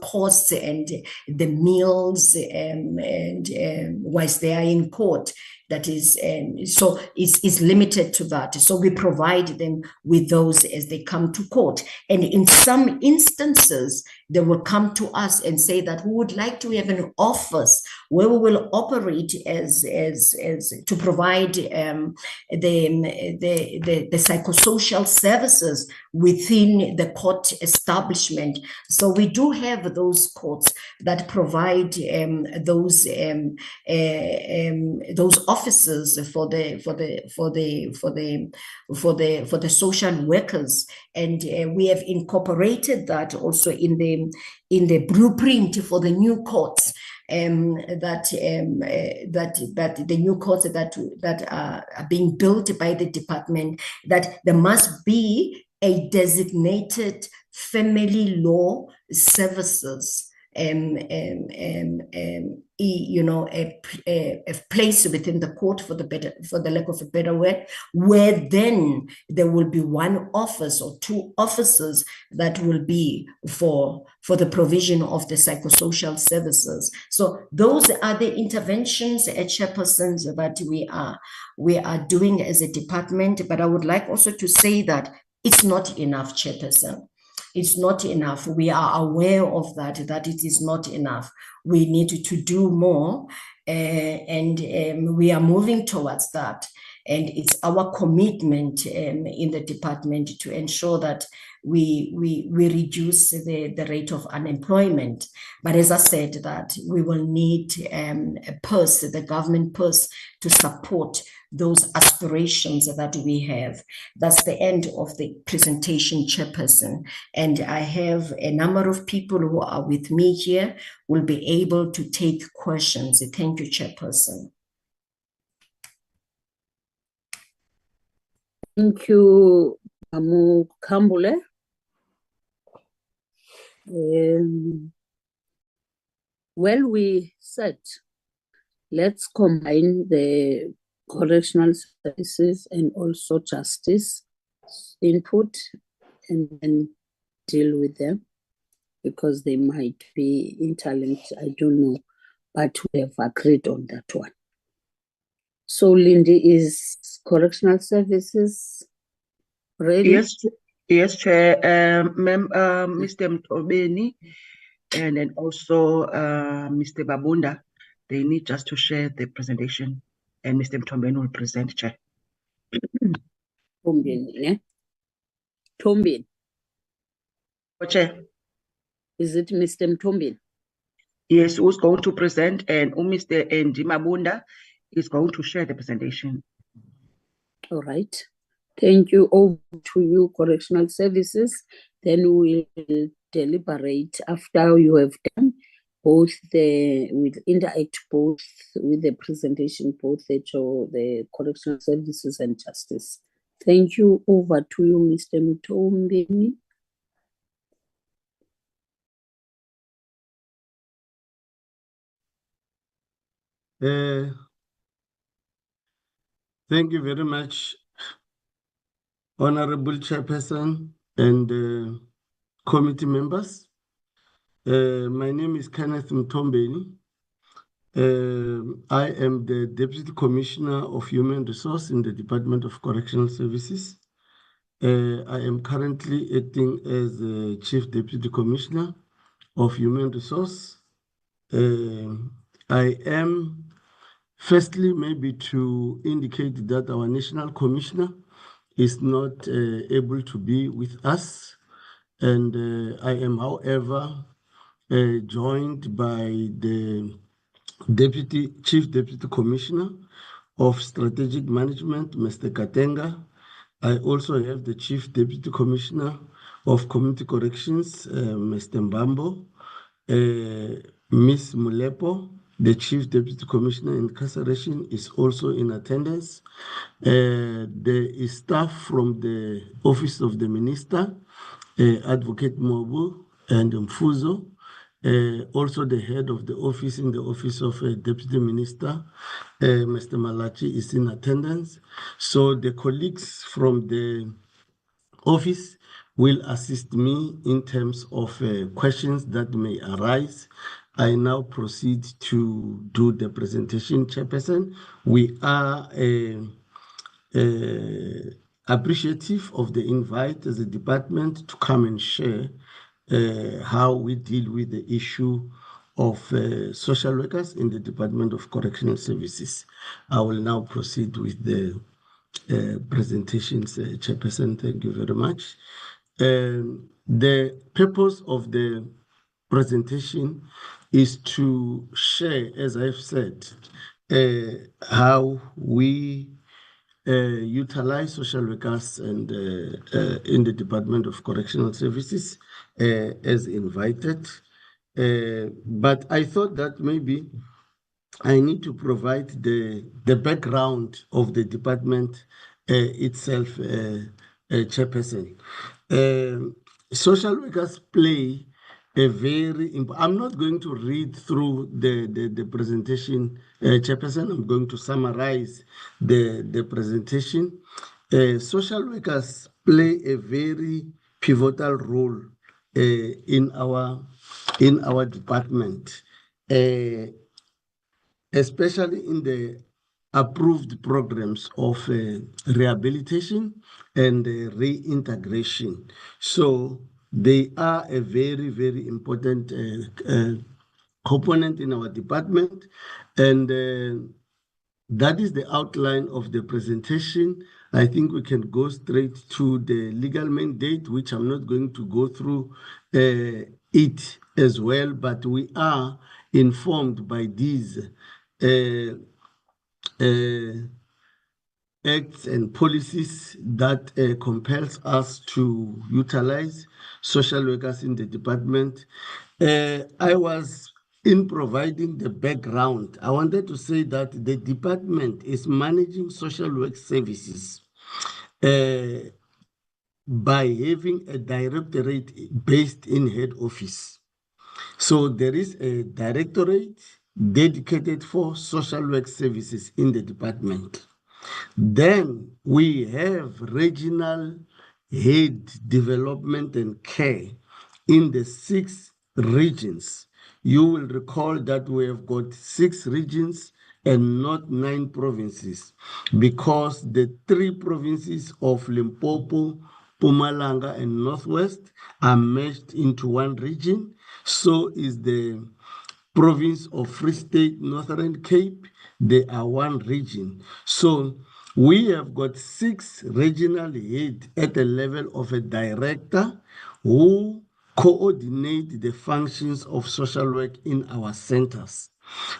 costs and the meals and whilst they are in court. That is, so it's limited to that. So we provide them with those as they come to court. And in some instances, they will come to us and say that we would like to have an office where we will operate as to provide the psychosocial services within the court establishment. So we do have those courts that provide those offices for the social workers, and we have incorporated that also in the blueprint for the new courts. That the new courts that are being built by the department, that there must be a designated family law services, a place within the court, for the lack of a better word, where then there will be one office or two offices that will be for the provision of the psychosocial services. So those are the interventions at Chairpersons that we are doing as a department. But I would like also to say that it's not enough, Chairperson. It's not enough. We are aware of that it is not enough. We need to do more, and we are moving towards that. And it's our commitment in the department to ensure that we reduce the rate of unemployment. But as I said, that we will need a purse, the government purse, to support those aspirations that we have. That's the end of the presentation, Chairperson. And I have a number of people who are with me here will be able to take questions. Thank you, Chairperson. Thank you, Amu Kambule. Well, we said, let's combine the correctional services and also justice input and then deal with them, because they might be interlinked, I don't know, but we have agreed on that one. So Lindy, is correctional services ready? Yes, Chair. Mr. Mtobeni and then also Mr. Babunda, they need just to share the presentation, and Mr. Mtobeni will present, Chair. Tombin. Chair. Is it Mr. Mtombin? Yes, who's going to present, and Mr. Ndi Mabunda is going to share the presentation. All right. Thank you. Over to you, correctional services. Then we will deliberate after you have done both we'll interact both with the presentation, both the correctional services and justice. Thank you. Over to you, Mr. Mtombeni. Thank you very much, Honorable Chairperson and committee members. My name is Kenneth Mtombeni. I am the Deputy Commissioner of Human Resource in the Department of Correctional Services. I am currently acting as the Chief Deputy Commissioner of Human Resource. I am, firstly, maybe to indicate that our National Commissioner is not able to be with us. And I am, however, joined by the Chief Deputy Commissioner, of Strategic Management, Mr. Katenga. I also have the Chief Deputy Commissioner of Community Corrections, Mr. Mbambo, Ms. Mulepo, the Chief Deputy Commissioner in Incarceration, is also in attendance. There is staff from the Office of the Minister, Advocate Mobu and Mfuzo, also the head of the office in the Office of Deputy Minister, Mr. Malachi, is in attendance. So the colleagues from the office will assist me in terms of questions that may arise. I now proceed to do the presentation, Chairperson. We are appreciative of the invite as a department to come and share how we deal with the issue of social workers in the Department of Correctional Services. I will now proceed with the presentations, Chairperson. Thank you very much. The purpose of the presentation is to share, as I've said, how we utilize social workers and in the Department of Correctional Services as invited. But I thought that maybe I need to provide the background of the department itself, Chairperson. Social workers play a very important. I'm not going to read through the presentation, Chairperson. I'm going to summarize the presentation. Social workers play a very pivotal role in our department, especially in the approved programs of rehabilitation and reintegration. So they are a very, very important component in our department. And that is the outline of the presentation. I think we can go straight to the legal mandate, which I'm not going to go through it as well, but we are informed by these acts and policies that compels us to utilize social workers in the department. I was in providing the background. I wanted to say that the department is managing social work services by having a directorate based in head office. So there is a directorate dedicated for social work services in the department. Then we have regional head development and care in the 6 regions. You will recall that we have got 6 regions and not 9 provinces, because the 3 provinces of Limpopo, Mpumalanga, and Northwest are merged into 1 region. So is the province of Free State, Northern Cape. They are 1 region. So we have got 6 regional heads at the level of a director who coordinate the functions of social work in our centers.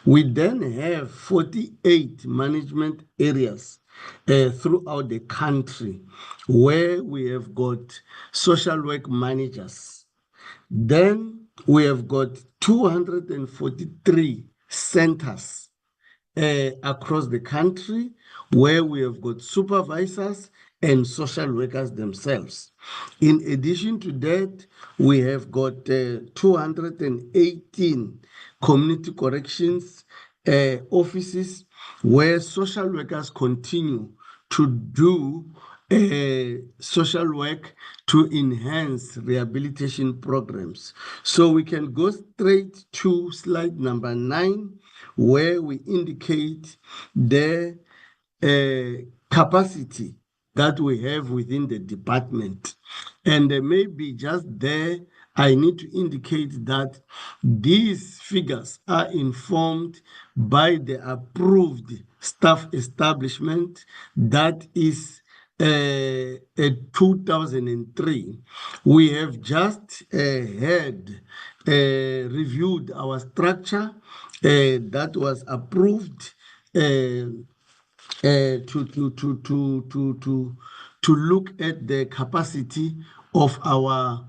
We then have 48 management areas throughout the country where we have got social work managers. Then we have got 243 centers across the country where we have got supervisors and social workers themselves. In addition to that, we have got 218 community corrections offices where social workers continue to do social work to enhance rehabilitation programs. So we can go straight to slide number 9, where we indicate the capacity that we have within the department. And maybe just there, I need to indicate that these figures are informed by the approved staff establishment that is 2003. We have just reviewed our structure that was approved to look at the capacity of our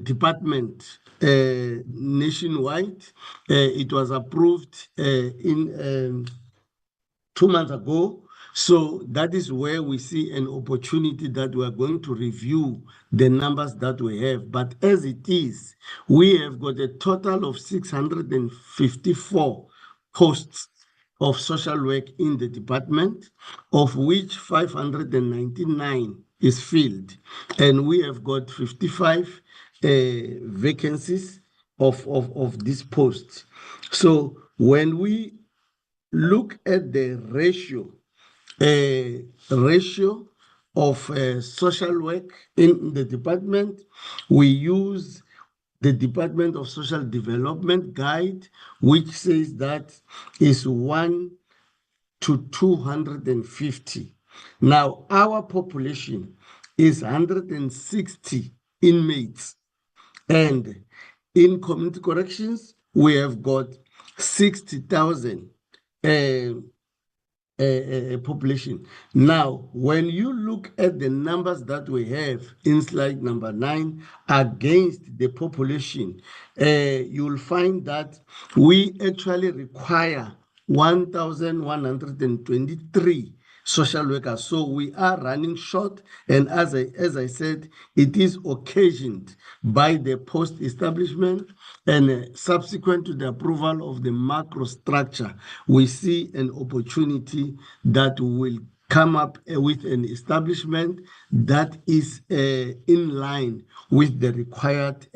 department nationwide. It was approved in 2 months ago. So that is where we see an opportunity that we are going to review the numbers that we have. But as it is, we have got a total of 654 posts of social work in the department, of which 599 is filled. And we have got 55 vacancies of these posts. So when we look at the ratio of social work in the department, we use the Department of Social Development guide, which says that is 1 to 250. Now, our population is 160 inmates, and in community corrections, we have got 60,000 population. Now, when you look at the numbers that we have in slide number 9 against the population, you'll find that we actually require 1,123 social workers. So we are running short, and as I said, it is occasioned by the post establishment, and subsequent to the approval of the macro structure, we see an opportunity that will come up with an establishment that is in line with the required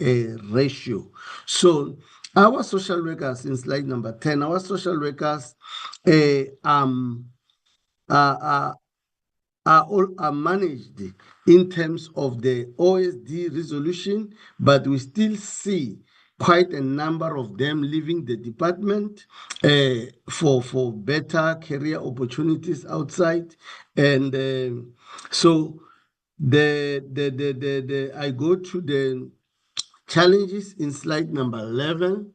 ratio. So our social workers, in slide number 10, our social workers are managed in terms of the OSD resolution, but we still see quite a number of them leaving the department for better career opportunities outside. And so I go to the challenges in slide number 11.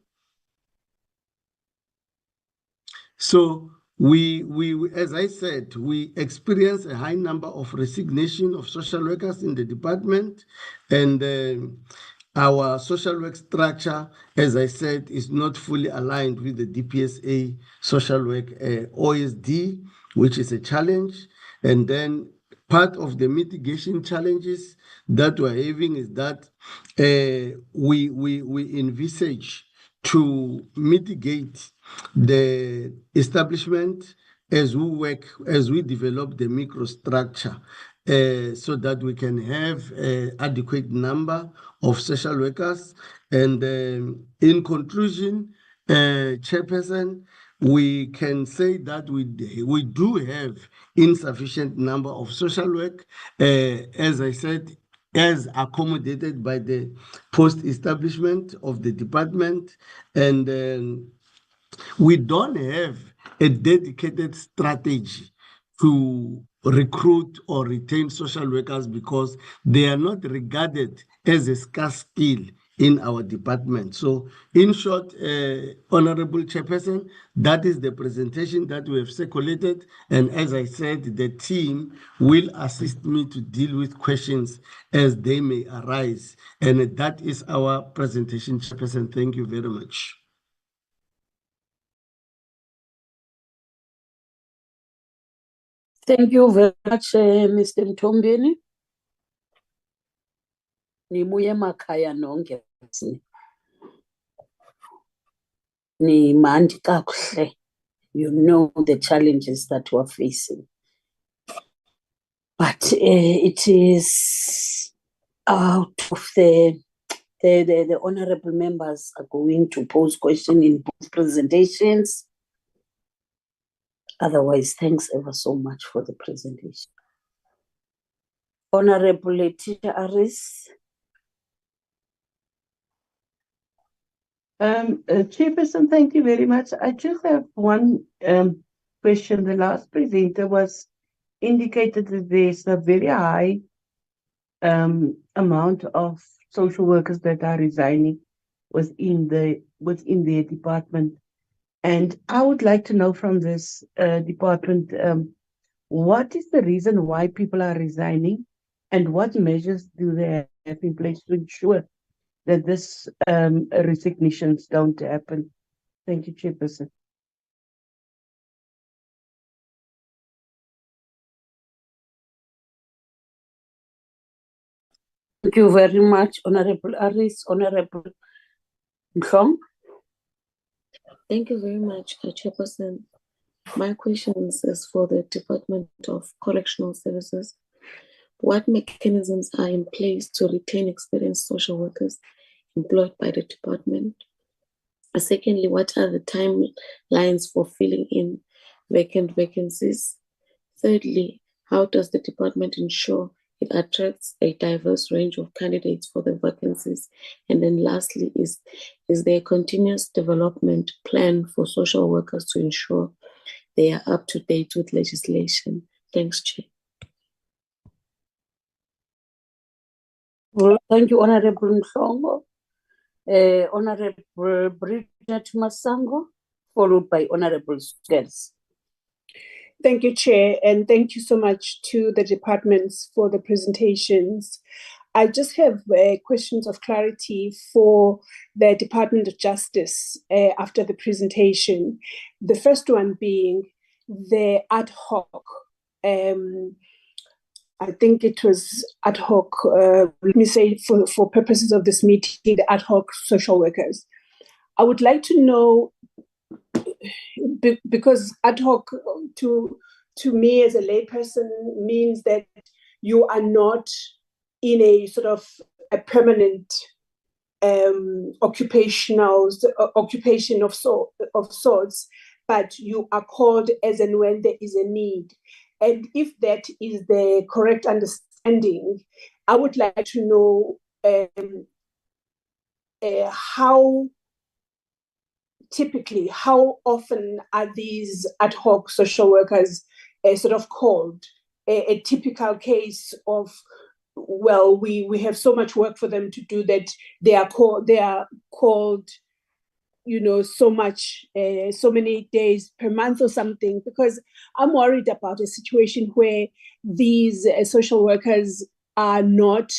So we, as I said, we experience a high number of resignation of social workers in the department, and our social work structure, as I said, is not fully aligned with the DPSA social work OSD, which is a challenge. And then part of the mitigation challenges that we're having is that we envisage to mitigate the establishment as we develop the microstructure, so that we can have adequate number of social workers. And in conclusion, Chairperson, we can say that we do have insufficient number of social work, as I said, as accommodated by the post-establishment of the department. And we don't have a dedicated strategy to recruit or retain social workers because they are not regarded as a scarce skill in our department. So in short, Honorable Chairperson, that is the presentation that we have circulated. And as I said, the team will assist me to deal with questions as they may arise. And that is our presentation, Chairperson. Thank you very much. Thank you very much, Mr. Mtombeni. Nimuye makhaya nonke. Nimandi kakuhle. You know the challenges that we're facing. But it is out of the honorable members are going to pose questions in both presentations. Otherwise, thanks ever so much for the presentation. Honorable Letitia Aris. Chairperson, thank you very much. I just have one question. The last presenter was indicated that there's a very high amount of social workers that are resigning within their department. And I would like to know from this department, What is the reason why people are resigning, and what measures do they have in place to ensure that this resignations don't happen? Thank you, Chairperson. Thank you very much, Honorable Aris. Honorable Mhlong. Thank you very much, Chairperson. My questions is for the Department of Correctional Services. What mechanisms are in place to retain experienced social workers employed by the department? Secondly, what are the timelines for filling in vacant vacancies? Thirdly, how does the department ensure it attracts a diverse range of candidates for the vacancies? And then lastly, is there a continuous development plan for social workers to ensure they are up to date with legislation? Thanks, Chair. Well, thank you, Honorable Mhlongo. Honorable Bridget Masango, followed by Honorable Skels. Thank you, Chair, and thank you so much to the departments for the presentations. I just have questions of clarity for the Department of Justice after the presentation. The first one being the ad hoc. I think it was ad hoc, let me say for purposes of this meeting, the ad hoc social workers. I would like to know, because ad hoc to me as a layperson means that you are not in a sort of a permanent occupation of sorts, but you are called as and when there is a need. And if that is the correct understanding, I would like to know how often are these ad hoc social workers sort of called? A typical case of, well, we have so much work for them to do that they are called, so many days per month or something, because I'm worried about a situation where these social workers are not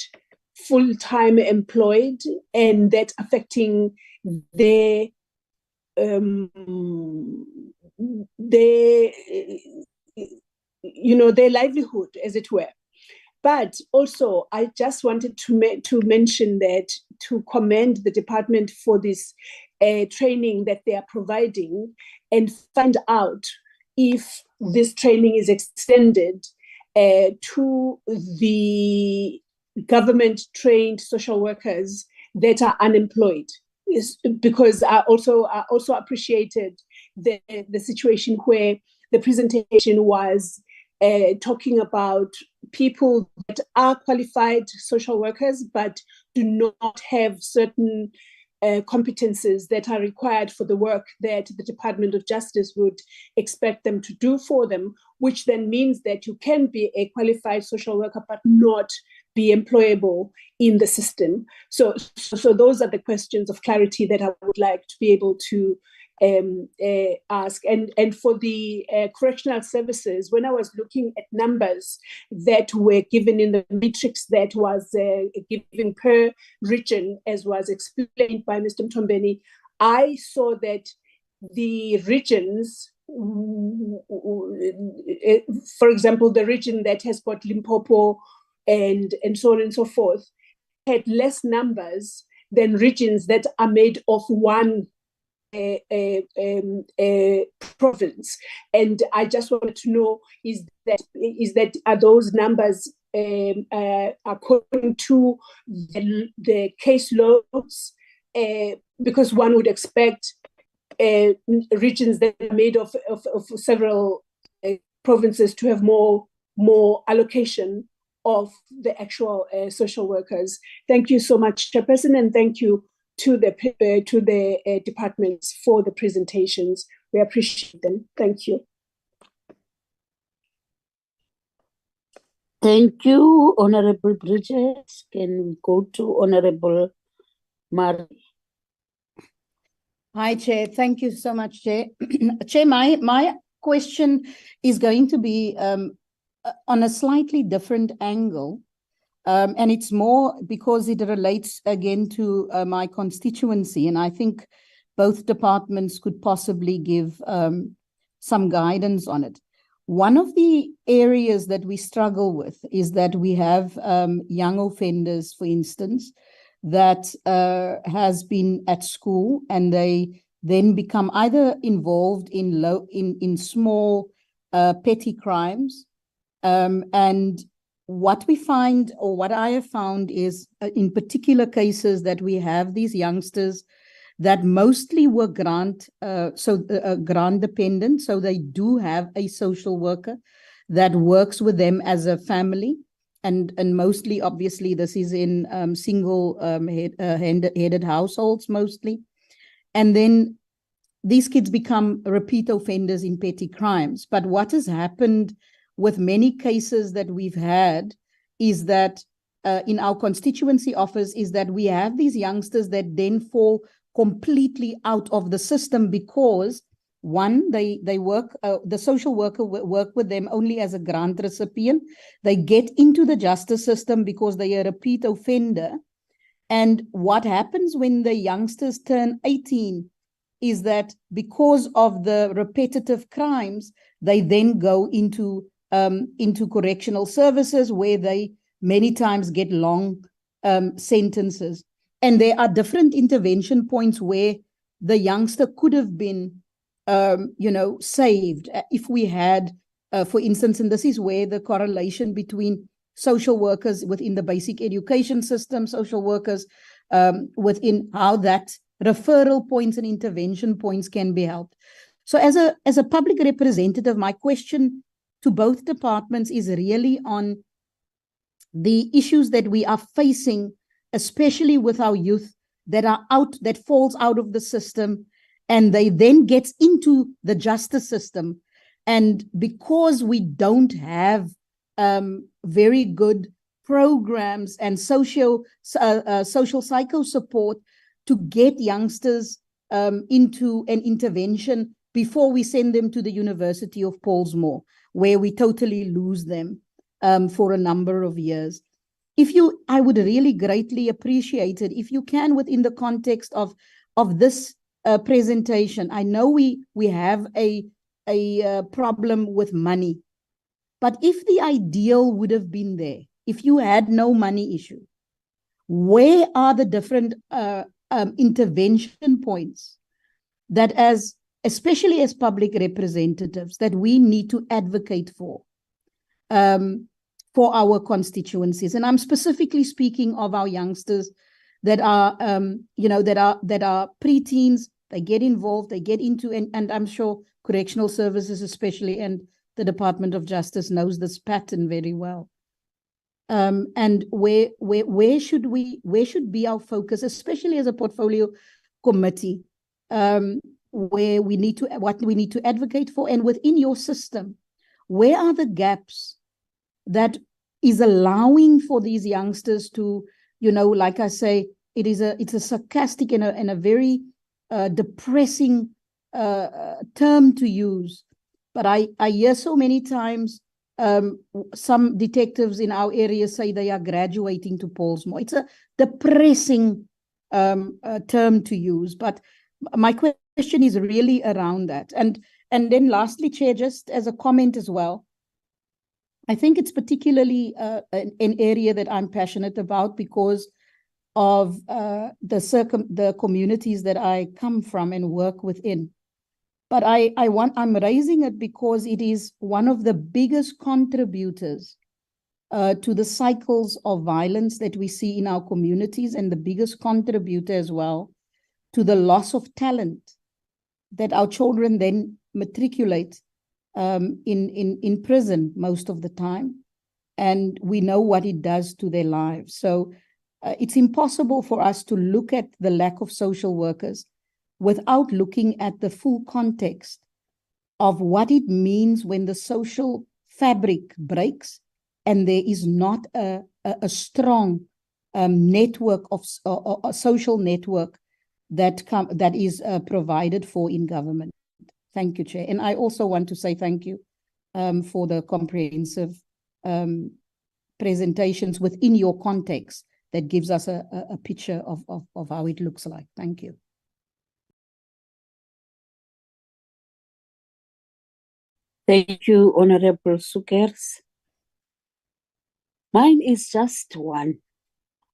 full-time employed, and that affecting their livelihood, as it were. But also, I just wanted to mention that, to commend the department for this training that they are providing, and find out if this training is extended to the government-trained social workers that are unemployed. Because I also appreciated the situation where the presentation was talking about people that are qualified social workers but do not have certain competences that are required for the work that the Department of Justice would expect them to do for them, which then means that you can be a qualified social worker but not be employable in the system. So those are the questions of clarity that I would like to be able to ask. And for the correctional services, when I was looking at numbers that were given in the matrix that was given per region, as was explained by Mr. Mtombeni, I saw that the regions, for example, the region that has got Limpopo and so on and so forth, had less numbers than regions that are made of one province. And I just wanted to know, are those numbers according to the caseloads? Because one would expect regions that are made of several provinces to have more allocation of the actual social workers. Thank you so much, Chairperson, and thank you to the departments for the presentations. We appreciate them. Thank you. Thank you, Honorable Bridget. Can we go to Honorable Mari? Hi, Chair. Thank you so much, Chair. Chair, my question is going to be on a slightly different angle, and it's more because it relates again to my constituency, and I think both departments could possibly give some guidance on it. One of the areas that we struggle with is that we have young offenders, for instance, that has been at school and they then become either involved in small petty crimes. And what we find, or what I have found, is in particular cases that we have these youngsters that mostly were grant dependent, so they do have a social worker that works with them as a family, and mostly, obviously, this is in single headed households mostly, and then these kids become repeat offenders in petty crimes. But what has happened with many cases that we've had is that in our constituency office is that we have these youngsters that then fall completely out of the system because, one, they work, the social worker work with them only as a grant recipient. They get into the justice system because they are a repeat offender. And what happens when the youngsters turn 18 is that because of the repetitive crimes, they then go into correctional services where they many times get long sentences. And there are different intervention points where the youngster could have been, saved if we had, for instance, and this is where the correlation between social workers within the basic education system, social workers within how that referral points and intervention points can be helped. So as a public representative, my question to both departments is really on the issues that we are facing, especially with our youth that falls out of the system and they then gets into the justice system. And because we don't have very good programs and social psycho support to get youngsters into an intervention before we send them to the University of Pollsmoor, where we totally lose them for a number of years. I would really greatly appreciate it if you can, within the context of this presentation. I know we have a problem with money, but if the ideal would have been there, if you had no money issue, where are the different intervention points that, especially as public representatives, that we need to advocate for our constituencies? And I'm specifically speaking of our youngsters that are, that are preteens. They get involved, they get into, and I'm sure correctional services especially, and the Department of Justice knows this pattern very well. And where should be our focus, especially as a portfolio committee, where we need to advocate for, and within your system, where are the gaps that is allowing for these youngsters to, like I say, it's a sarcastic and a very depressing term to use, but I hear so many times some detectives in our area say they are graduating to Pollsmoor. It's a depressing term to use, but my question is really around that. And then lastly, Chair, just as a comment as well, I think it's particularly an area that I'm passionate about because of the communities that I come from and work within. But I'm raising it because it is one of the biggest contributors to the cycles of violence that we see in our communities, and the biggest contributor as well to the loss of talent that our children then matriculate in prison most of the time. And we know what it does to their lives. So it's impossible for us to look at the lack of social workers without looking at the full context of what it means when the social fabric breaks and there is not a strong network of a social network that is provided for in government. Thank you, Chair. And I also want to say thank you for the comprehensive presentations within your context that gives us a picture of how it looks like. Thank you. Thank you, Honorable Sukers. Mine is just one.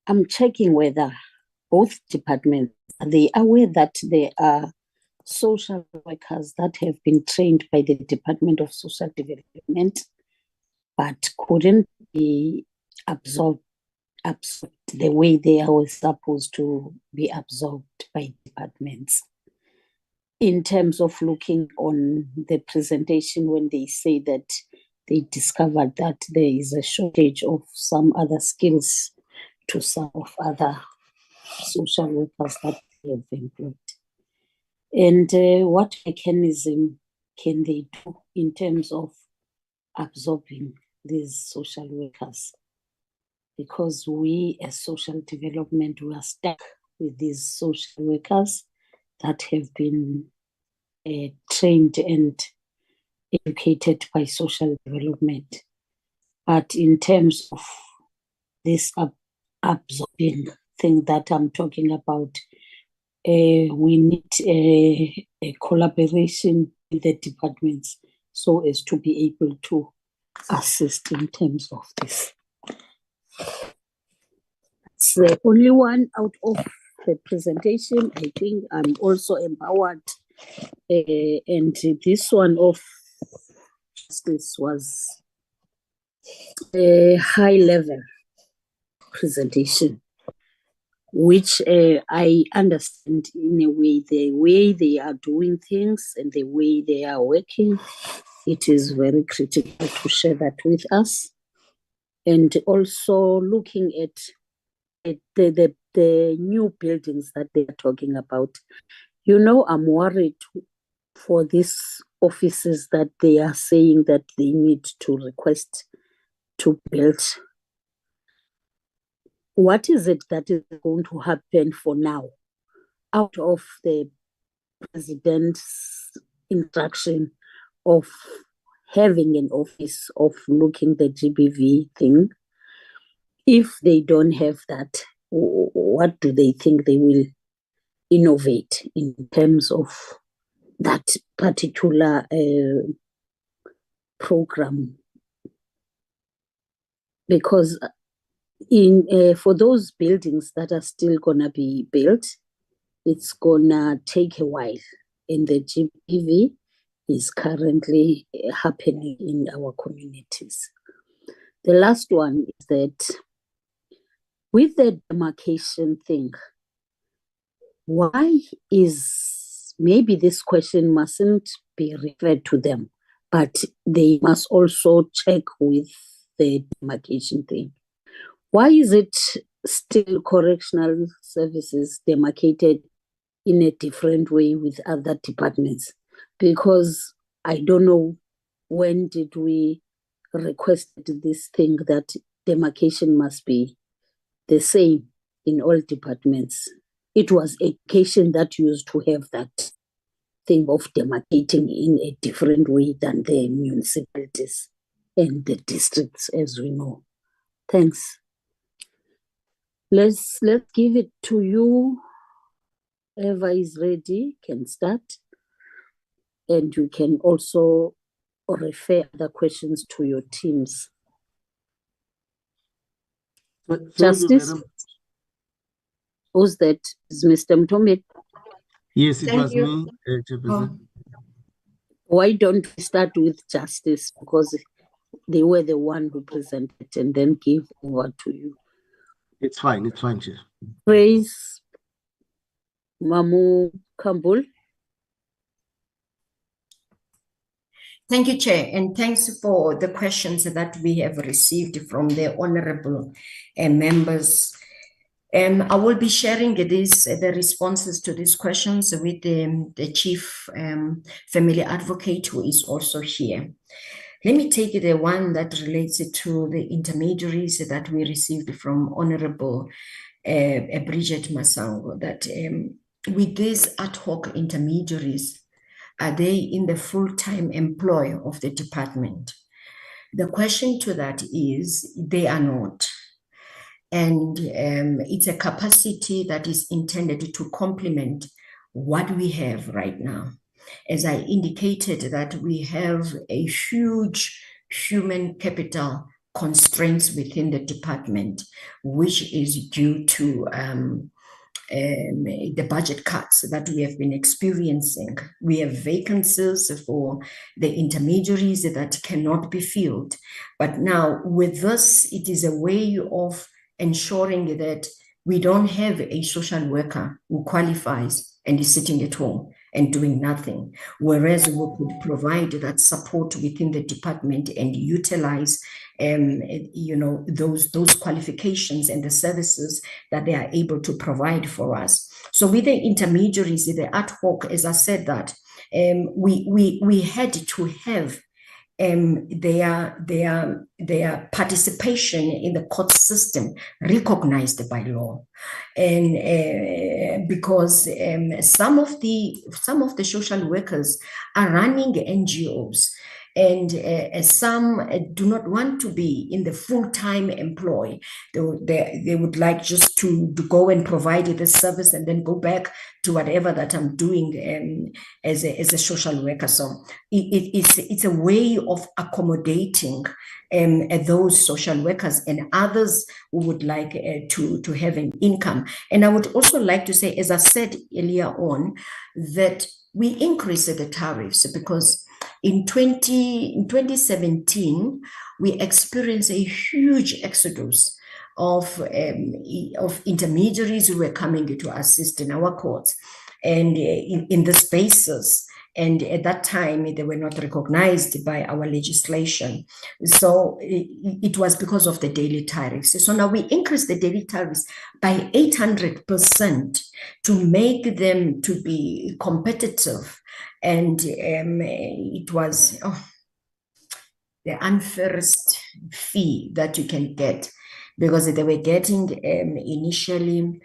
I'm checking whether both departments, are they aware that there are social workers that have been trained by the Department of Social Development, but couldn't be absorbed the way they are supposed to be absorbed by departments. In terms of looking on the presentation, when they say that they discovered that there is a shortage of some other skills to some of other social workers that they have employed. And what mechanism can they do in terms of absorbing these social workers? Because we as social development, we are stuck with these social workers that have been trained and educated by social development. But in terms of this absorbing thing that I'm talking about, we need a collaboration with the departments so as to be able to assist in terms of this. It's the only one out of the presentation. I think I'm also empowered. And this one of justice was a high level presentation, which I understand in a way, the way they are doing things and the way they are working. It is very critical to share that with us. And also looking at the new buildings that they are talking about. You know, I'm worried for these offices that they are saying that they need to request to build. What is it that is going to happen for now out of the president's instruction of having an office of looking the GBV thing? If they don't have that, what do they think they will innovate in terms of that particular program? Because for those buildings that are still gonna be built, it's gonna take a while, and the GBV is currently happening in our communities. The last one is that with the demarcation thing, why is, maybe this question mustn't be referred to them, but they must also check with the demarcation thing. Why is it still correctional services demarcated in a different way with other departments? Because I don't know when did we request this thing that demarcation must be the same in all departments. It was education that used to have that thing of demarcating in a different way than the municipalities and the districts, as we know. Thanks. Let's give it to you. Whoever is ready can start. And you can also refer the questions to your teams. Justice? Who's that? Is Mr. Mtombe? Yes, it was me, Chairperson. Why don't we start with Justice? Because they were the one who presented, and then give over to you. It's fine, Chair. Praise Mamu Kambul. Thank you, Chair, and thanks for the questions that we have received from the honorable members. I will be sharing the responses to these questions with the Chief Family Advocate, who is also here. Let me take the one that relates to the intermediaries that we received from Honorable Bridget Masango, that with these ad hoc intermediaries, are they in the full-time employ of the department? The question to that is they are not. And it's a capacity that is intended to complement what we have right now. As I indicated, that we have a huge human capital constraints within the department, which is due to the budget cuts that we have been experiencing. We have vacancies for the intermediaries that cannot be filled. But now with this, it is a way of ensuring that we don't have a social worker who qualifies and is sitting at home and doing nothing, whereas we could provide that support within the department and utilize those qualifications and the services that they are able to provide for us. So with the intermediaries, the ad hoc, as I said, that we had to have their participation in the court system recognized by law, and because some of the social workers are running NGOs, and some do not want to be in the full-time employ. They would like just to go and provide the service and then go back to whatever that I'm doing as a social worker. So it's a way of accommodating those social workers and others who would like to have an income. And I would also like to say, as I said earlier on, that we increased the tariffs because in 2017, we experienced a huge exodus of intermediaries who were coming to assist in our courts and in the spaces. And at that time, they were not recognized by our legislation. So it was because of the daily tariffs. So now we increased the daily tariffs by 800% to make them to be competitive. And it was the unfairest fee that you can get, because they were getting initially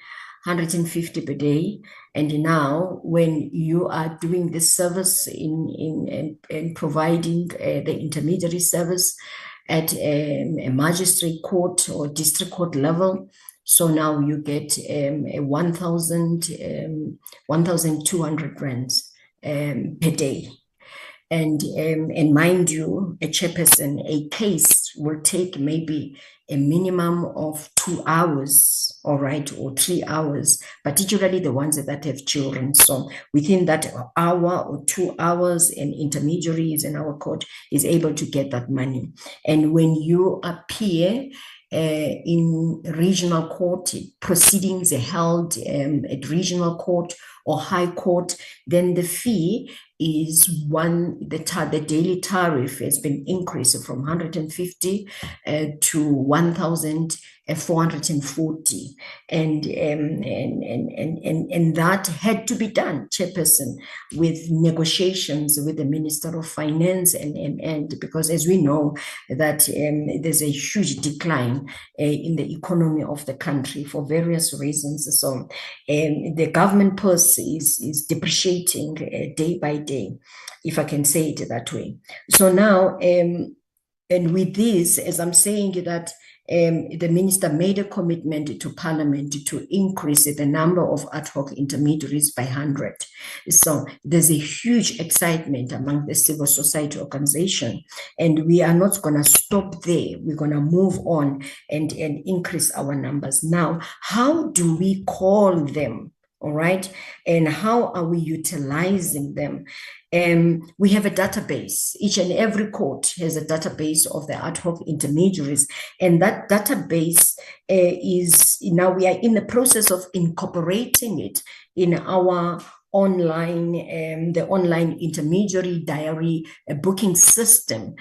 150 per day, and now when you are doing this service in providing the intermediary service at a magistrate court or district court level, so now you get 1,200 rands per day. And mind you, a chairperson, a case will take maybe a minimum of 2 hours, all right, or 3 hours, particularly the ones that have children. So within that hour or 2 hours, an intermediaries in our court is able to get that money. And when you appear in regional court, proceedings are held at regional court or high court, then the fee is the daily tariff has been increased from 150 to 1,440, and that had to be done, chairperson, with negotiations with the Minister of Finance, and because as we know that there's a huge decline in the economy of the country for various reasons. So the government purse is depreciating day by day, if I can say it that way. So now, and with this, as I'm saying that the minister made a commitment to Parliament to increase the number of ad hoc intermediaries by 100. So there's a huge excitement among the civil society organization, and we are not going to stop there. We're going to move on and increase our numbers. Now, how do we call them? All right, and how are we utilizing them? We have a database. Each and every court has a database of the ad hoc intermediaries, and that database is now we are in the process of incorporating it in our online, the online intermediary diary booking system,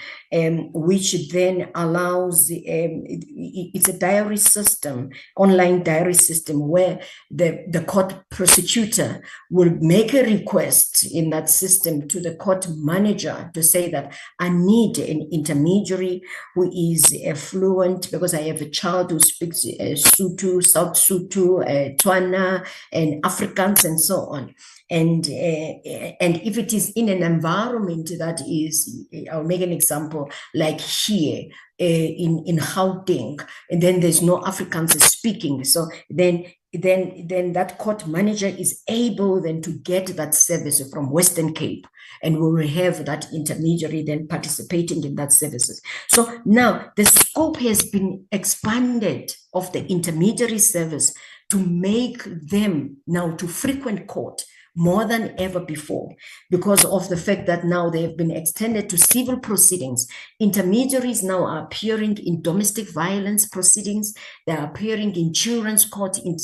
which then allows, it's a diary system, online diary system, where the court prosecutor will make a request in that system to the court manager to say that I need an intermediary who is fluent, because I have a child who speaks Sotho, South Sotho, Tswana, and Afrikaans, and so on. And if it is in an environment that is, I'll make an example, like here in Gauteng, and then there's no Afrikaans speaking. So then that court manager is able then to get that service from Western Cape, and we will have that intermediary then participating in that services. So now the scope has been expanded of the intermediary service to make them now to frequent court more than ever before, because of the fact that now they have been extended to civil proceedings. Intermediaries now are appearing in domestic violence proceedings, they are appearing in children's court in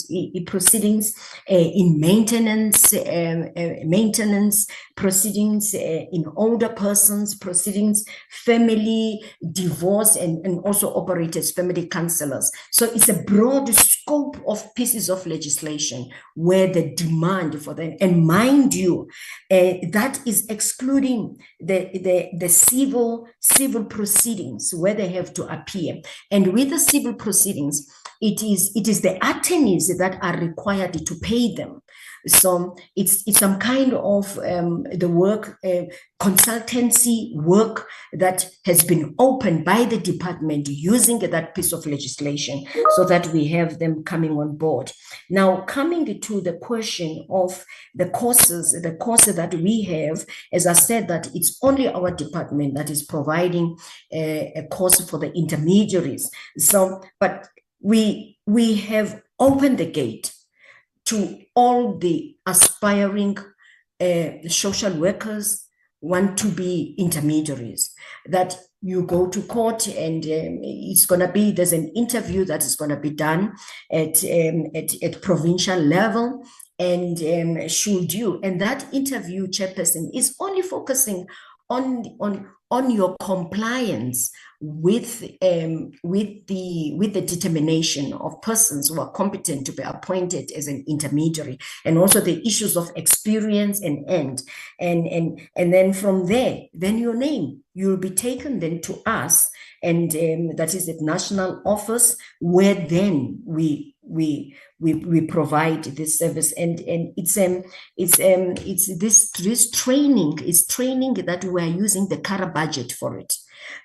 proceedings, in maintenance proceedings, in older persons proceedings, family divorce, and also operate as family counselors. So it's a broad scope of pieces of legislation where the demand for them, and mind you, that is excluding the civil proceedings where they have to appear. And with the civil proceedings, it is the attorneys that are required to pay them. So it's some kind of the work, consultancy work that has been opened by the department using that piece of legislation so that we have them coming on board. Now, coming to the question of the courses that we have, as I said, that it's only our department that is providing a course for the intermediaries. So, but we have opened the gate to all the aspiring social workers want to be intermediaries, that you go to court and there's an interview that is going to be done at provincial level, and and that interview, chairperson, is only focusing on your compliance with the determination of persons who are competent to be appointed as an intermediary, and also the issues of experience and then from there, then your name, you'll be taken then to us, and that is at national office, where then we provide this service, and it's this training is training that we are using the CARA budget for it.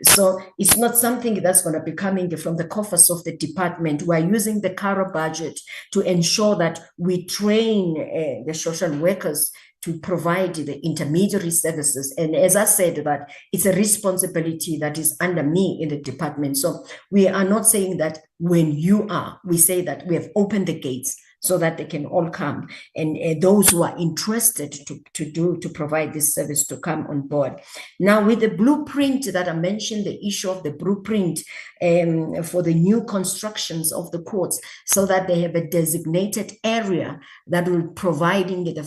So it's not something that's going to be coming from the coffers of the department. We're using the CARA budget to ensure that we train the social workers to provide the intermediary services. And as I said, that it's a responsibility that is under me in the department. So we are not saying that when you are, we say that we have opened the gates so that they can all come, and those who are interested to provide this service to come on board. Now, with the blueprint that I mentioned, the issue of the blueprint for the new constructions of the courts, so that they have a designated area that will providing the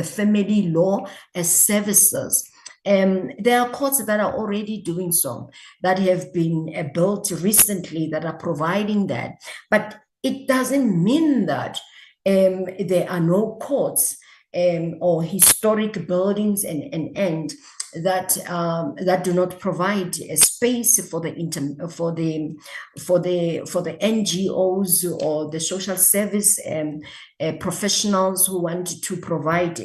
family law as services. There are courts that are already doing so, that have been built recently, that are providing that, but it doesn't mean that there are no courts or historic buildings and that do not provide a space for the NGOs or the social service professionals who want to provide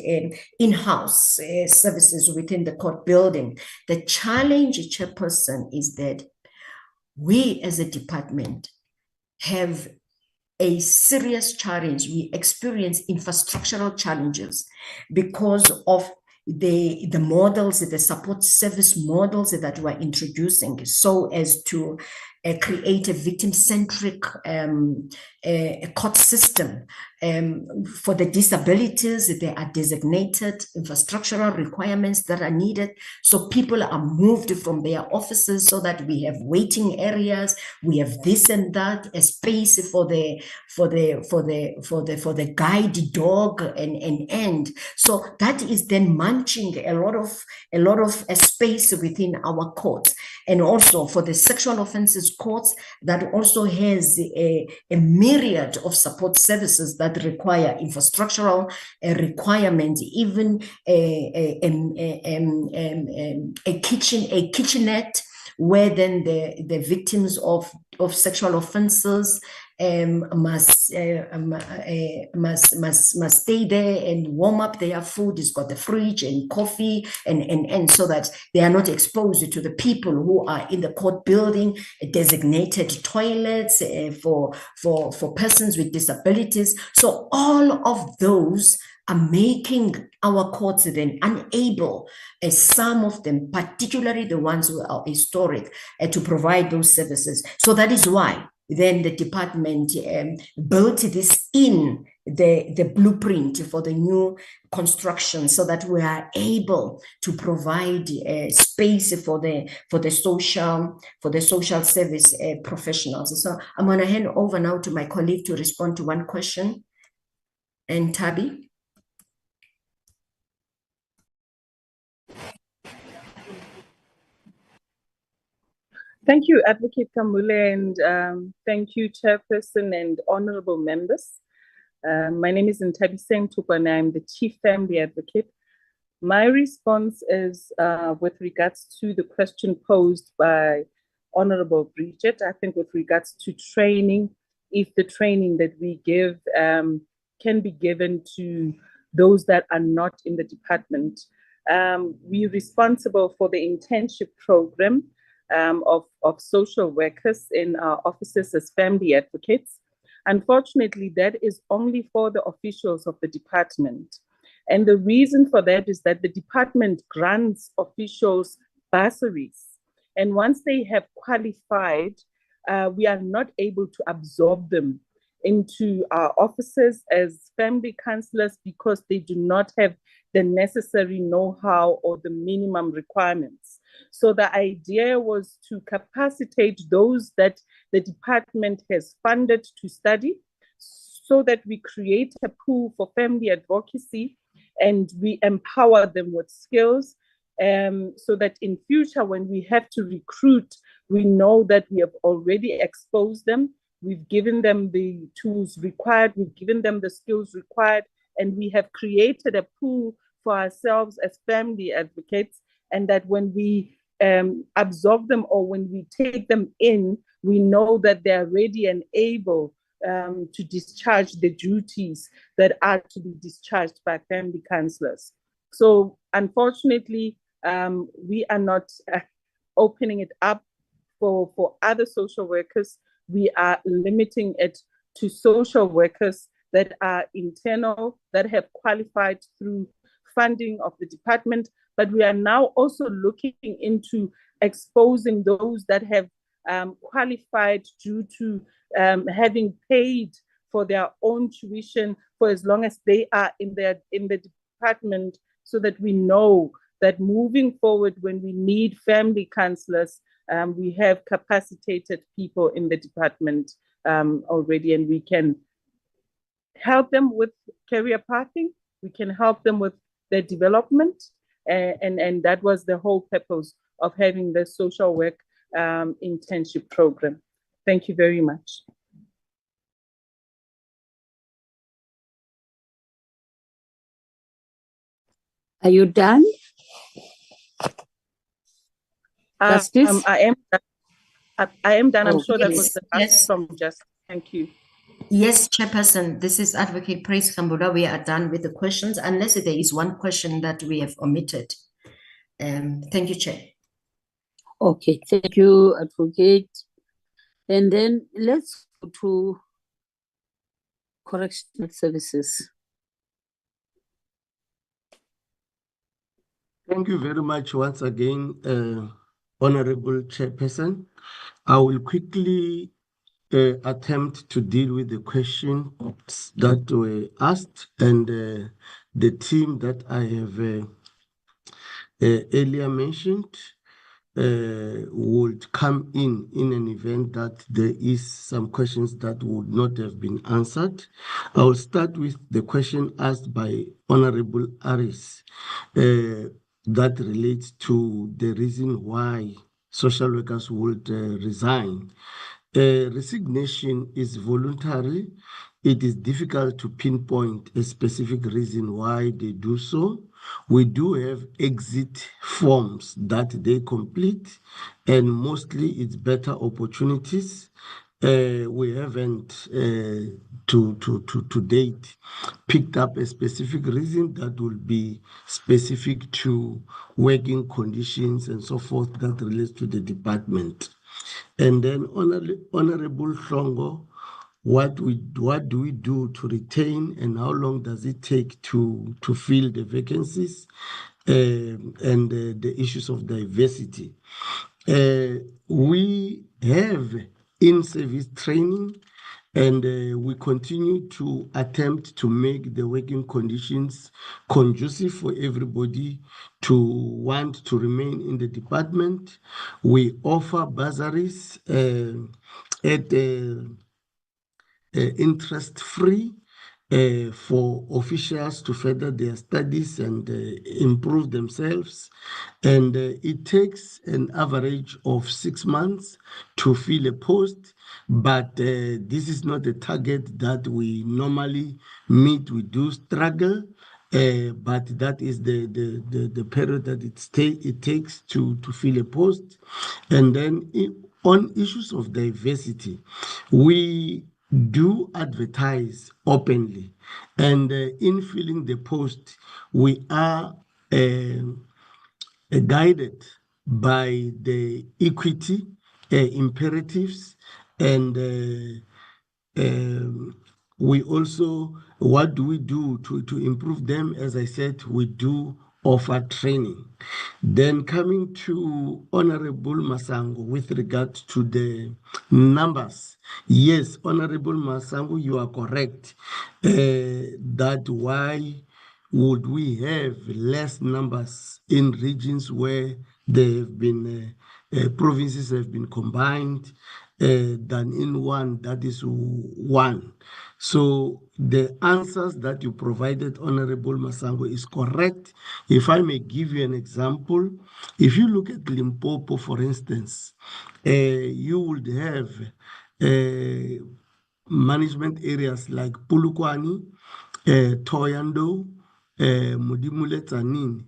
in-house services within the court building. The challenge, chairperson, is that we as a department have a serious challenge. We experience infrastructural challenges because of the models, the support service models that we're introducing, so as to create a victim-centric court system. For the disabilities, there are designated infrastructural requirements that are needed. So people are moved from their offices so that we have waiting areas, we have this and that, a space for the guide dog and so that is then munching a lot of space within our courts. And also for the sexual offenses courts, that also has a myriad of support services that require infrastructural requirements, even a kitchenette, where then the victims of sexual offenses must stay there and warm up their food. It's got the fridge and coffee, and so that they are not exposed to the people who are in the court building, designated toilets for persons with disabilities. So all of those are making our courts then unable, some of them, particularly the ones who are historic, to provide those services. So that is why then the department built this in the blueprint for the new construction, so that we are able to provide space for the social service professionals. So I'm going to hand over now to my colleague to respond to one question. And Tabi. Thank you, Advocate Kambule, and thank you, Chairperson and honorable members. My name is Ntabiseng Tukwana. I'm the Chief Family Advocate. My response is with regards to the question posed by Honorable Bridget. I think with regards to training, if the training that we give can be given to those that are not in the department. We're responsible for the internship program of social workers in our offices as family advocates. Unfortunately, that is only for the officials of the department. And the reason for that is that the department grants officials bursaries. And once they have qualified, we are not able to absorb them into our offices as family counselors because they do not have the necessary know-how or the minimum requirements. So the idea was to capacitate those that the department has funded to study so that we create a pool for family advocacy and we empower them with skills so that in future when we have to recruit, we know that we have already exposed them, we've given them the tools required, we've given them the skills required, and we have created a pool for ourselves as family advocates, and that when we absorb them or when we take them in, we know that they are ready and able to discharge the duties that are to be discharged by family counselors. So unfortunately, we are not opening it up for other social workers. We are limiting it to social workers that are internal, that have qualified through funding of the department, but we are now also looking into exposing those that have qualified due to having paid for their own tuition for as long as they are in the department, so that we know that moving forward when we need family counselors, we have capacitated people in the department already, and we can help them with career pathing, we can help them with their development, and that was the whole purpose of having the social work internship program. Thank you very much. Are you done? Justice? I am done. I'm sure that yes, was the last from Justice. Thank you. Yes, Chairperson, this is Advocate Praise Kambula. We are done with the questions, unless there is one question that we have omitted. Thank you, Chair. Okay, thank you, Advocate. And then let's go to correctional services. Thank you very much once again, Honorable Chairperson. I will quickly attempt to deal with the questions that were asked, and the team that I have earlier mentioned would come in an event that there is some questions that would not have been answered. I will start with the question asked by Honorable Aris that relates to the reason why social workers would resign. Resignation is voluntary. It is difficult to pinpoint a specific reason why they do so. We do have exit forms that they complete, and mostly it's better opportunities. we haven't to date picked up a specific reason that will be specific to working conditions and so forth that relates to the department. And then Honorable Hlongo, what do we do to retain and how long does it take to fill the vacancies and the issues of diversity? We have in-service training and we continue to attempt to make the working conditions conducive for everybody to want to remain in the department. We offer bursaries at interest-free for officials to further their studies and improve themselves. And it takes an average of 6 months to fill a post, but this is not a target that we normally meet. We do struggle, but that is the period that it takes to fill a post. And then on issues of diversity, we do advertise openly, and in filling the post, we are guided by the equity imperatives, and we also, what do we do to improve them? As I said, we do offer training. Then coming to Honorable Masango with regard to the numbers. Yes, Honorable Masango, you are correct. That why would we have less numbers in regions where there have been provinces have been combined than in one that is one. So the answers that you provided, Honorable Masango, is correct. If I may give you an example, if you look at Limpopo, for instance, you would have management areas like Pulukwani, Toyando, Mudimule Tsanini,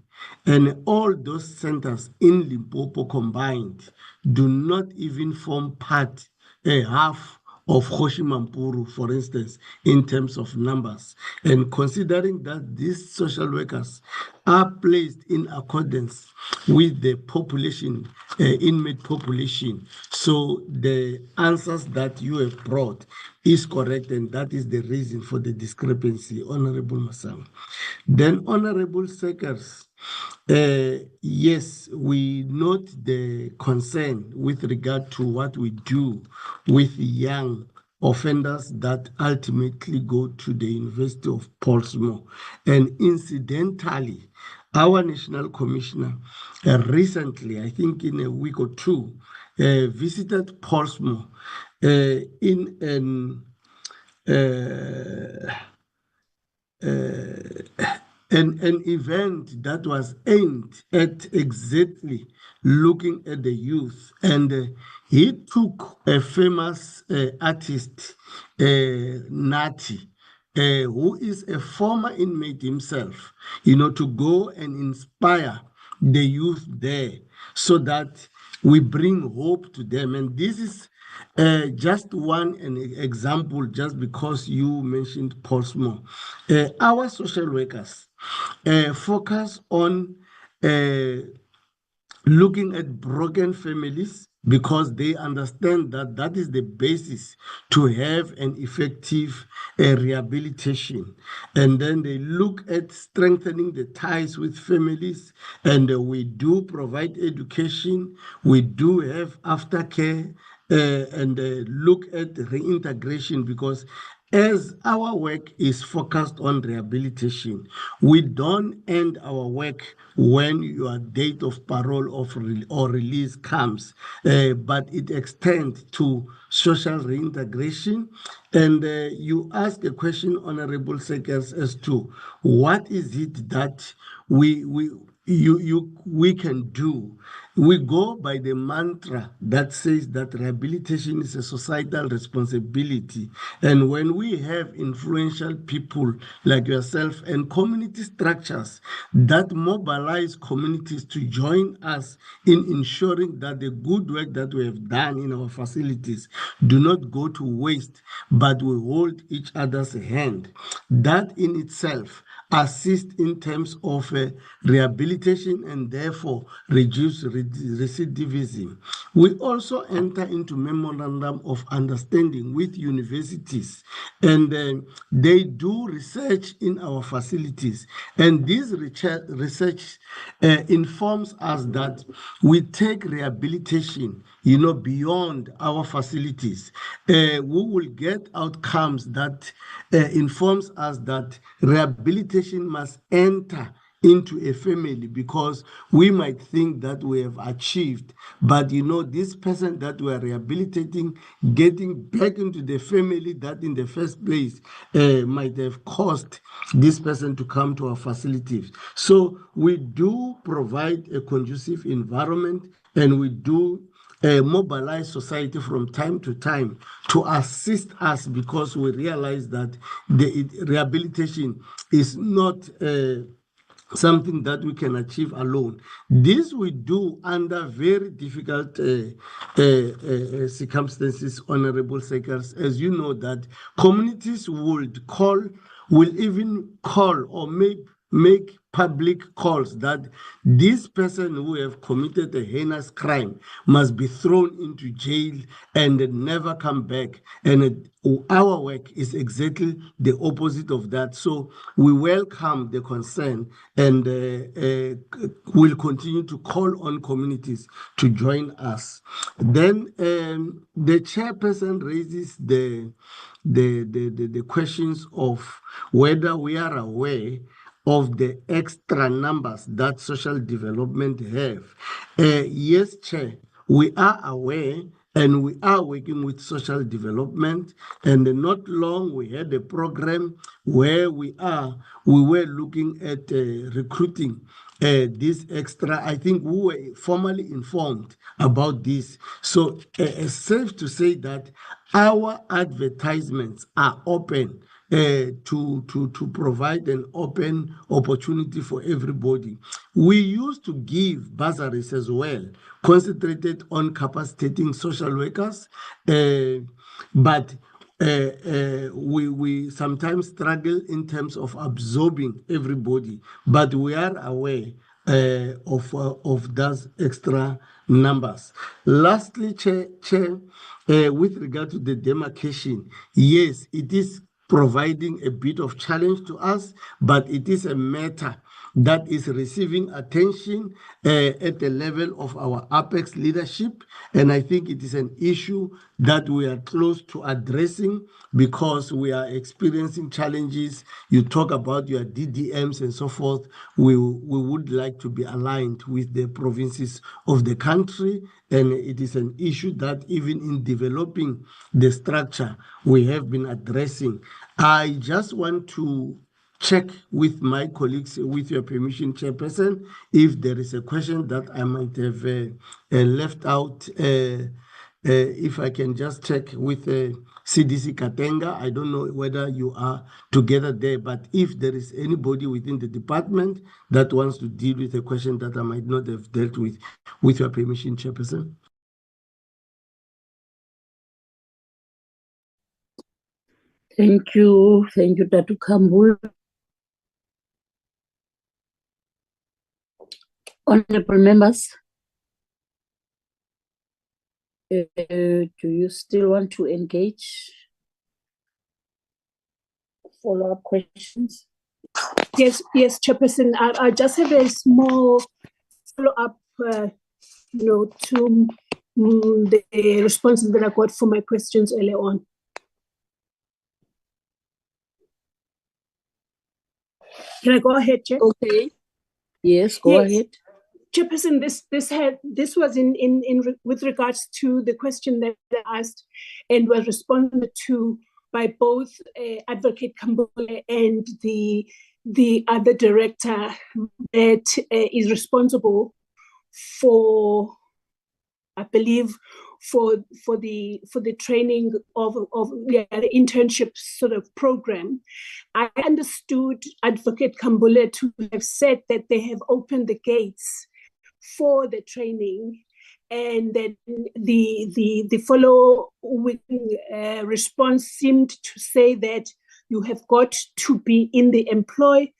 and all those centers in Limpopo combined do not even form part, half of Hoshimampuru, for instance, in terms of numbers. And considering that these social workers are placed in accordance with the population, inmate population, so the answers that you have brought is correct, and that is the reason for the discrepancy, Honorable Masang. Then, Honorable Sekers, yes, we note the concern with regard to what we do with young offenders that ultimately go to the University of Portsmouth. And incidentally, our National Commissioner recently, I think in a week or two, visited Portsmouth in an event that was aimed at exactly looking at the youth. And he took a famous artist, Nati, who is a former inmate himself, to go and inspire the youth there so that we bring hope to them. And this is just an example, just because you mentioned Portsmouth. Our social workers focus on looking at broken families because they understand that that is the basis to have an effective rehabilitation. And then they look at strengthening the ties with families, and we do provide education, we do have aftercare, and look at reintegration, because as our work is focused on rehabilitation, we don't end our work when your date of parole or release comes, but it extends to social reintegration. And you ask a question, Honorable Sekers, as to what is it that we can do. We go by the mantra that says that rehabilitation is a societal responsibility. And when we have influential people like yourself and community structures that mobilize communities to join us in ensuring that the good work that we have done in our facilities do not go to waste, but we hold each other's hand, that in itself assist in terms of rehabilitation and therefore reduce recidivism. We also enter into memorandum of understanding with universities, and they do research in our facilities. And this research informs us that we take rehabilitation, beyond our facilities. We will get outcomes that informs us that rehabilitation must enter into a family, because we might think that we have achieved, but this person that we are rehabilitating, getting back into the family that in the first place might have caused this person to come to our facilities. So we do provide a conducive environment, and we do mobilize society from time to time to assist us, because we realize that the rehabilitation is not something that we can achieve alone. This we do under very difficult circumstances, Honorable Sekers. As you know, that communities will even call or make public calls that this person who have committed a heinous crime must be thrown into jail and never come back. And our work is exactly the opposite of that. So we welcome the concern, and will continue to call on communities to join us. Then the chairperson raises the questions of whether we are aware of the extra numbers that social development have. Yes, Chair, we are aware, and we are working with social development. And not long, we had a program where we were looking at recruiting this extra. I think we were formally informed about this. So it's safe to say that our advertisements are open to provide an open opportunity for everybody. We used to give bursaries as well, concentrated on capacitating social workers, but we sometimes struggle in terms of absorbing everybody, but we are aware of those extra numbers. Lastly, Chair, with regard to the demarcation, yes, it is providing a bit of challenge to us, but it is a matter that is receiving attention at the level of our Apex leadership. And I think it is an issue that we are close to addressing, because we are experiencing challenges. You talk about your DDMs and so forth. We would like to be aligned with the provinces of the country. And it is an issue that even in developing the structure, we have been addressing. I just want to check with my colleagues, with your permission, Chairperson, if there is a question that I might have left out. If I can just check with CDC Katenga. I don't know whether you are together there, but if there is anybody within the department that wants to deal with a question that I might not have dealt with your permission, Chairperson. Thank you, Dr. Kambul. Honorable members, do you still want to engage? Follow-up questions? Yes, Chairperson. I just have a small follow-up, to the responses that I got for my questions earlier on. Can I go ahead, Chair? Okay. Yes, go ahead. Chairperson, this was in with regards to the question that I asked, and was responded to by both Advocate Kambule and the other director, that is responsible for, I believe, for the training of the internship sort of program. I understood Advocate Kambule to have said that they have opened the gates for the training, and then the following response seemed to say that you have got to be in the employ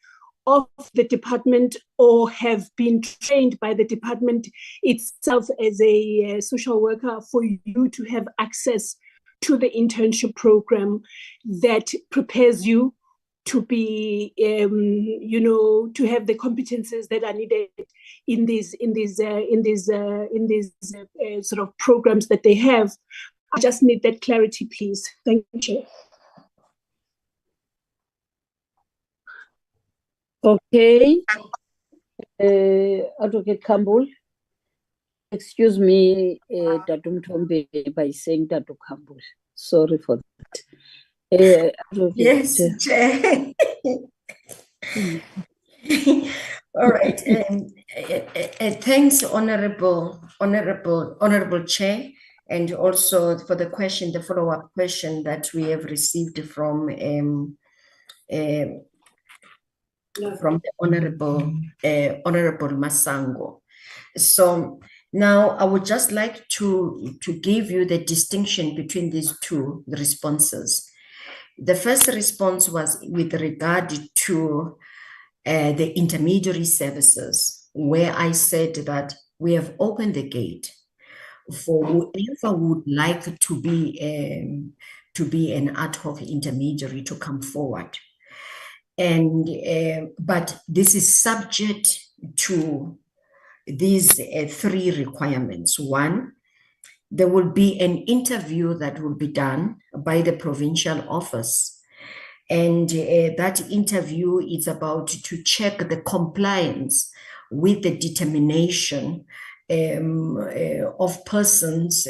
of the department or have been trained by the department itself as a social worker for you to have access to the internship program that prepares you to be, to have the competences that are needed in these sort of programs that they have. I just need that clarity, please. Thank you. Okay. Advocate Campbell, excuse me, Datum Tombe, by saying Datu Campbell. Sorry for that. Yes, Chair. All right. Thanks, Honorable Chair, and also for the question, the follow-up question that we have received from the Honorable Masango. So now I would just like to give you the distinction between these two responses. The first response was with regard to the intermediary services, where I said that we have opened the gate for whoever would like to be an ad hoc intermediary to come forward. And but this is subject to these three requirements. One, there will be an interview that will be done by the provincial office. And that interview is about to check the compliance with the determination of persons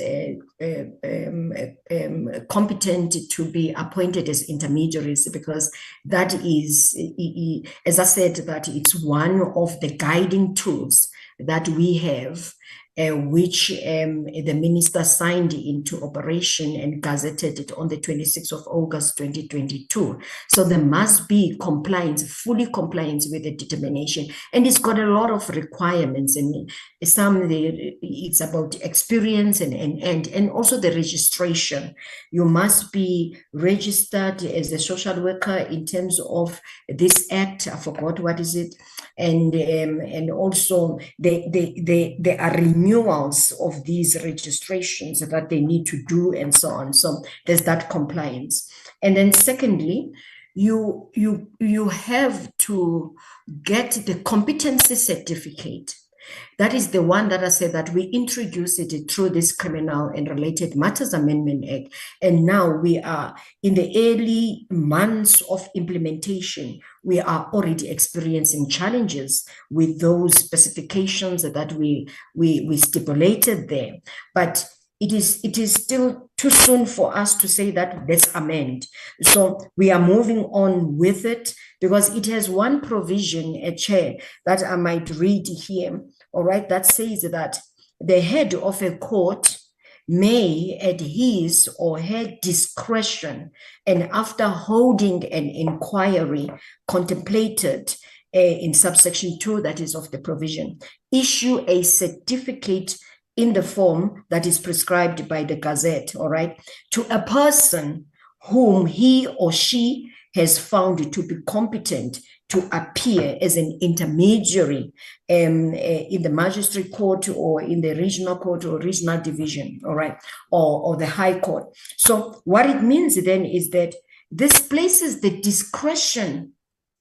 competent to be appointed as intermediaries, because that is, as I said, that it's one of the guiding tools that we have, which the minister signed into operation and gazetted it on the 26th of August 2022. So there must be compliance, fully compliance with the determination, and it's got a lot of requirements, and some it's about experience and also the registration. You must be registered as a social worker in terms of this act. I forgot what is it. And also there are renewals of these registrations that they need to do and so on. So there's that compliance. And then secondly, you have to get the competency certificate. That is the one that I said that we introduced it through this Criminal and Related Matters Amendment Act. And now we are in the early months of implementation. We are already experiencing challenges with those specifications that we stipulated there. But it is still too soon for us to say that let's amend. So we are moving on with it because it has one provision, a chair, that I might read here, all right, that says that the head of a court may, at his or her discretion, and after holding an inquiry contemplated in subsection 2, that is of the provision, issue a certificate in the form that is prescribed by the Gazette, all right, to a person whom he or she has found to be competent to appear as an intermediary in the magistrate court or in the regional court or regional division, all right, or the high court. So what it means then is that this places the discretion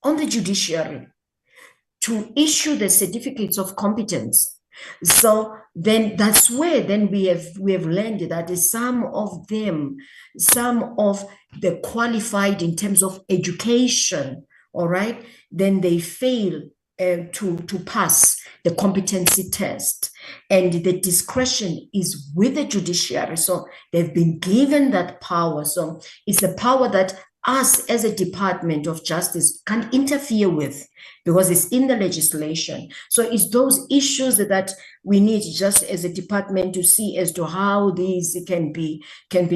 on the judiciary to issue the certificates of competence. So then that's where then we have learned that some of them, some of the qualified in terms of education, all right, then they fail to pass the competency test, and the discretion is with the judiciary. So they've been given that power. So it's a power that us as a Department of Justice can't interfere with, because it's in the legislation. So it's those issues that we need just as a department to see as to how these can be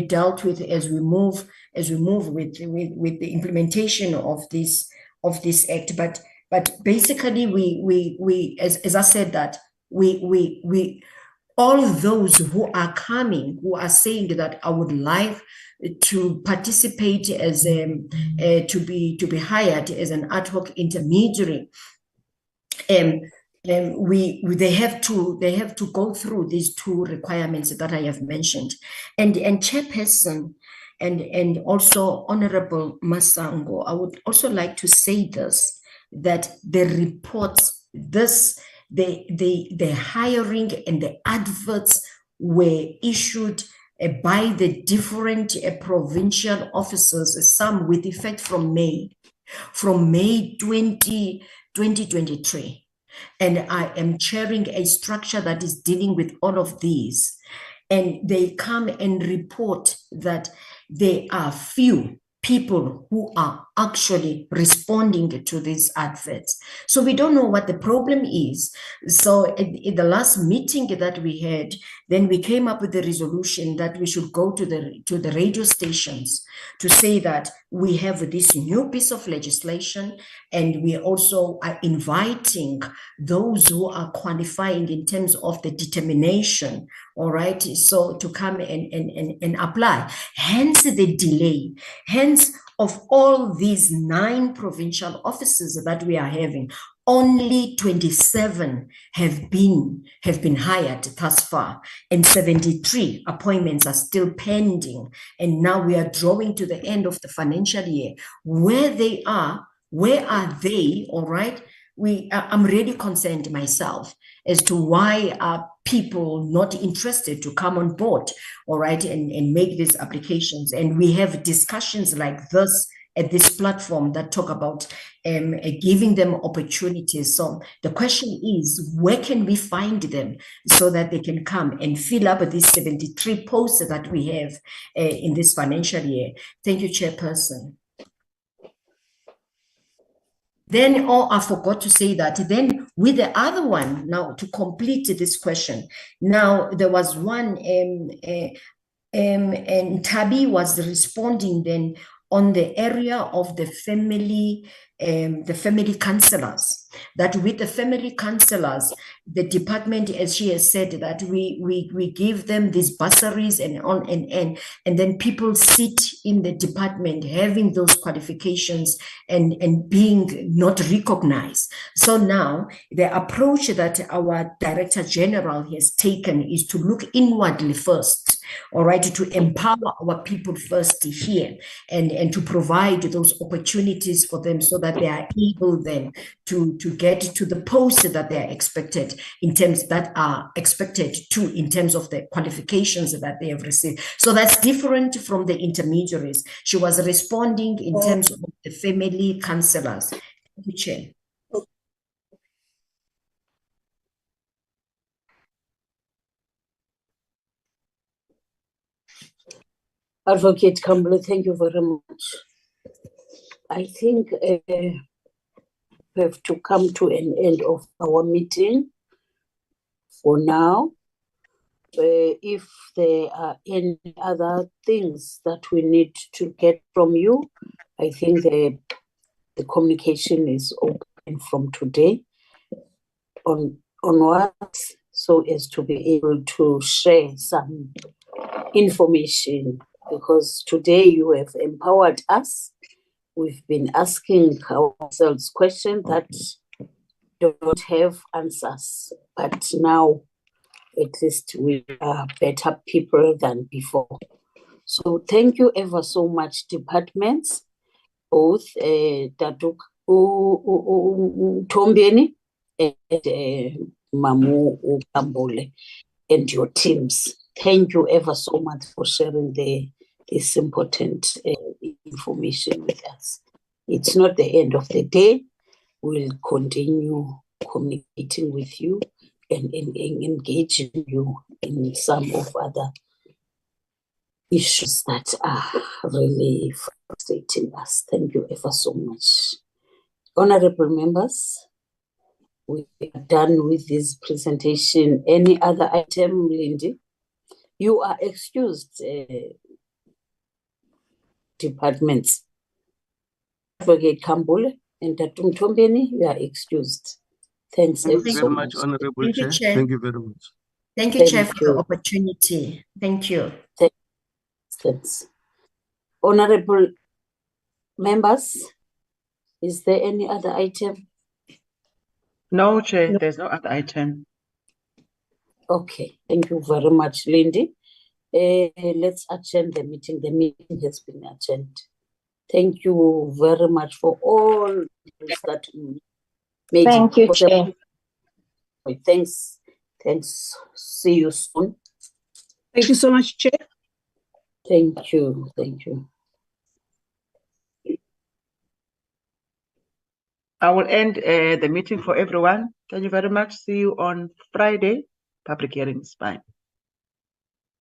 dealt with as we move with the implementation of this act. But basically we as I said, that we all those who are coming, who are saying that I would like to participate as to be hired as an ad hoc intermediary, they have to go through these two requirements that I have mentioned. And Chairperson and also Honorable Masango, I would also like to say this, that the reports, the hiring and the adverts were issued by the different provincial officers, some with effect from May 2023. And I am chairing a structure that is dealing with all of these. And they come and report that there are few people who are actually responding to these adverts. So we don't know what the problem is. So in the last meeting that we had, then we came up with the resolution that we should go to the radio stations to say that we have this new piece of legislation, and we also are inviting those who are qualifying in terms of the determination, all right, so to come and apply. Hence the delay. Hence, of all these 9 provincial offices that we are having, only 27 have been hired thus far, and 73 appointments are still pending. And now we are drawing to the end of the financial year. Where are they? All right. I'm really concerned myself as to why are people not interested to come on board, all right, and make these applications. And we have discussions like this at this platform that talk about giving them opportunities. So the question is, where can we find them so that they can come and fill up these 73 posts that we have in this financial year? Thank you, Chairperson. Then, I forgot to say that, then with the other one, now to complete this question, now there was one, and Tabi was responding then on the area of the family counselors, that with the family counselors, the department, as she has said, that we give them these bursaries and then people sit in the department having those qualifications and being not recognized. So now the approach that our Director General has taken is to look inwardly first, all right, to empower our people first here and to provide those opportunities for them so that they are able then to get to the posts that they are expected in terms of the qualifications that they have received. So that's different from the intermediaries. She was responding in terms of the family counselors. Thank you, Chair. Advocate Campbell, thank you very much. I think we have to come to an end of our meeting for now. If there are any other things that we need to get from you, I think the communication is open from today onwards, so as to be able to share some information, because today you have empowered us. We've been asking ourselves questions that do not have answers, but now at least we are better people than before. So thank you ever so much, departments, both Daduk Tombeni and Mamu Ukambole and your teams. Thank you ever so much for sharing this important information with us. It's not the end of the day. We'll continue communicating with you and engaging you in some of other issues that are really frustrating. frustrating us. Thank you ever so much. Honorable members, we are done with this presentation. Any other item, Lindy? You are excused, departments. Advocate Kambule and Tatum Tombeni, you are excused. Thanks Thank ever you so very much. much, Honorable Thank you, Chair. Chair. Thank you very much. Thank you, Thank Chair, for the you. opportunity. Thank you. Thanks. Honorable members, is there any other item? No, Chair, there's no other item. Okay, thank you very much, Lindy. Let's adjourn the meeting. The meeting has been adjourned. Thank you very much for all that made Thank it you, possible. Chair. Thanks. Thanks. See you soon. Thank you so much, Chair. Thank you. Thank you. I will end the meeting for everyone. Thank you very much. See you on Friday. Public hearings. Bye.